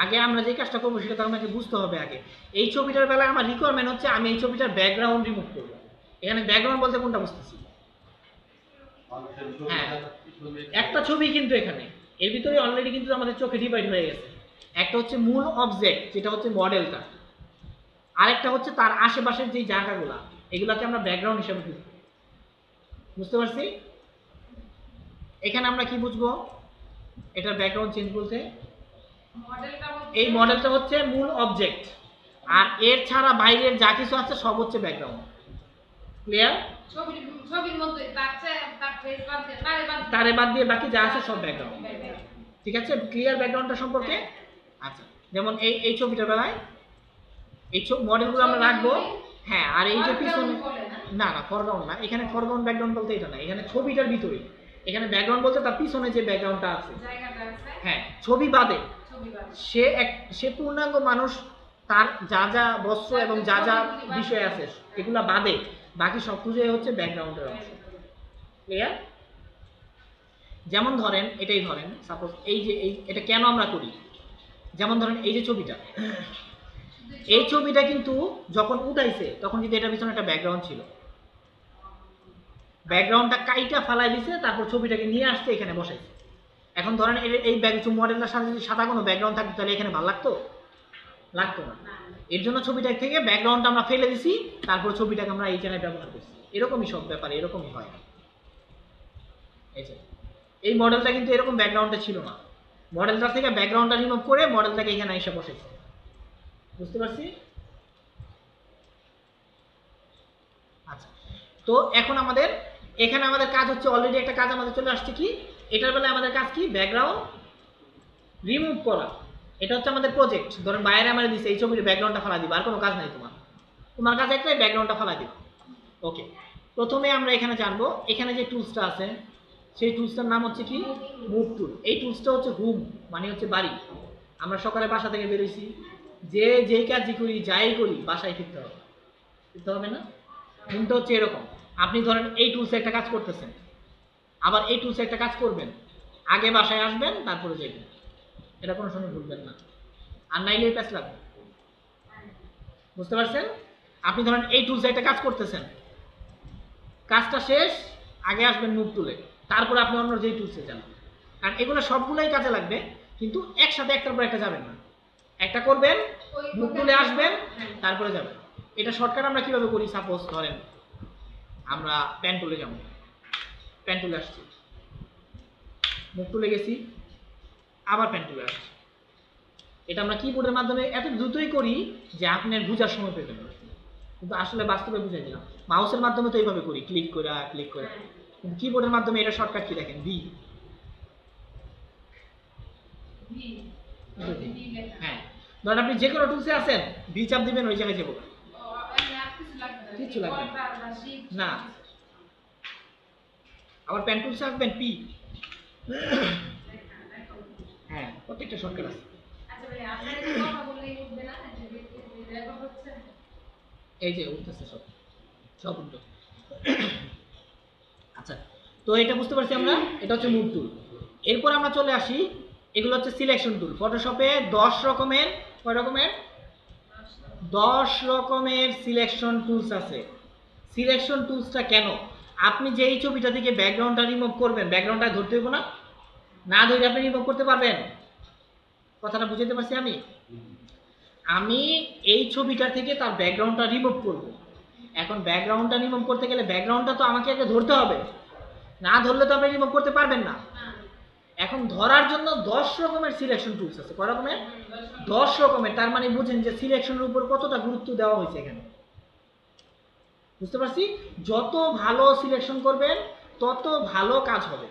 S1: আগে আমরা যে কাজটা করবো সেটা তো আমাকে বুঝতে হবে আগে। এই ছবিটার বেলায় আমার রিকোয়ারমেন্ট হচ্ছে আমি এই ছবিটার ব্যাকগ্রাউন্ড রিমুভ করব। এখানে ব্যাকগ্রাউন্ড বলতে কোনটা বুঝতেছি? হ্যাঁ, একটা ছবি কিন্তু এখানে এর ভিতরে অলরেডি কিন্তু আমাদের চোখে ডিভাইড হয়ে গেছে। একটা হচ্ছে মূল অবজেক্ট যেটা হচ্ছে মডেলটা, আরেকটা হচ্ছে তার আশেপাশের যে জায়গাগুলা, এগুলাকে আমরা ব্যাকগ্রাউন্ড হিসেবে বুঝবো। বুঝতে পারছি? এখানে আমরা কি বুঝবো এটার ব্যাকগ্রাউন্ড চেঞ্জ বলতে?
S2: মডেলটা
S1: এই মডেলটা হচ্ছে মূল অবজেক্ট, আর এর ছাড়া বাইরের যা কিছু আছে সব হচ্ছে ব্যাকগ্রাউন্ড। ক্লিয়ার?
S2: ছবির মধ্যে তার ফেস বাদ দিয়ে
S1: তারে বাদ দিয়ে বাকি যা আছে সব ব্যাকগ্রাউন্ড। ঠিক আছে? ক্লিয়ার ব্যাকগ্রাউন্ডটা সম্পর্কে? আচ্ছা, যেমন এই ছবিটার বেলায় এই মডেলগুলো আমরা রাখবো। হ্যাঁ, আর এই যে পিছনে না না ফরগ্রাউন্ড না, এখানে ফরগ্রাউন্ড ব্যাকগ্রাউন্ড বলতে এটা না, এখানে ছবিটার ভিতরে, এখানে ব্যাকগ্রাউন্ড বলতে তার পিছনে যে ব্যাকগ্রাউন্ডটা আছে।
S2: জায়গাটা আছে
S1: হ্যাঁ, ছবি বাদে
S2: ছবি বাদ
S1: সে পূর্ণাঙ্গ মানুষ, তার যা যা বস্ত্র এবং যা যা বিষয় আছে এগুলা বাদে বাকি সব কিছুই হচ্ছে ব্যাকগ্রাউন্ডের অংশ। ক্লিয়ার? যেমন ধরেন এটাই ধরেন, সাপোজ এটা কেন আমরা করি, যেমন ধরেন এই যে ছবিটা, এই ছবিটা কিন্তু যখন উঠাইছে তখন কিন্তু এটার পিছনে একটা ব্যাকগ্রাউন্ড ছিল, ব্যাকগ্রাউন্ডটা কাইটা ফালাই দিছে, তারপর ছবিটাকে নিয়ে আসছে এখানে বসাইছে। এখন ধরেন এই মডেলটার সাথে যদি সাদা কোনো ব্যাকগ্রাউন্ড থাকতো তাহলে এখানে ভালো লাগতো? লাগতো না। এর জন্য ছবিটা থেকে ব্যাকগ্রাউন্ডটা আমরা ফেলে দিছি, তারপর ছবিটাকে আমরা এই জায়গায় ব্যবহার করছি। এরকমই সব ব্যাপার, এরকমই হয়। এই মডেলটা কিন্তু এরকম ব্যাকগ্রাউন্ডটা ছিল না, মডেলটা থেকে ব্যাকগ্রাউন্ডটা রিমুভ করে মডেলটাকে এখানে এসে বসেছে। বুঝতে পারছি? আচ্ছা, তো এখন এখানে আমাদের কাজ হচ্ছে, অলরেডি একটা কাজ আমাদের চলে আসছে কি, এটার বেলায় আমাদের কাজ কি, ব্যাকগ্রাউন্ড রিমুভ করা। এটা হচ্ছে আমাদের প্রজেক্ট। ধরেন বাইরে আমার দিচ্ছে এই ছবির ব্যাকগ্রাউন্ডটা ফালা দিবা, আর কোনো কাজ নাই তোমার কাজ একটাই, ব্যাকগ্রাউন্ডটা ফালা দিবা। ওকে, প্রথমে আমরা এখানে জানবো, এখানে যে টুলসটা আছে সেই টুলসটার নাম হচ্ছে কি, মুভ টুল। এই টুলসটা হচ্ছে হুম, মানে হচ্ছে বাড়ি। আমরা সকালে বাসা থেকে বেরোইছি, যেই কাজই করি যাই করি বাসায় ফিরতে হবে না? হুমটা হচ্ছে এরকম, আপনি ধরেন এই টুলসে একটা কাজ করতেছেন, আবার এই টুলসে একটা কাজ করবেন, আগে বাসায় আসবেন তারপরে যাবেন, এটা কোনো সময় ভুলবেন না, আর নাইলে প্যাচ লাগবে। বুঝতে পারছেন? আপনি ধরেন এই টুলসে একটা কাজ করতেছেন, কাজটা শেষ, আগে আসবেন মুভ টুলে, তারপরে আপনি অন্য যেই টুলসে যান, কারণ এগুলো সবগুলোই কাজে লাগবে, কিন্তু একসাথে একটার পর একটা যাবেন না, একটা করবেন, মুভ টুলে আসবেন, তারপরে যাবেন। এটা শর্টকাট আমরা কিভাবে করি, সাপোজ ধরেন আমরা পেন টুলে যাব, পেন টুলে আসছি, মুভ টুলে গেছি, আবার পেন টুলে আসছি। এটা আমরা কিবোর্ডের মাধ্যমে এত দ্রুতই করি যে আপনার বুঝার সময় পেবেন, কিন্তু আসলে বাস্তবে বুঝাই দিলাম। মাউসের মাধ্যমে তো এইভাবে করি, ক্লিক করে, কিন্তু কিবোর্ডের মাধ্যমে এটা শর্টকাট কি দেখেন, বি। হ্যাঁ, ধরেন আপনি যে কোনো টুলসে আছেন, বি চাপ দিবেন, ওই জায়গায় যাবো, কিচ্ছু লাগবে না। আবার পেন টুলসে আসবেন, পি। হ্যাঁ, প্রত্যেকটা শর্টকাট আছে। এই যে উঠতেছে সব উঠবে। আচ্ছা, তো এটা বুঝতে পারছি আমরা, এটা হচ্ছে মুভ টুল। এরপর আমরা চলে আসি, এগুলো হচ্ছে সিলেকশন টুল। ফটোশপে 10 রকমের, কয় রকমের, 10 রকমের সিলেকশন টুলস আছে। সিলেকশন টুলসটা কেন, আপনি যে এই ছবিটা থেকে ব্যাকগ্রাউন্ডটা রিমুভ করবেন, ব্যাকগ্রাউন্ডটা ধরতে হইব না, না ধরে আপনি রিমুভ করতে পারবেন? কথাটা বুঝাতে পারছি আমি এই ছবিটা থেকে তার ব্যাকগ্রাউন্ডটা রিমুভ করব। এখন ব্যাকগ্রাউন্ডটা রিমুভ করতে গেলে ব্যাকগ্রাউন্ডটা তো আমাকে আগে ধরতে হবে, না ধরলে তো আপনি রিমুভ করতে পারবেন না। এখন ধরার জন্য 10 রকমের সিলেকশন টুলস আছে। কয় রকমের? 10 রকমের। তার মানে বুঝেন যে সিলেকশনের উপর কতটা গুরুত্ব দেওয়া হয়েছে এখানে। বুঝতে পারছি? যত ভালো সিলেকশন করবেন তত ভালো কাজ হবে।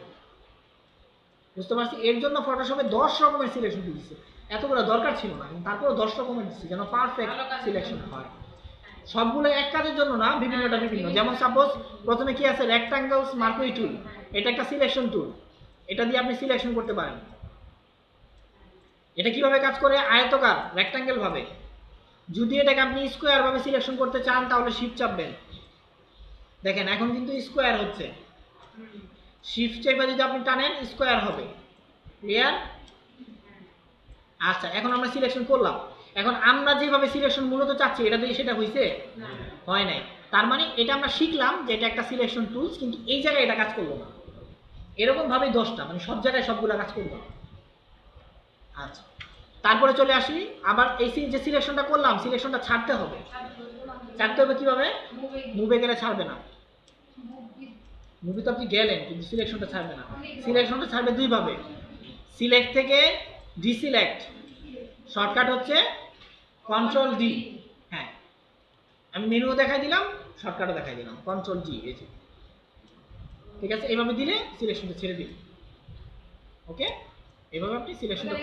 S1: বুঝতে পারছি? এর জন্য ফটোশপে 10 রকমের সিলেকশন দিয়েছে। এতগুলো দরকার ছিল না, তারপরে 10 রকমের দিচ্ছে যেন পারফেক্ট সিলেকশন হয়। সবগুলো এক কাজের জন্য না, বিভিন্নটা বিভিন্ন। যেমন সাপোজ প্রথমে কি আছে, রেক্টাঙ্গেলস মার্কুরি টুল, এটা একটা সিলেকশন টুল, এটা দিয়ে আপনি সিলেকশন করতে পারেন। এটা কিভাবে কাজ করে, আয়তকার রেক্টাঙ্গেল ভাবে। যদি এটাকে আপনি স্কোয়ার ভাবে সিলেকশন করতে চান তাহলে শিফট চাপবেন, দেখেন এখন কিন্তু স্কোয়ার হচ্ছে। শিফট চেপে যদি আপনি টানেন স্কোয়ার হবে। ক্লিয়ার? আচ্ছা, এখন আমরা সিলেকশন করলাম। এখন আমরা যেভাবে সিলেকশন মূলত চাচ্ছি এটা দিয়ে সেটা হয়েছে? হয় নাই। তার মানে এটা আমরা শিখলাম যে এটা একটা সিলেকশন টুলস, কিন্তু এই জায়গায় এটা কাজ করলো না। এরকম ভাবেই 10টা, মানে সব জায়গায় সবগুলা কাজ করলো। আচ্ছা, তারপরে চলে আসি আবার এই যে সিলেকশনটা করলাম, সিলেকশনটা ছাড়তে হবে। ছাড়তে হবে কিভাবে? মুভে গেলে ছাড়বে না। মুভি তো আপনি গেলেন কিন্তু সিলেকশনটা ছাড়বে না। সিলেকশনটা ছাড়বে দুইভাবে, সিলেক্ট থেকে ডিসিলেক্ট। শর্টকাট হচ্ছে কন্ট্রোল ডি। হ্যাঁ, আমি মেনুও দেখাই দিলাম, শর্টকাটও দেখাই দিলাম, কন্ট্রোল ডি। এই যে ঠিক আছে, এইভাবে দিলে সিলেকশনটা ছেড়ে দিন। ওকে, এইভাবে আপনি সিলেকশনটা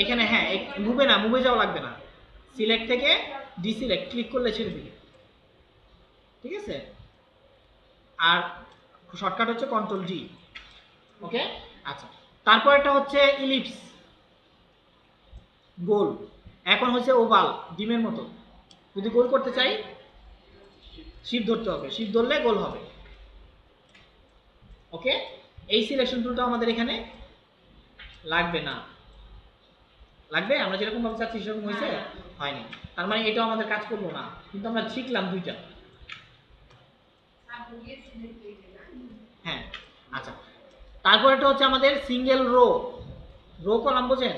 S1: এখানে, হ্যাঁ মুভে না, মুভে যাওয়া লাগবে না, সিলেক্ট থেকে ডিসিলেক্ট ক্লিক করলে ছেড়ে দিবে। ঠিক আছে, আর শর্টকাট হচ্ছে কন্ট্রোল ডি। ওকে, আচ্ছা তারপর একটা হচ্ছে ইলিপস, গোল। এখন হচ্ছে ওভাল, ডিমের মতো। যদি গোল করতে চাই শিফট ধরতে হবে, শিফট ধরলে গোল হবে। ওকে, এই সিলেকশন টুলটা আমাদের এখানে লাগবে না। লাগবে? আমরা যেরকম ভাবে চাচ্ছি সেরকম হয়েছে? হয়নি। তার মানে এটাও আমাদের কাজ করবো না, কিন্তু আমরা শিখলাম দুইটা। হ্যাঁ, আচ্ছা তারপর এটা হচ্ছে আমাদের সিঙ্গেল রো। রো কলাম বোঝেন?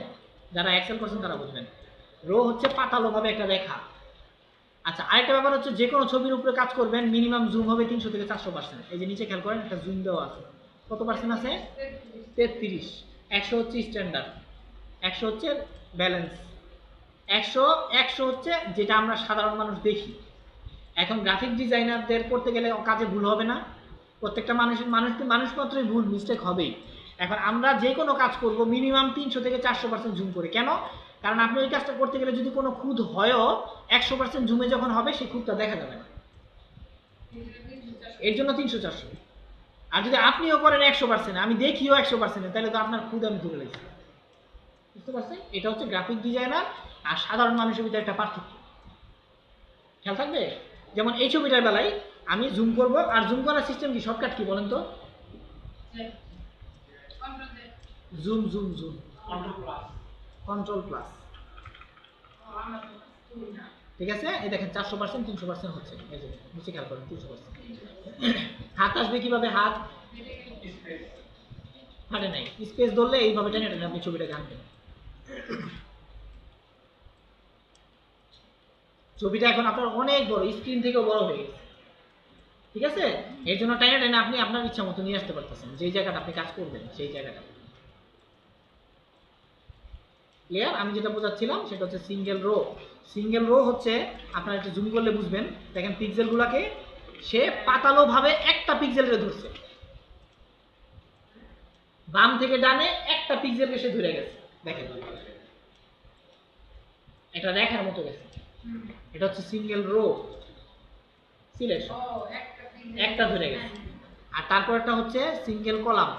S1: যারা এক্সেল করছেন তারা বুঝবেন। রো হচ্ছে পাতালোভাবে একটা রেখা। আচ্ছা, আরেকটা ব্যাপার হচ্ছে যে কোনো ছবির উপরে কাজ করবেন মিনিমাম জুম হবে 300 থেকে 400%। এই যে নিচে খেয়াল করেন একটা জুম দেওয়া আছে, কত পার্সেন্ট আছে? 33। 100 হচ্ছে স্ট্যান্ডার্ড, 100 হচ্ছে ব্যালেন্স, 100 হচ্ছে যেটা আমরা সাধারণ মানুষ দেখি। এখন গ্রাফিক ডিজাইনারদের করতে গেলে কাজে ভুল হবে না? প্রত্যেকটা মানুষ মাত্রই ভুল, মিস্টেক হবেই। এখন আমরা যে কোনো কাজ করব মিনিমাম 300 থেকে 400% জুম করে। কেন? কারণ আপনি ওই কাজটা করতে গেলে যদি কোনো খুঁত হয়ও 100% জুমে যখন হবে সেই খুঁতটা দেখা যাবে না, এর জন্য 300-400। আর যদি আপনিও করেন 100%, আমি দেখিও 100%, তাহলে তো আপনার খুদ আমি ধরে লেগেছি। বুঝতে পারছেন? এটা হচ্ছে গ্রাফিক ডিজাইনার আর সাধারণ মানুষের ভিতরে একটা পার্থক্য, খেয়াল থাকবে। যেমন এই ছবিটার বেলায় আমি জুম করব, আর জুম করার সিস্টেম কি, শর্টকাট কি বলেন তো? Zoom zoom zoom control plus. ঠিক আছে, এই দেখেন 400% 300% হচ্ছে। এই যে নিচে খেয়াল করেন 300%। হাত আসবে কিভাবে? হাত হাঁটে নাই, স্পেস ধরলে এইভাবে টেনে টেনে আপনি ছবিটাকে আনবেন। ছবিটা এখন আপনার অনেক বড়, স্ক্রিন থেকেও বড় হয়ে গেছে। ঠিক আছে, এর জন্য টেনে টেনে আপনি আপনার ইচ্ছা মতো নিয়ে আসতে পারতেছেন যেই জায়গাটা আপনি কাজ করবেন সেই জায়গাটা। ক্লিয়ার? আমি যেটা বোঝাচ্ছিলাম সেটা হচ্ছে সিঙ্গেল রো। সিঙ্গেল রো হচ্ছে আপনারা একটু জুম করলে বুঝবেন। দেখেন পিক্সেলগুলোকে সে পাতালো ভাবে একটা পিক্সেলকে ধরছে, বাম থেকে ডানে একটা পিক্সেলকে সে ধরে গেছে। দেখেন এটা রেখার মতো গেছে, এটা হচ্ছে সিঙ্গেল রো সিলেকশন, একটা ধরে গেছে। আর তারপরটা হচ্ছে সিঙ্গেল কলাম,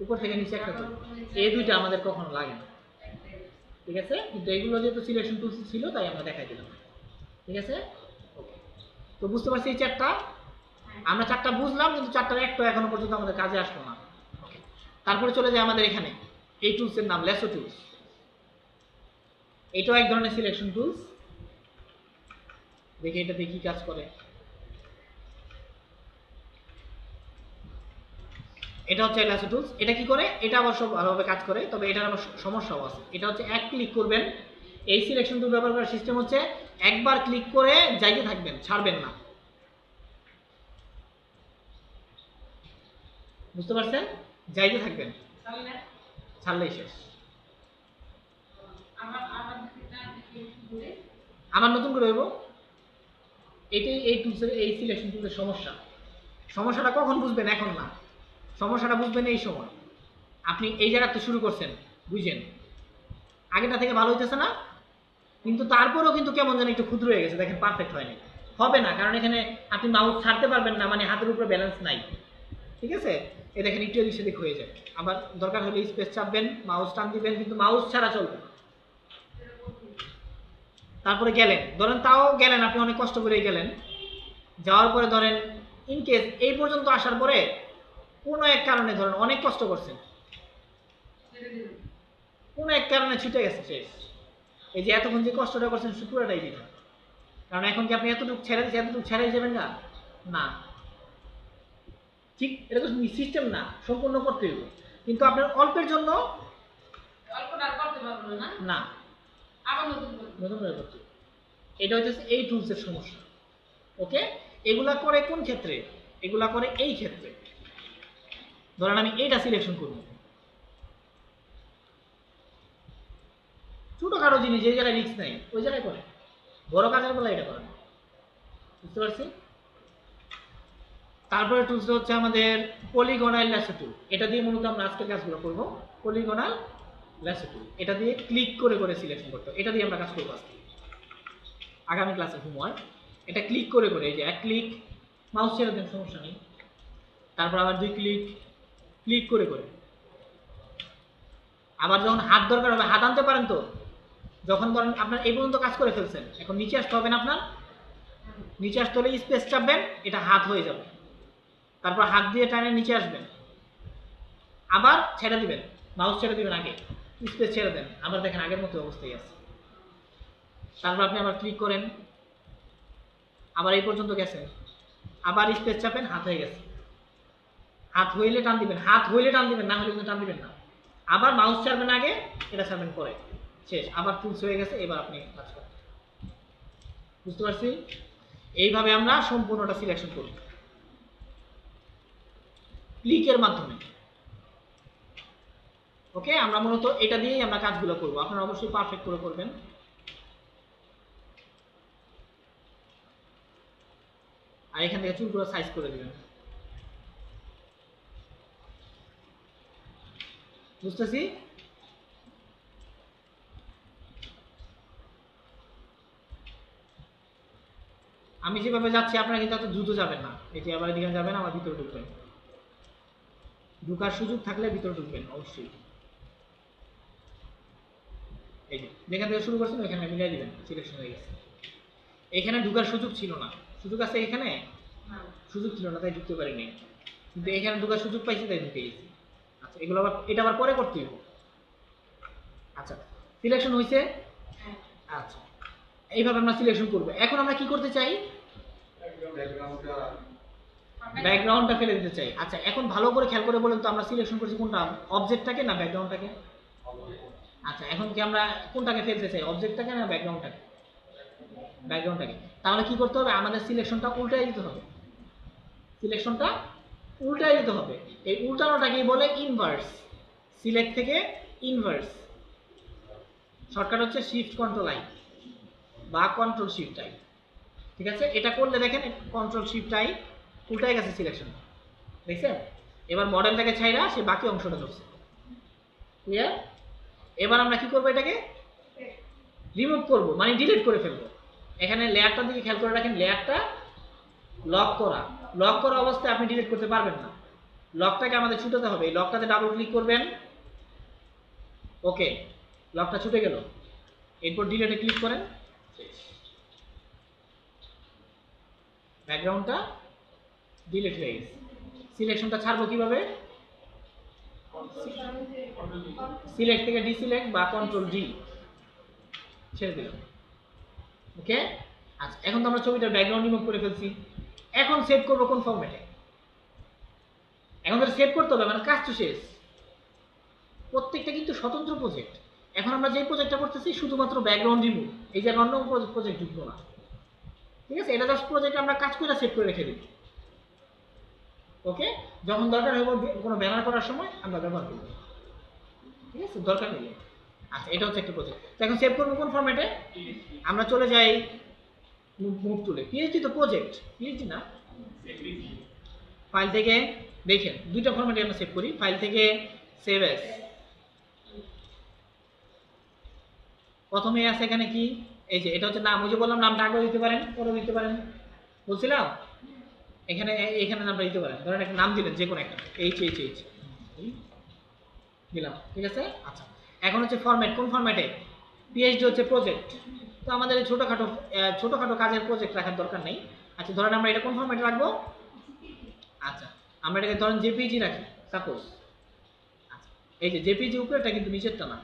S1: উপর থেকে নিচে একটা ধরে। এই দুইটা আমাদের কখনো লাগে না। ঠিক আছে, কিন্তু এগুলো যেহেতু সিলেকশন টুলস ছিল তাই আমরা দেখাই দিলাম। ঠিক আছে, তো বুঝতে পারছি এই চারটা আমরা চারটা বুঝলাম, কিন্তু চারটার একটা এখনো পর্যন্ত আমাদের কাজে আসলো না। তারপরে চলে যায় আমাদের এখানে এই টুলসের নাম ল্যাসো টুলস। এটাও এক ধরনের সিলেকশন টুলস। দেখি এটা কি কাজ করে। এটা হচ্ছে ল্যাসো টুলস। এটা কি করে? এটা অবশ্য ভালোভাবে কাজ করে, তবে এটার আবার সমস্যাও আছে। এটা হচ্ছে এক ক্লিক করবেন। এই সিলেকশন টুল ব্যবহার করার সিস্টেম হচ্ছে একবার ক্লিক করে যাইতে থাকবেন, ছাড়বেন না। বুঝতে পারছেন? যাইতে থাকবেন, ছাড়লেই শেষ। আবার নতুন করে হইব। এটাই এই টুলসের, এই সিলেকশন টুলসের সমস্যা। সমস্যাটা কখন বুঝবেন? এখন না, সমস্যাটা বুঝবেন এই সময়। আপনি এই জায়গাতে শুরু করছেন, বুঝেন আগেটা থেকে ভালো হইতেছে না, কিন্তু তারপরেও কিন্তু কেমন যেন একটু ক্ষুদ্র হয়ে গেছে। দেখেন পারফেক্ট হয়নি, হবে না, কারণ এখানে আপনি মাউস ছাড়তে পারবেন না, মানে হাতের উপরে ব্যালেন্স নাই। ঠিক আছে, এ দেখেন একটু এদিক সেদিক হয়ে যায়। আবার দরকার হলে স্পেস চাপবেন, মাউস টান দিবেন, কিন্তু মাউস ছাড়া চলবে না। তারপরে গেলেন, ধরেন তাও গেলেন, আপনি অনেক কষ্ট করে গেলেন, যাওয়ার পরে ধরেন ইনকেস এই পর্যন্ত আসার পরে কোনো এক কারণে ধরেন অনেক কষ্ট করছেন, কোনো এক কারণে ছুটে গেছে শেষ। এই যে এতক্ষণ যে কষ্টটা করছেন পুরোটাই দিন, কারণ এখন কি আপনি এতটুকু ছেড়ে দিচ্ছেন, এতটুকু ছেড়ে যাবেন না, না ঠিক এটা তো সিস্টেম না, সম্পূর্ণ করতে হবে। কিন্তু আপনার অল্পের জন্য
S2: করতে পারবো না
S1: না,
S2: আবার নতুন করে
S1: নতুন করে করতে হবে। এটা হচ্ছে এই টুলসের সমস্যা। ওকে, এগুলা করে কোন ক্ষেত্রে? এগুলা করে এই ক্ষেত্রে। ধরেন আমি এইটা সিলেকশন করব, ছোটখাটো জিনিস যে জায়গায় রিস্ক নাই ওই জায়গায় করে, বড় কাজের বেলা এটা করে না। বুঝতে পারছি? তারপরে টুলসটা হচ্ছে আমাদের পলিগনাল ল্যাসো টুল। এটা দিয়ে মূলত আমরা আজকের কাজগুলো করব। পলিগনাল ল্যাসো টুল, এটা দিয়ে ক্লিক করে করে সিলেকশন করতে হবে। এটা দিয়ে আমরা কাজ করবো আজকে, আগামী ক্লাসে হোমওয়ার্ক। এটা ক্লিক করে করে, এই যে এক ক্লিক, মাউস ছেড়ে দেন সমস্যা নেই, তারপর আবার 2 ক্লিক, ক্লিক করে করে। আবার যখন হাত দরকার হবে হাত আনতে পারেন তো। যখন ধরেন আপনার এই পর্যন্ত কাজ করে ফেলছেন, এখন নিচে আসতে হবে না আপনার, নিচে আসতে হলে স্পেস চাপবেন, এটা হাত হয়ে যাবে। তারপর হাত দিয়ে টানে নিচে আসবেন, আবার ছেড়ে দিবেন, মাউস ছেড়ে দিবেন, আগে স্পেস ছেড়ে দেন, আবার দেখেন আগের মতো অবস্থায় আছে। তারপর আপনি আবার ক্লিক করেন, আবার এই পর্যন্ত গেছেন, আবার স্পেস চাপেন, হাত হয়ে গেছে। হাত হইলে টান দিবেন, হাত হইলে টান দিবেন, না হলে কিন্তু টান দিবেন না। আবার মাউস ছাড়বেন আগে, এটা ছাড়বেন পরে, শেষ। আবার টুলস হয়ে গেছে, এবার আপনি কাজ করেন। বুঝতে পারছি? এইভাবে আমরা সম্পূর্ণটা সিলেকশন করব ক্লিকের মাধ্যমে। ওকে, আমরা মূলত এটা দিয়েই আমরা কাজগুলো করব। আপনারা অবশ্যই পারফেক্ট করে করবেন। আর এখান থেকে চুলগুলো সাইজ করে দিবেন। বুঝতেছি? আমি যেভাবে যাচ্ছি আপনারা কিন্তু এত দ্রুত যাবেন না। এটি আবার এদিকে যাবেন, আবার ভিতরে ঢুকবেন। ঢুকার সুযোগ থাকলে ভিতরে ঢুকবেন অবশ্যই। এই যে যেখান থেকে শুরু করছেন ওইখানে মিলিয়ে দিবেন, সিলেকশন হয়ে গেছে। এখানে ঢুকার সুযোগ ছিল না, সুযোগ আছে এখানে, সুযোগ ছিল না তাই ঢুকতে পারিনি, কিন্তু এখানে ঢুকার সুযোগ পাইছি তাই ঢুকে গেছি। আচ্ছা, এগুলো আবার এটা আবার পরে করতে হবে। আচ্ছা, সিলেকশন হয়েছে। আচ্ছা, এইভাবে আমরা সিলেকশন করব। এখন আমরা কি করতে চাই? ব্যাকগ্রাউন্ডটা ফেলে দিতে চাই। আচ্ছা, এখন ভালো করে খেয়াল করে বলেন তো, আমরা সিলেকশন করছি কোনটা, অবজেক্টটাকে না ব্যাকগ্রাউন্ডটাকে? আচ্ছা, এখন কি আমরা কোনটাকে ফেলতে চাই, অবজেক্টটাকে না ব্যাকগ্রাউন্ডটাকে? ব্যাকগ্রাউন্ডটাকে। তাহলে কি করতে হবে? আমাদের সিলেকশনটা উল্টাই দিতে হবে। সিলেকশনটা উল্টাই দিতে হবে। এই উল্টানোটাকেই বলে ইনভার্স। সিলেক্ট থেকে ইনভার্স, শর্টকাট হচ্ছে শিফট কন্ট্রোল আই বা কন্ট্রোল শিফট আই। ঠিক আছে, এটা করলে দেখেন কন্ট্রোল শিফট আই উল্টাই গেছে সিলেকশন, দেখছেন? এবার মডেলটাকে ছাইরা সে বাকি অংশটা ধরছে। ক্লিয়ার? এবার আমরা কি করব? এটাকে রিমুভ করব, মানে ডিলিট করে ফেলবো। এখানে লেয়ারটার দিকে খেয়াল করে রাখেন, লেয়ারটা লক করা। লক করা অবস্থায় আপনি ডিলিট করতে পারবেন না, লকটাকে আমাদের ছুটাতে হবে। এই লকটাতে ডাবল ক্লিক করবেন, ওকে, লকটা ছুটে গেল। এরপর ডিলিটে ক্লিক করেন, ব্যাকগ্রাউন্ডটা ডিলিট হয়ে গেছে। সিলেকশনটা ছাড়বো কিভাবে? সিলেক্ট থেকে ডিসিলেক্ট বা কন্ট্রোল ডি ছেড়ে দিলাম। ওকে, আচ্ছা, এখন তো আমরা ছবিটার ব্যাকগ্রাউন্ড রিমুভ করে ফেলছি। এখন সেভ করবো কোন ফরম্যাটে? এখন তো সেভ করতে হবে, মানে কাজ তো শেষ। প্রত্যেকটা কিন্তু স্বতন্ত্র প্রজেক্ট। এখন আমরা যে প্রজেক্টটা করতেছি শুধুমাত্র ব্যাকগ্রাউন্ড রিমুভ, এই যে অন্য প্রজেক্ট ঢুকবো না। ঠিক আছে, এটা জাস্ট প্রজেক্ট আমরা কাজ করে সেভ করে রেখে দিই। ওকে, যখন দরকার হবে কোনো ব্যানার করার সময় আমরা ব্যবহার করব। ঠিক আছে, দরকার নেই। আচ্ছা, এটা হচ্ছে একটা প্রজেক্ট। এখন সেভ করবো কোন ফরম্যাটে? আমরা চলে যাই মুভ টুলে। পিএইচডি তো প্রজেক্ট, পিএইচডি না। ফাইল থেকে দেখেন দুইটা ফরম্যাটে আমরা সেভ করি। ফাইল থেকে সেভ এস, প্রথমে আছে এখানে কি, এই যে এটা হচ্ছে নাম। ওই যে বললাম নামটা আগেও দিতে পারেন পরেও দিতে পারেন, বলছিলাম। এখানে এখানে নামটা দিতে পারেন, ধরেন একটা নাম দিলেন যে কোনো একটা, এইচ এইচ এইচ দিলাম। ঠিক আছে, আচ্ছা, এখন হচ্ছে ফরম্যাট, কোন ফরম্যাটে? পিএইচডি হচ্ছে প্রজেক্ট। তো আমাদের এই ছোটখাটো কাজের প্রজেক্ট রাখার দরকার নেই। আচ্ছা, ধরেন আমরা এটা কোন ফরম্যাটে রাখবো? আচ্ছা, আমরা এটাকে ধরেন জেপিজি রাখি সাপোজ। আচ্ছা, এই যে জেপিজি উপরেটা কিন্তু নিচেরটা না,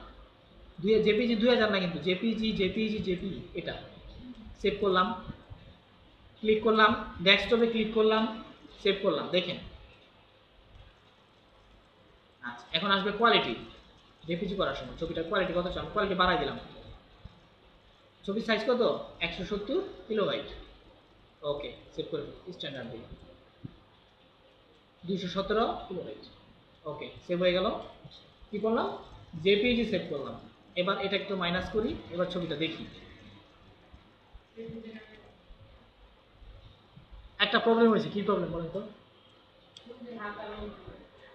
S1: জেপিজি 2000 না কিন্তু, জেপিজি এটা। সেভ করলাম, ক্লিক করলাম, ডেস্কটপে ক্লিক করলাম, সেভ করলাম, দেখেন। আচ্ছা, এখন আসবে কোয়ালিটি। জেপিজি করার সময় ছবিটার কোয়ালিটি কত চান, কোয়ালিটি বাড়াই দিলাম। ছবির সাইজ কত 170 কিলোবাইট। ওকে সেভ করে স্ট্যান্ডার্ড দিই 217 কিলোবাইট। ওকে সেভ হয়ে গেল। কি করলাম জেপিজি সেভ করলাম। এবার এটা একটু মাইনাস করি, এবার ছবিটা দেখি। একটা প্রবলেম হয়েছে, কি প্রবলেম বলেন তো?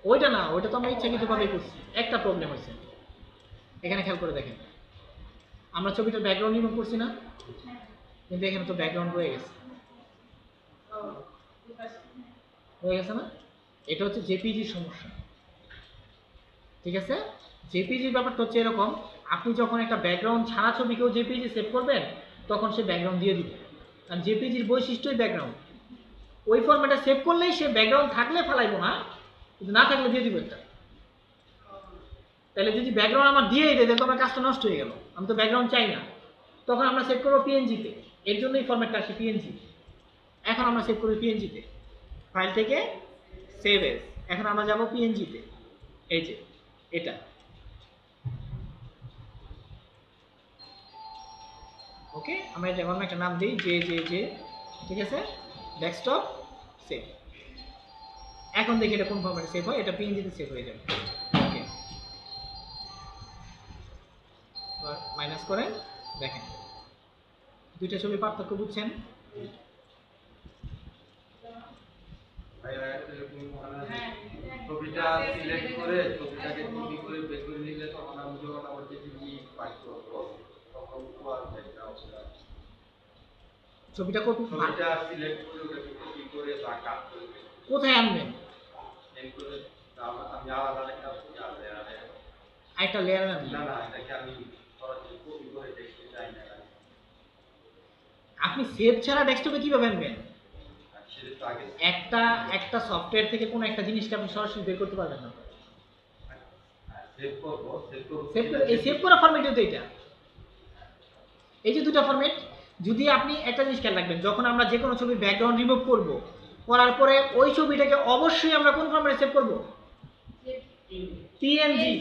S1: ওইটা না, ওইটা তো আমরা ইচ্ছাকৃতভাবেই করছি। একটা প্রবলেম হয়েছে, এখানে খেয়াল করে দেখেন, আমরা ছবিটার ব্যাকগ্রাউন্ড রিমুভ করছি না, কিন্তু এখানে তো ব্যাকগ্রাউন্ড রয়ে গেছে, হয়ে গেছে না? এটা হচ্ছে জেপিজির সমস্যা। ঠিক আছে, জেপিজির ব্যাপারটা হচ্ছে এরকম, আপনি যখন একটা ব্যাকগ্রাউন্ড ছাড়া ছবিকেও জেপিজি সেভ করবেন তখন সে ব্যাকগ্রাউন্ড দিয়ে দিবে, কারণ জেপিজির বৈশিষ্ট্যই ব্যাকগ্রাউন্ড। ওই ফরম্যাটে সেভ করলেই সে ব্যাকগ্রাউন্ড থাকলে ফালাইবো না, কিন্তু না থাকলে দিয়ে দিব একটা। তাহলে যদি ব্যাকগ্রাউন্ড আমার দিয়েই দেয় তাহলে তো আমার কাজটা নষ্ট হয়ে গেল, আমি তো ব্যাকগ্রাউন্ড চাই না। তখন আমরা সেভ করবো পিএনজিতে, এর জন্যই ফরম্যাটটা আসে পিএনজি। এখন আমরা সেভ করবো পিএনজিতে, ফাইল থেকে সেভ এস। এখন আমরা যাব পিএনজিতে, এই যে এটা। ওকে, আমরা এটা অন্য একটা নাম দিই যে। ঠিক আছে, ডেস্কটপ সেভ। এখন দেখি এটা কোন ফরম্যাটে সেভ হয়, এটা পিএনজিতে সেভ হয়ে যাবে। ওকে, মাইনাস করেন, দেখেন দুইটা ছবি পার্থক্য বুঝছেন?
S5: ছবিটা সিলেক্ট করে ছবিটাকে কপি করে বের করে নিলে তখন আমি যখন আবার জেপিজি ফাইল করব তখন আর একটা অপশন আছে।
S1: ছবিটা কপি,
S5: ছবিটা সিলেক্ট করে ওটাকে কপি করে বা কাট করে
S1: কোথায় আনবেন?
S5: এই করে আমি আলাদা একটা
S1: একটা লেয়ার আনবেন।
S5: না এটাকে আমি সরাসরি কপি করে দেখতে চাই না।
S1: আপনি সেভ ছাড়া ডেস্কটপে কিভাবে আনবেন?
S5: সেটা তো আগে
S1: একটা সফটওয়্যার থেকে কোনো একটা জিনিসকে আপনি সরাসরি বের করতে পারবেন না।
S5: সেভ করব
S1: এই সেভ করা ফরম্যাটই তো এটা। এই যে দুটো ফরম্যাট, যদি আপনি একটা জিনিস খেয়াল রাখবেন, যখন আমরা যে কোনো ছবির ব্যাকগ্রাউন্ড রিমুভ করব, করার পরে ওই ছবিটাকে অবশ্যই আমরা কোন ফরম্যাটে সেভ করব? পিএনজি।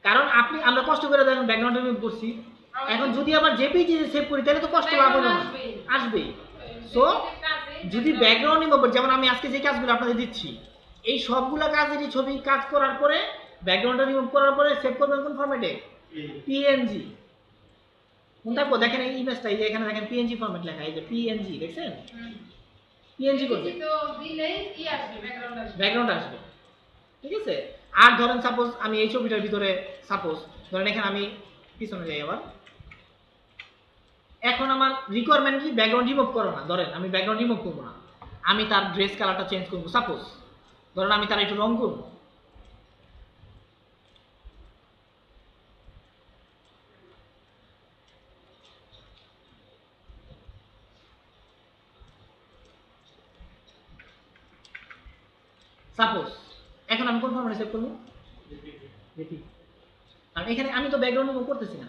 S1: কারণ আমরা কষ্ট করে দেখুন ব্যাকগ্রাউন্ড রিমুভ করছি, এখন যদি আবার জেপিজি সেভ করি তাহলে তো কষ্ট লাভ হলো না, আসবেই। সো যদি ব্যাকগ্রাউন্ড রিমুভ, যেমন আমি আজকে যে কাজগুলো আপনাদের দিচ্ছি, এই সবগুলো কাজেরই ছবি কাজ করার পরে ব্যাকগ্রাউন্ডটা রিমুভ করার পরে সেভ করবেন কোন ফরম্যাটে? পিএনজি। মনে থাকবো, দেখেন এই ইমেজটা, এই যে এখানে দেখেন পিএনজি ফরম্যাট লেখা, এই যে পিএনজি দেখছেন, পিএনজি করবে,
S2: তো দিলেই কি আসবে, ব্যাকগ্রাউন্ড আসবে,
S1: ব্যাকগ্রাউন্ড আসবে। ঠিক আছে, আর ধরেন সাপোজ আমি এই ছবিটার ভিতরে, সাপোজ ধরেন এখানে আমি পিছনে যাই আবার, এখন আমার রিকোয়ারমেন্ট কি ব্যাকগ্রাউন্ড রিমুভ করো না, ধরেন আমি ব্যাকগ্রাউন্ড রিমুভ করবো না, আমি তার ড্রেস কালারটা চেঞ্জ করবো, সাপোজ ধরেন আমি তার একটু রং করবো। সাপোজ এখন আমি কোন ফরম্যাটে সেভ করবো? দেখি, আর এখানে আমি তো ব্যাকগ্রাউন্ড রিমুভ করতেছি না,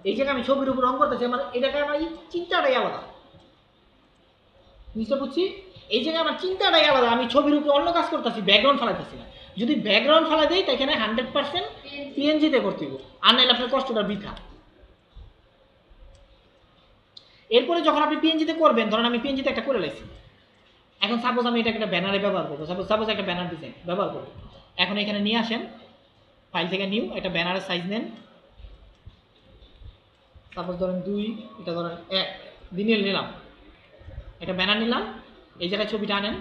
S1: এই জায়গায় আমি ছবির উপর রং করতেছি, আমার এই জায়গায় আমার চিন্তাটাই আলাদা। বুঝতে পারছি, এই জায়গায় আমার চিন্তাটাই আলাদা, আমি ছবির উপর অন্য কাজ করতেছি, ব্যাকগ্রাউন্ড ফালাইতেছি না। যদি ব্যাকগ্রাউন্ড ফালাই দেই তাই এখানে 100% পিএনজিতে করতে হবে, আর নাহলে আপনার কষ্টটা বৃথা। এরপরে যখন আপনি পিএনজিতে করবেন, ধরেন আমি পিএনজিতে একটা করে লাইছি, এখন সাপোজ আমি এটাকে একটা ব্যানারে ব্যবহার করবো, সাপোজ একটা ব্যানার ডিজাইন ব্যবহার করবো। এখন এখানে নিয়ে আসেন, ফাইল থেকে নিউ, একটা ব্যানারের সাইজ নেন, সাপোজ ধরেন 2, এটা ধরেন 1 দিনের নিলাম, এটা ব্যানার নিলাম, এই জায়গায় ছবিটা আনেন,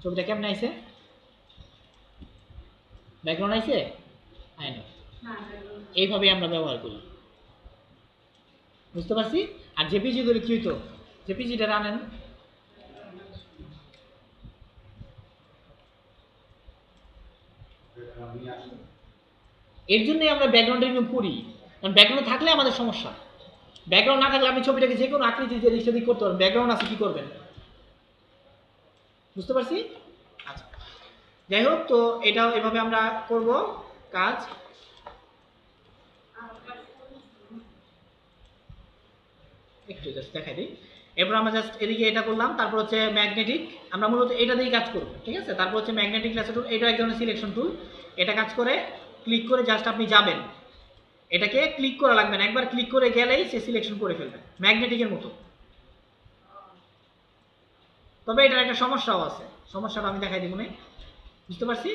S1: ছবিটা কেমন আইছে? ব্যাকগ্রাউন্ড আইছে? আয় না, এইভাবে আমরা ব্যবহার করি, বুঝতে পারছি। আর জেপিজি ধরে কি হইতো, জেপিজিটা আনেন, এর জন্যই আমরা ব্যাকগ্রাউন্ড রিমুভ করি, কারণ ব্যাকগ্রাউন্ড থাকলে আমাদের সমস্যা। ব্যাকগ্রাউন্ড না থাকলে আপনি ছবিটাকে যে কোনো আকৃতি দিয়ে সেদিক করতে পারবেন, ব্যাকগ্রাউন্ড আছে কি করবেন? বুঝতে পারছি। আচ্ছা, যাই হোক, তো এটাও এভাবে আমরা করব কাজ। একটু জাস্ট দেখাই দিই, এরপর আমরা জাস্ট এদিকে এটা করলাম, তারপর হচ্ছে ম্যাগনেটিক, আমরা মূলত এটা দিয়েই কাজ করব, ঠিক আছে। তারপর হচ্ছে ম্যাগনেটিক ল্যাসো টুল, এটা এক ধরনের সিলেকশন টুল। এটা কাজ করে ক্লিক করে জাস্ট আপনি যাবেন, এটাকে ক্লিক করা লাগবে না, একবার ক্লিক করে গেলেই সে সিলেকশন করে ফেলবে ম্যাগনেটিকের মতো। তবে এটার একটা সমস্যাও আছে, সমস্যাটা আমি দেখাই দিব না, বুঝতে পারছি।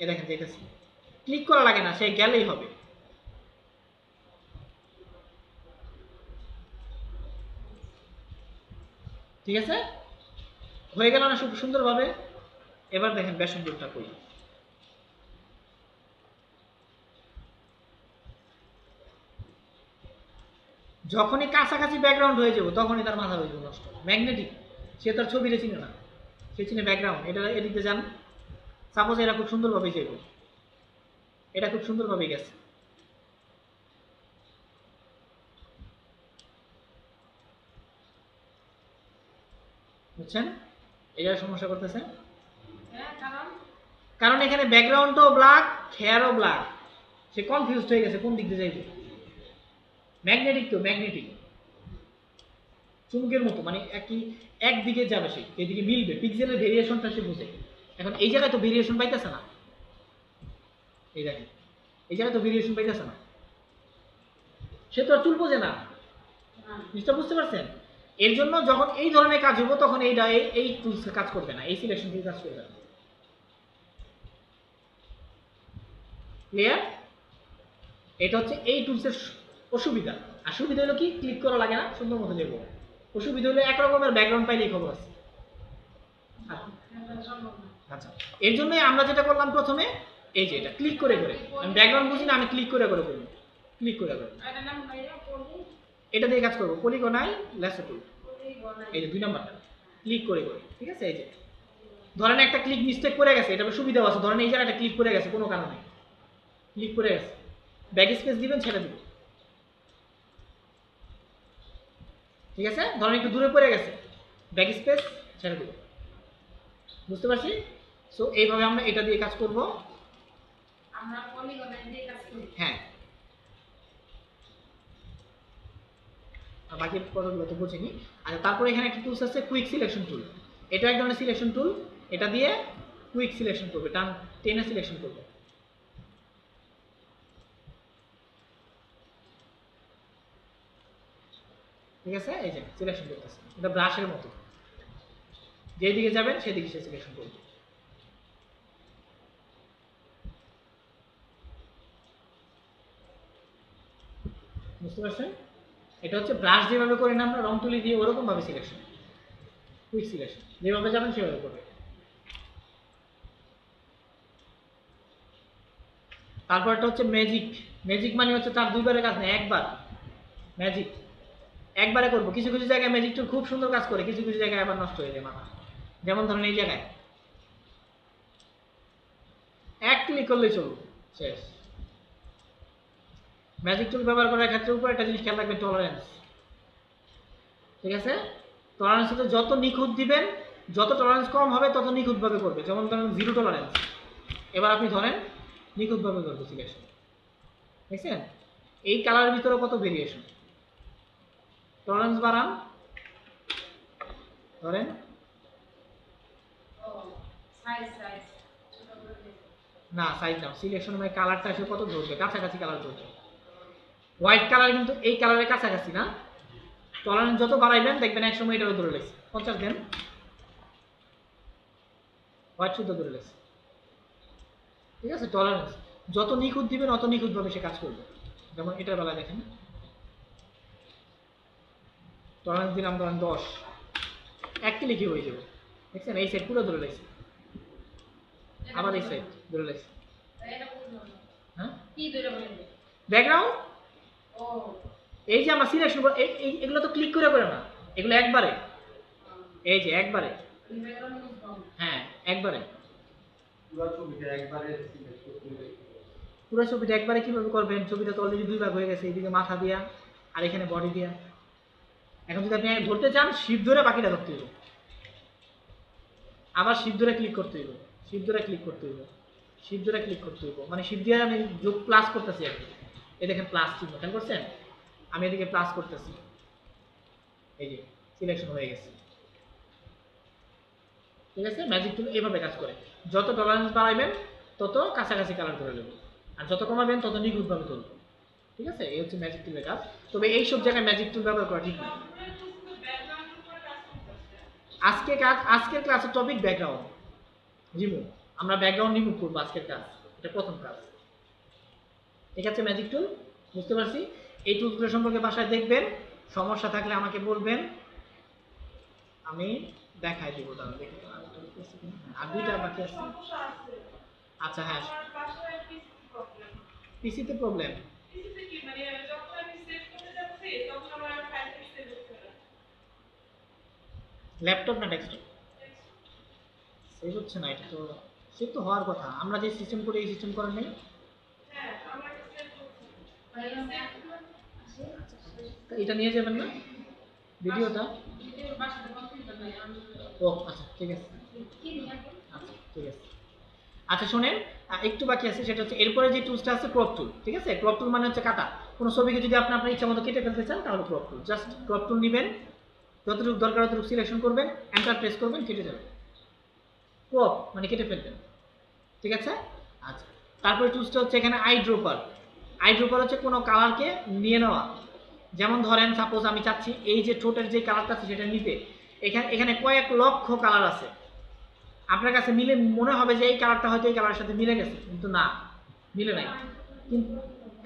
S1: এ দেখেন দেখেছি, ক্লিক করা লাগে না, সে গেলেই হবে। ঠিক আছে, হয়ে গেল না খুব সুন্দরভাবে। এবার দেখেন বেসন টুলটা করি। যখনই কাছাকাছি ব্যাকগ্রাউন্ড হয়ে যাবো তখনই তার মাথা হয়ে যাবে নষ্ট। ম্যাগনেটিক, সে তার ছবিটা চিনে না, সে চিনে ব্যাকগ্রাউন্ড। এটা এদিকে যান, সাপোজ এরা খুব সুন্দরভাবে যাইব, এটা খুব সুন্দরভাবে গেছে, বুঝছেন? এটা সমস্যা করতেছে,
S2: হ্যাঁ, কারণ
S1: কারণ এখানে ব্যাকগ্রাউন্ডও ব্ল্যাক, হেয়ারও ব্ল্যাক, সে কনফিউজড হয়ে গেছে কোন দিক দিয়ে যাইবে। ম্যাগনেটিক তো ম্যাগনেটিক, চুম্বকের মতো, মানে একদিকে যাবে, সে এদিকে মিলবে, পিক্সেলের ভেরিয়েশনটা সে বুঝে। এখন এই জায়গায় তো ভেরিয়েশন পাইতেছে না, এই দেখেন এই জায়গায় তো ভেরিয়েশন পাইতেছে না, সে তো আর চুল বোঝে না, জিনিসটা বুঝতে পারছেন? এর জন্য যখন এই ধরনের কাজ হবো তখন এইটা এই টুলস কাজ করবে না, এই সিলেকশন টুল কাজ করবে না। ক্লিয়ার? এটা হচ্ছে এই টুলসের অসুবিধা। আর সুবিধা হলো কি, ক্লিক করা লাগে না, সুন্দর মতো যাবো। অসুবিধা হলো এক রকমের ব্যাকগ্রাউন্ড পাইলেই খবর আছে। আচ্ছা, এর জন্যই আমরা যেটা করলাম প্রথমে, এই যে এটা ক্লিক করে করে, আমি ব্যাকগ্রাউন্ড বুঝি না, আমি ক্লিক করে করে করবো, ক্লিক করে করে
S2: এটার নাম ভাইয়া পলি,
S1: এটা দিয়ে কাজ করবো। পলিগনাল ল্যাসো টুল,
S2: পলিগনাল।
S1: এই যে 2 নাম্বারটা ক্লিক করে করে, ঠিক আছে। এই যে ধরেন একটা ক্লিক মিস্টেক করে গেছে, এটা সুবিধা আছে, ধরেন এই জায়গাটা ক্লিক করে গেছে কোনো কারণে, ক্লিক করে গেছে, ব্যাক স্পেস দিবেন, ছেড়ে দিবেন, ঠিক আছে। ধরেন একটু দূরে পড়ে গেছে, ব্যাক স্পেস, ছেড়ে দিবেন, বুঝতে পারছি? সো এইভাবে আমরা এটা দিয়ে কাজ করব।
S2: আমরা পলিগনাল দিয়ে কাজ করি।
S1: হ্যাঁ, আর বাকি কথাগুলো তো বুঝিনি। আর তারপরে এখানে একটা টুলস আছে কুইক সিলেকশন টুল, এটা এক ধরনের সিলেকশন টুল। এটা দিয়ে কুইক সিলেকশন করবে, টেনে সিলেকশন করবে। ঠিক আছে, এই যে সিলেকশন করতেছে, এটা ব্রাশের মতো, যেদিকে যাবেন সেদিকে সে সিলেকশন করবে। বুঝতে পারছেন? এটা হচ্ছে ব্রাশ যেভাবে করি না আমরা রং তুলি দিয়ে, ওরকম ভাবে সিলেকশন, কুইক সিলেকশন, যেভাবে যাবেন সেভাবে করবে। তারপরটা হচ্ছে ম্যাজিক। ম্যাজিক মানে হচ্ছে তার দুইবারের কাজ না, একবার ম্যাজিক, একবারে করবো। কিছু কিছু জায়গায় ম্যাজিক টুল খুব সুন্দর কাজ করে, কিছু কিছু জায়গায় আবার নষ্ট হয়ে যায় মাথা। যেমন ধরেন এই জায়গায় এক ক্লিক করলেই চলবে, শেষ। ম্যাজিক টুল ব্যবহার করার ক্ষেত্রে উপর একটা জিনিস খেয়াল রাখবেন, টলারেন্স। ঠিক আছে, টলারেন্স হচ্ছে যত নিখুঁত দিবেন, যত টলারেন্স কম হবে তত নিখুঁতভাবে করবে। যেমন ধরেন 0 টলারেন্স, এবার আপনি ধরেন নিখুঁতভাবে করবে সিলেকশন, দেখছেন? এই কালারের ভিতরে কত ভেরিয়েশন। টলারেন্স বাড়ান, ধরেন
S2: ও সাইজ ছোট করে দিই।
S1: না সাইজ নাও, সিলেকশন মানে কালারটা আসলে কত ধরবে, কাছাকাছি কালার ধরবে। হোয়াইট কালার কিন্তু এই কালারের কাছাকাছি না, টলারেন্স যত বাড়াইবেন দেখবেন এক সময় এটারও ধরে লেগেছে। 50 দেন, হোয়াইট শুদ্ধ ধরে লেগেছে। ঠিক আছে, টলারেন্স যত নিখুঁত দিবেন অত নিখুঁতভাবে সে কাজ করবে। যেমন এটার বেলায় দেখেন, টলারেন্স দিলাম ধরেন 10, এক ক্লিকে হয়ে যাবে, দেখছেন? এই সাইড পুরো ধরে লেগেছে, আবার এই সাইড ধরে লেগেছে।
S2: এটা বুঝলাম না।
S1: হ্যাঁ,
S2: কি ধরে বলেন?
S1: ব্যাকগ্রাউন্ড,
S2: ও
S1: এই যে আমরা সিলেকশন করব, এগুলো তো ক্লিক করে করে না, এগুলো একবারে, এই যে একবারে,
S2: ব্যাকগ্রাউন্ড বুঝলাম।
S1: হ্যাঁ একবারে।
S5: পুরো ছবিটা একবারে সিলেক্ট করতে হবে।
S1: পুরো ছবিটা একবারে কিভাবে করবেন? ছবিটা তো অলরেডি 2 ভাগ হয়ে গেছে, এইদিকে মাথা দিয়া আর এখানে বডি দিয়া। এখন যদি আপনি ধরতে চান, শিফট ধরে বাকিটা ধরতে হবে, আবার শিফট ধরে ক্লিক করতে হবে, শিফট ধরে ক্লিক করতে হবে, শিফট ধরে ক্লিক করতে হবে, মানে শিফট দিয়ে আমি যোগ প্লাস করতেছি আর কি। এই দেখেন প্লাস চিহ্ন, খেয়াল করছেন? আমি এদিকে প্লাস করতেছি, এই যে সিলেকশন হয়ে গেছে। ঠিক আছে, ম্যাজিক টুল এইভাবে কাজ করে, যত টলারেন্স বাড়াবেন তত কাছাকাছি কালার করে নেবে, আর যত কমাবেন তত নিখুঁতভাবে তুলবে। ঠিক আছে, এই হচ্ছে ম্যাজিক টুলের কাজ। তবে এই সব জায়গায় ম্যাজিক টুল ব্যবহার করা ঠিক না। আজকের ক্লাসের টপিক ব্যাকগ্রাউন্ড রিমুভ। আমরা ব্যাকগ্রাউন্ড রিমুভ করবো আজকের কাজ, এটা প্রথম কাজ। ঠিক আছে, ম্যাজিক টুল বুঝতে পারছি। এই টুলগুলো সম্পর্কে বাসায় দেখবেন, সমস্যা থাকলে আমাকে বলবেন, আমি দেখাই দিব। তাহলে দেখি আর দুইটা বাকি আছে। আচ্ছা হ্যাঁ, পিসিতে প্রবলেম। ল্যাপটপ না ডেস্কটপ সেভ হচ্ছে না, এটা তো সেভ তো হওয়ার কথা। আমরা যে সিস্টেম করি এই সিস্টেম করার নেই। তা এটা নিয়ে যাবেন না ভিডিওটা? ও আচ্ছা ঠিক আছে, আচ্ছা ঠিক আছে। আচ্ছা শোনেন, একটু বাকি আছে, সেটা হচ্ছে এরপরে যে টুলসটা আছে ক্রপ টুল। ঠিক আছে, ক্রপ টুল মানে হচ্ছে কাটা। কোনো ছবিকে যদি আপনি আপনার ইচ্ছা মতো কেটে ফেলতে চান তাহলে ক্রপ টুল, জাস্ট ক্রপ টুল নেবেন, যতটুকু দরকার ততটুকু সিলেকশন করবেন, এন্টার প্রেস করবেন, কেটে যাবে। ক্রপ মানে কেটে ফেলবেন। ঠিক আছে, আচ্ছা। তারপরে টুলসটা হচ্ছে এখানে আই ড্রপার। আই ড্রপার হচ্ছে কোনো কালারকে নিয়ে নেওয়া। যেমন ধরেন সাপোজ আমি চাচ্ছি এই যে ঠোঁটের যে কালারটা আছে সেটা নিতে, এখানে কয়েক লক্ষ কালার আছে। আপনার কাছে মিলে মনে হবে যে এই কালারটা হয়তো এই কালারের সাথে মিলে গেছে, কিন্তু না, মিলে নাই। কিন্তু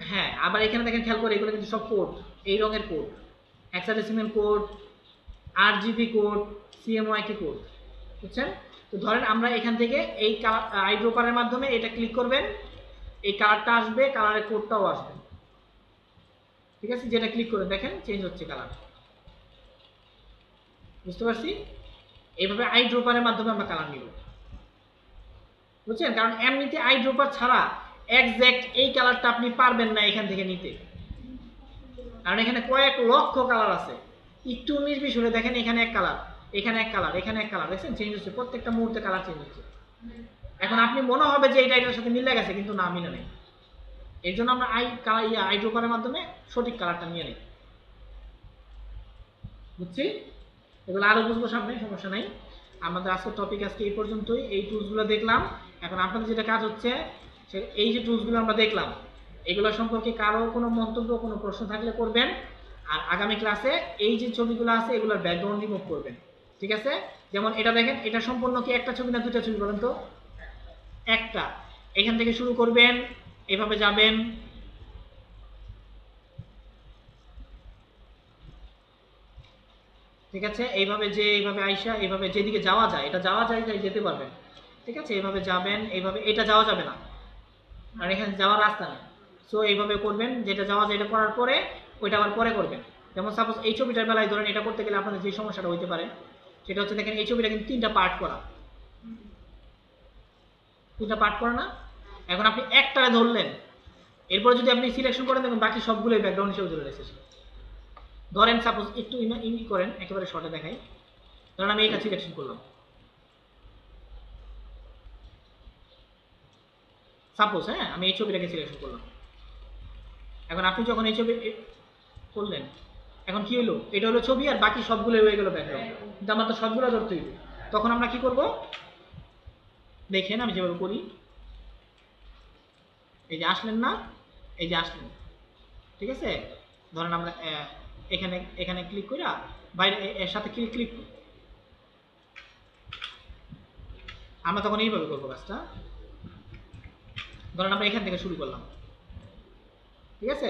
S1: হ্যাঁ, আবার এখানে দেখেন, খেয়াল করে, এগুলো কিন্তু সব কোড, এই রঙের code, hexadecimal code, RGB code, CMYK code, বুঝছেন? তো ধরেন আমরা এখান থেকে এই আই ড্রপারের মাধ্যমে এটা ক্লিক করবেন, এই কালারটা আসবে, কালারের কোডটাও আসবে। ঠিক আছে, যেটা ক্লিক করে দেখেন চেঞ্জ হচ্ছে কালার। বুঝতে পারছি? এইভাবে আই ড্রপারের মাধ্যমে আমরা কালার নিব, বুঝছেন? কারণ এমনিতে আই ড্রপার ছাড়া এক্সাক্ট এই কালারটা আপনি পারবেন না এখান থেকে নিতে, কারণ এখানে কয়েক লক্ষ কালার আছে। একটু 19-20 হলে দেখেন এখানে এক কালার, এখানে এক কালার, এখানে এক কালার, দেখছেন চেঞ্জ হচ্ছে, প্রত্যেকটা মুহূর্তে কালার চেঞ্জ হচ্ছে। এখন আপনি মনে হবে যে এটা এটার সাথে মিলে গেছে, কিন্তু না, মিলে নেই। এর জন্য আমরা আই ড্রপারের মাধ্যমে সঠিক কালারটা নিয়ে নিই। বুঝছি? এগুলো আরো বুঝবো সামনে, সমস্যা নাই। আমাদের আজকের টপিক আজকে এই পর্যন্তই। এই টুলসগুলো দেখলাম। এখন আপনাদের যেটা কাজ হচ্ছে, এই যে টুলসগুলো আমরা দেখলাম, এগুলো সম্পর্কে কারো কোনো মন্তব্য, কোনো প্রশ্ন থাকলে করবেন। আর আগামী ক্লাসে এই যে ছবিগুলো আছে এগুলোর ব্যাকগ্রাউন্ড রিমুভ করবেন। ঠিক আছে? যেমন এটা দেখেন, এটা সম্পূর্ণ কি একটা ছবি না দুটা ছবি বলেন তো? একটা। এখান থেকে শুরু করবেন, এভাবে যাবেন, ঠিক আছে? এইভাবে যে এইভাবে আইসা এইভাবে যেদিকে যাওয়া যায়, এটা যাওয়া যায়, যেতে পারবেন। ঠিক আছে, এইভাবে যাবেন, এইভাবে এটা যাওয়া যাবে না, আর এখানে যাওয়ার রাস্তা নেই। সো এইভাবে করবেন, যেটা যাওয়া যায় এটা করার পরে ওইটা আবার পরে করবেন। যেমন সাপোজ এই ছবিটার বেলায় ধরেন এটা করতে গেলে আপনাদের যে সমস্যাটা হইতে পারে সেটা হচ্ছে, দেখেন এই ছবিটা কিন্তু 3টা পার্ট করা, 3টা পার্ট করা না? এখন আপনি একটারে ধরলেন, এরপরে যদি আপনি সিলেকশন করেন দেখুন বাকি সবগুলোই ব্যাকগ্রাউন্ড হিসেবে ধরে রেখেছে। ধরেন সাপোজ একটু ইমি করেন, একেবারে শর্টে দেখাই। ধরেন আমি এটা সিলেকশন করলাম, সাপোজ, হ্যাঁ, আমি এই ছবিটাকে সিলেকশন করলাম। এখন আপনি যখন এই ছবি করলেন, এখন কি হলো? এটা হলো ছবি আর বাকি সবগুলো হয়ে গেল ব্যাকগ্রাউন্ড, কিন্তু আমার তো সবগুলো ধরতে হইবে। তখন আমরা কি করব? দেখেন আমি যেভাবে করি, এই যে আসলেন না, এই যে আসলেন, ঠিক আছে? ধরেন আমরা এখানে ক্লিক করি, বাইরে এর সাথে ক্লিক করি, আমরা তখন এইভাবে করবো কাজটা। ধরেন আমরা এখান থেকে শুরু করলাম, ঠিক আছে?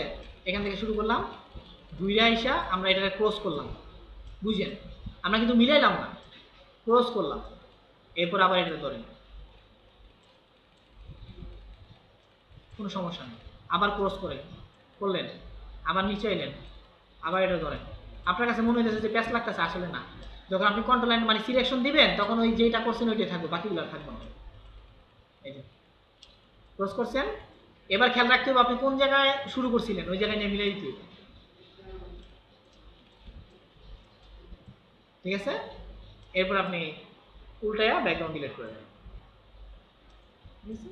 S1: এখান থেকে শুরু করলাম, দুইটা আইসা আমরা এটাকে ক্রস করলাম, বুঝেন? আমরা কিন্তু মিলাইলাম না, ক্রস করলাম, এরপর আবার এটা ধরেন, কোনো সমস্যা নেই। আবার ক্রস করলেন, আবার নিচে এলেন, আবার এটা ধরেন। আপনার কাছে মনে হইতেছে যে প্যাচ লাগতেছে, আসলে না। যখন আপনি কন্ট্রোল লাইন মানে সিলেকশন দিবেন তখন ওই যেটা করছেন ওইটাই থাকবে, বাকিগুলো থাকবে না। এই যে ক্রস করছেন, এবার খেয়াল রাখতে হবে আপনি কোন জায়গায় শুরু করছিলেন, ওই জায়গায় নিয়ে মিলাই দিতে হবে। ঠিক আছে? এরপর আপনি উল্টায়া ব্যাকগ্রাউন্ড ডিলিট করে দেবেন। ঠিক আছে?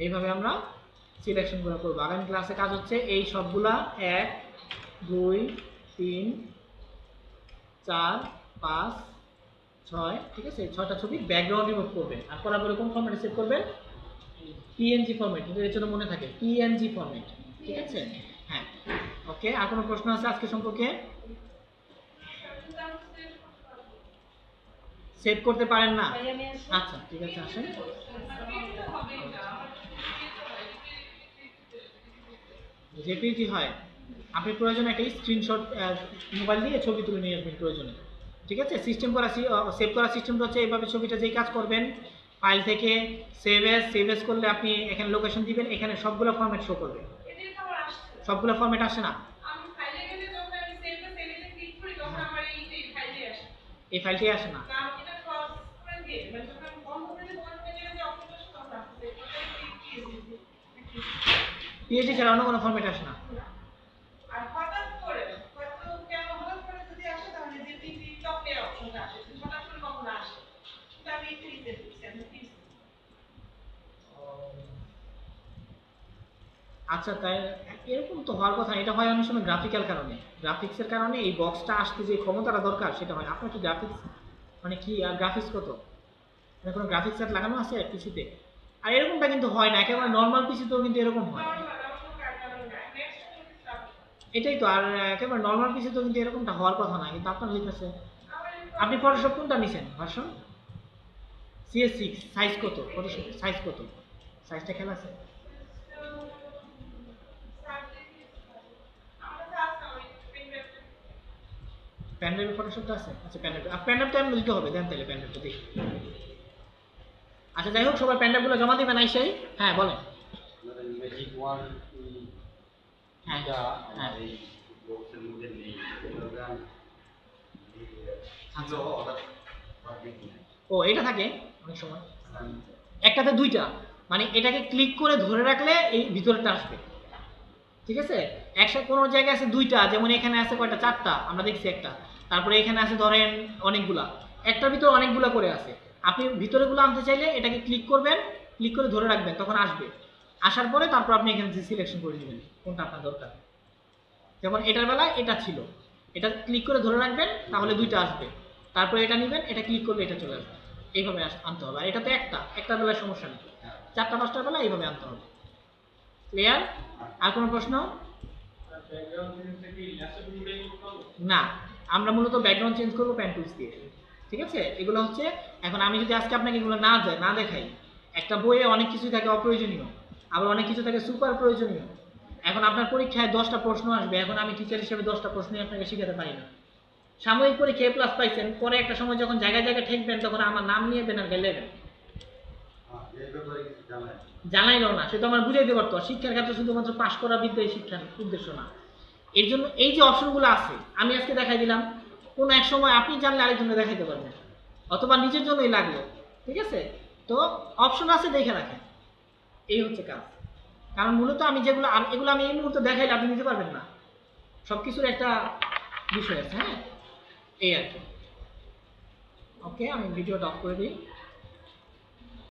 S1: এইভাবে আমরা সিলেকশনগুলো করবো। আগামী ক্লাসে কাজ হচ্ছে এই সবগুলা 1 2 3 4 5 6, ঠিক আছে? এই 6টা ছবি ব্যাকগ্রাউন্ড রিমুভ করবেন আর করার পরে কোন ফরম্যাটে সেভ করবেন? পিএনজি ফরম্যাট, এটা এর জন্য মনে থাকে পিএনজি ফরম্যাট, ঠিক আছে? হ্যাঁ, ওকে। আর কোনো প্রশ্ন আছে আজকে সম্পর্কে? সেভ করতে পারেন না? আচ্ছা, ঠিক আছে, আসেন। জেপিজি হয়, আপনি প্রয়োজনে একটা স্ক্রিনশট মোবাইল দিয়ে ছবি তুলে নিয়ে আসবেন প্রয়োজনে, ঠিক আছে? সিস্টেম করা সেভ করা সিস্টেমটা হচ্ছে এইভাবে, ছবিটা যেই কাজ করবেন ফাইল থেকে সেভ এস করলে আপনি এখানে লোকেশন দিবেন, এখানে সবগুলো ফরম্যাট শো করবে। সবগুলো ফরম্যাট আসে না, এই ফাইলটি আসে না। পিএইচডি ছাড়া অন্য কোনো ফরম্যাট আসে না।
S6: আর হঠাৎ করে হয়তো কেন হঠাৎ করে যদি আসে তাহলে যে পিপি টপে অপশনটা আসে হঠাৎ করে কখন আসে সেটা আমি একটু রিসেট করছি আমি প্লিজ।
S1: আচ্ছা, তাই এরকম তো হওয়ার কথা। এটা হয় অনেক সময় গ্রাফিক্যাল কারণে, গ্রাফিক্সের কারণে এই বক্সটা আসতে যে ক্ষমতাটা দরকার সেটা হয়। আপনার কি গ্রাফিক্স মানে কি, আর গ্রাফিক্স কত, মানে কোনো গ্রাফিক্স সেট লাগানো আছে পিসিতে? আর এরকমটা কিন্তু হয় না, একেবারে নর্মাল পিসিতেও কিন্তু এরকম হয়। এটাই তো, আর একেবারে নর্মাল পিসিতেও কিন্তু এরকমটা হওয়ার কথা না, কিন্তু আপনার হইতেছে। আপনি ফটোশপ কোনটা নিছেন ভার্সন? CS6, সাইজ কত? ফটোশপ সাইজ কত? সাইজটা খেলা আছে? প্যানড্রাইভে ফটোশপটা আছে? আচ্ছা, প্যানড্রাইভটা আমি দিতে হবে, দেন তাহলে প্যানড্রাইভটা দেখি। আচ্ছা, যাই হোক, সবাই প্যানড্রাইভগুলো জমা দিবেন আইসাই। হ্যাঁ, বলেন।
S5: ম্যাজিক ওয়ান
S1: হ্যাঁ,
S5: এটা
S1: হ্যাঁ।
S5: এই বক্সের মধ্যে নেই,
S1: আচ্ছা।
S5: দেখি
S1: ও, এটা থাকে অনেক সময়, একটাতে দুইটা, মানে এটাকে ক্লিক করে ধরে রাখলে এই ভিতরটা আসবে, ঠিক আছে? একসাথে কোনো জায়গায় আছে দুইটা, যেমন এখানে আছে কয়টা, 4টা আমরা দেখছি একটা, তারপরে এখানে আছে ধরেন অনেকগুলা, একটার ভিতরে অনেকগুলা করে আছে। আপনি ভিতরেগুলো আনতে চাইলে এটাকে ক্লিক করবেন, ক্লিক করে ধরে রাখবেন, তখন আসবে। আসার পরে তারপর আপনি এখানে সিলেকশন করে নেবেন কোনটা আপনার দরকার। যেমন এটার বেলায় এটা ছিল, এটা ক্লিক করে ধরে রাখবেন, তাহলে দুইটা আসবে। তারপরে এটা নেবেন, এটা ক্লিক করলে এটা চলে আসবে। এইভাবে আনতে হবে। আর এটাতে একটার বেলায় সমস্যা নেই, 4টা 5টার বেলা এইভাবে আনতে হবে। ক্লিয়ার? আর কোনো প্রশ্ন? না, আমরা মূলত ব্যাকগ্রাউন্ড চেঞ্জ করবো পেন টুলস দিয়ে, ঠিক আছে? এগুলো হচ্ছে, এখন আমি যদি আজকে আপনাকে এগুলো না দেখাই, একটা বইয়ে অনেক কিছু থাকে অপ্রয়োজনীয়, আবার অনেক কিছু থাকে সুপার প্রয়োজনীয়। এখন আপনার পরীক্ষায় 10টা প্রশ্ন আসবে, এখন আমি টিচার হিসেবে 10টা প্রশ্নই আপনাকে শিখাতে পারি না। সাময়িক পরীক্ষায় প্লাস পাইছেন, পরে একটা সময় যখন জায়গায় জায়গায় ঠেকবেন তখন আমার নাম নিয়ে দেন আর গেলেবেন, জানাইলো না, সে তো আমার বুঝাইতে পারতো। শিক্ষার ক্ষেত্রে শুধুমাত্র পাশ করা বিদ্যাই শিক্ষার উদ্দেশ্য না। এর জন্য এই যে অপশনগুলো আছে আমি আজকে দেখাই দিলাম, কোনো এক সময় আপনি জানলে আরেকজনকে দেখাইতে পারবেন, অথবা নিজের জন্যই লাগলো, ঠিক আছে? তো অপশন আছে, দেখে রাখেন, এই হচ্ছে কাজ। কারণ মূলত আমি যেগুলো, এগুলো আমি এই মুহূর্তে দেখাইলে আপনি নিতে পারবেন না, সবকিছুর একটা বিষয় আছে। হ্যাঁ, এই আর কি। ওকে, আমি ভিডিওটা অফ করে দিই।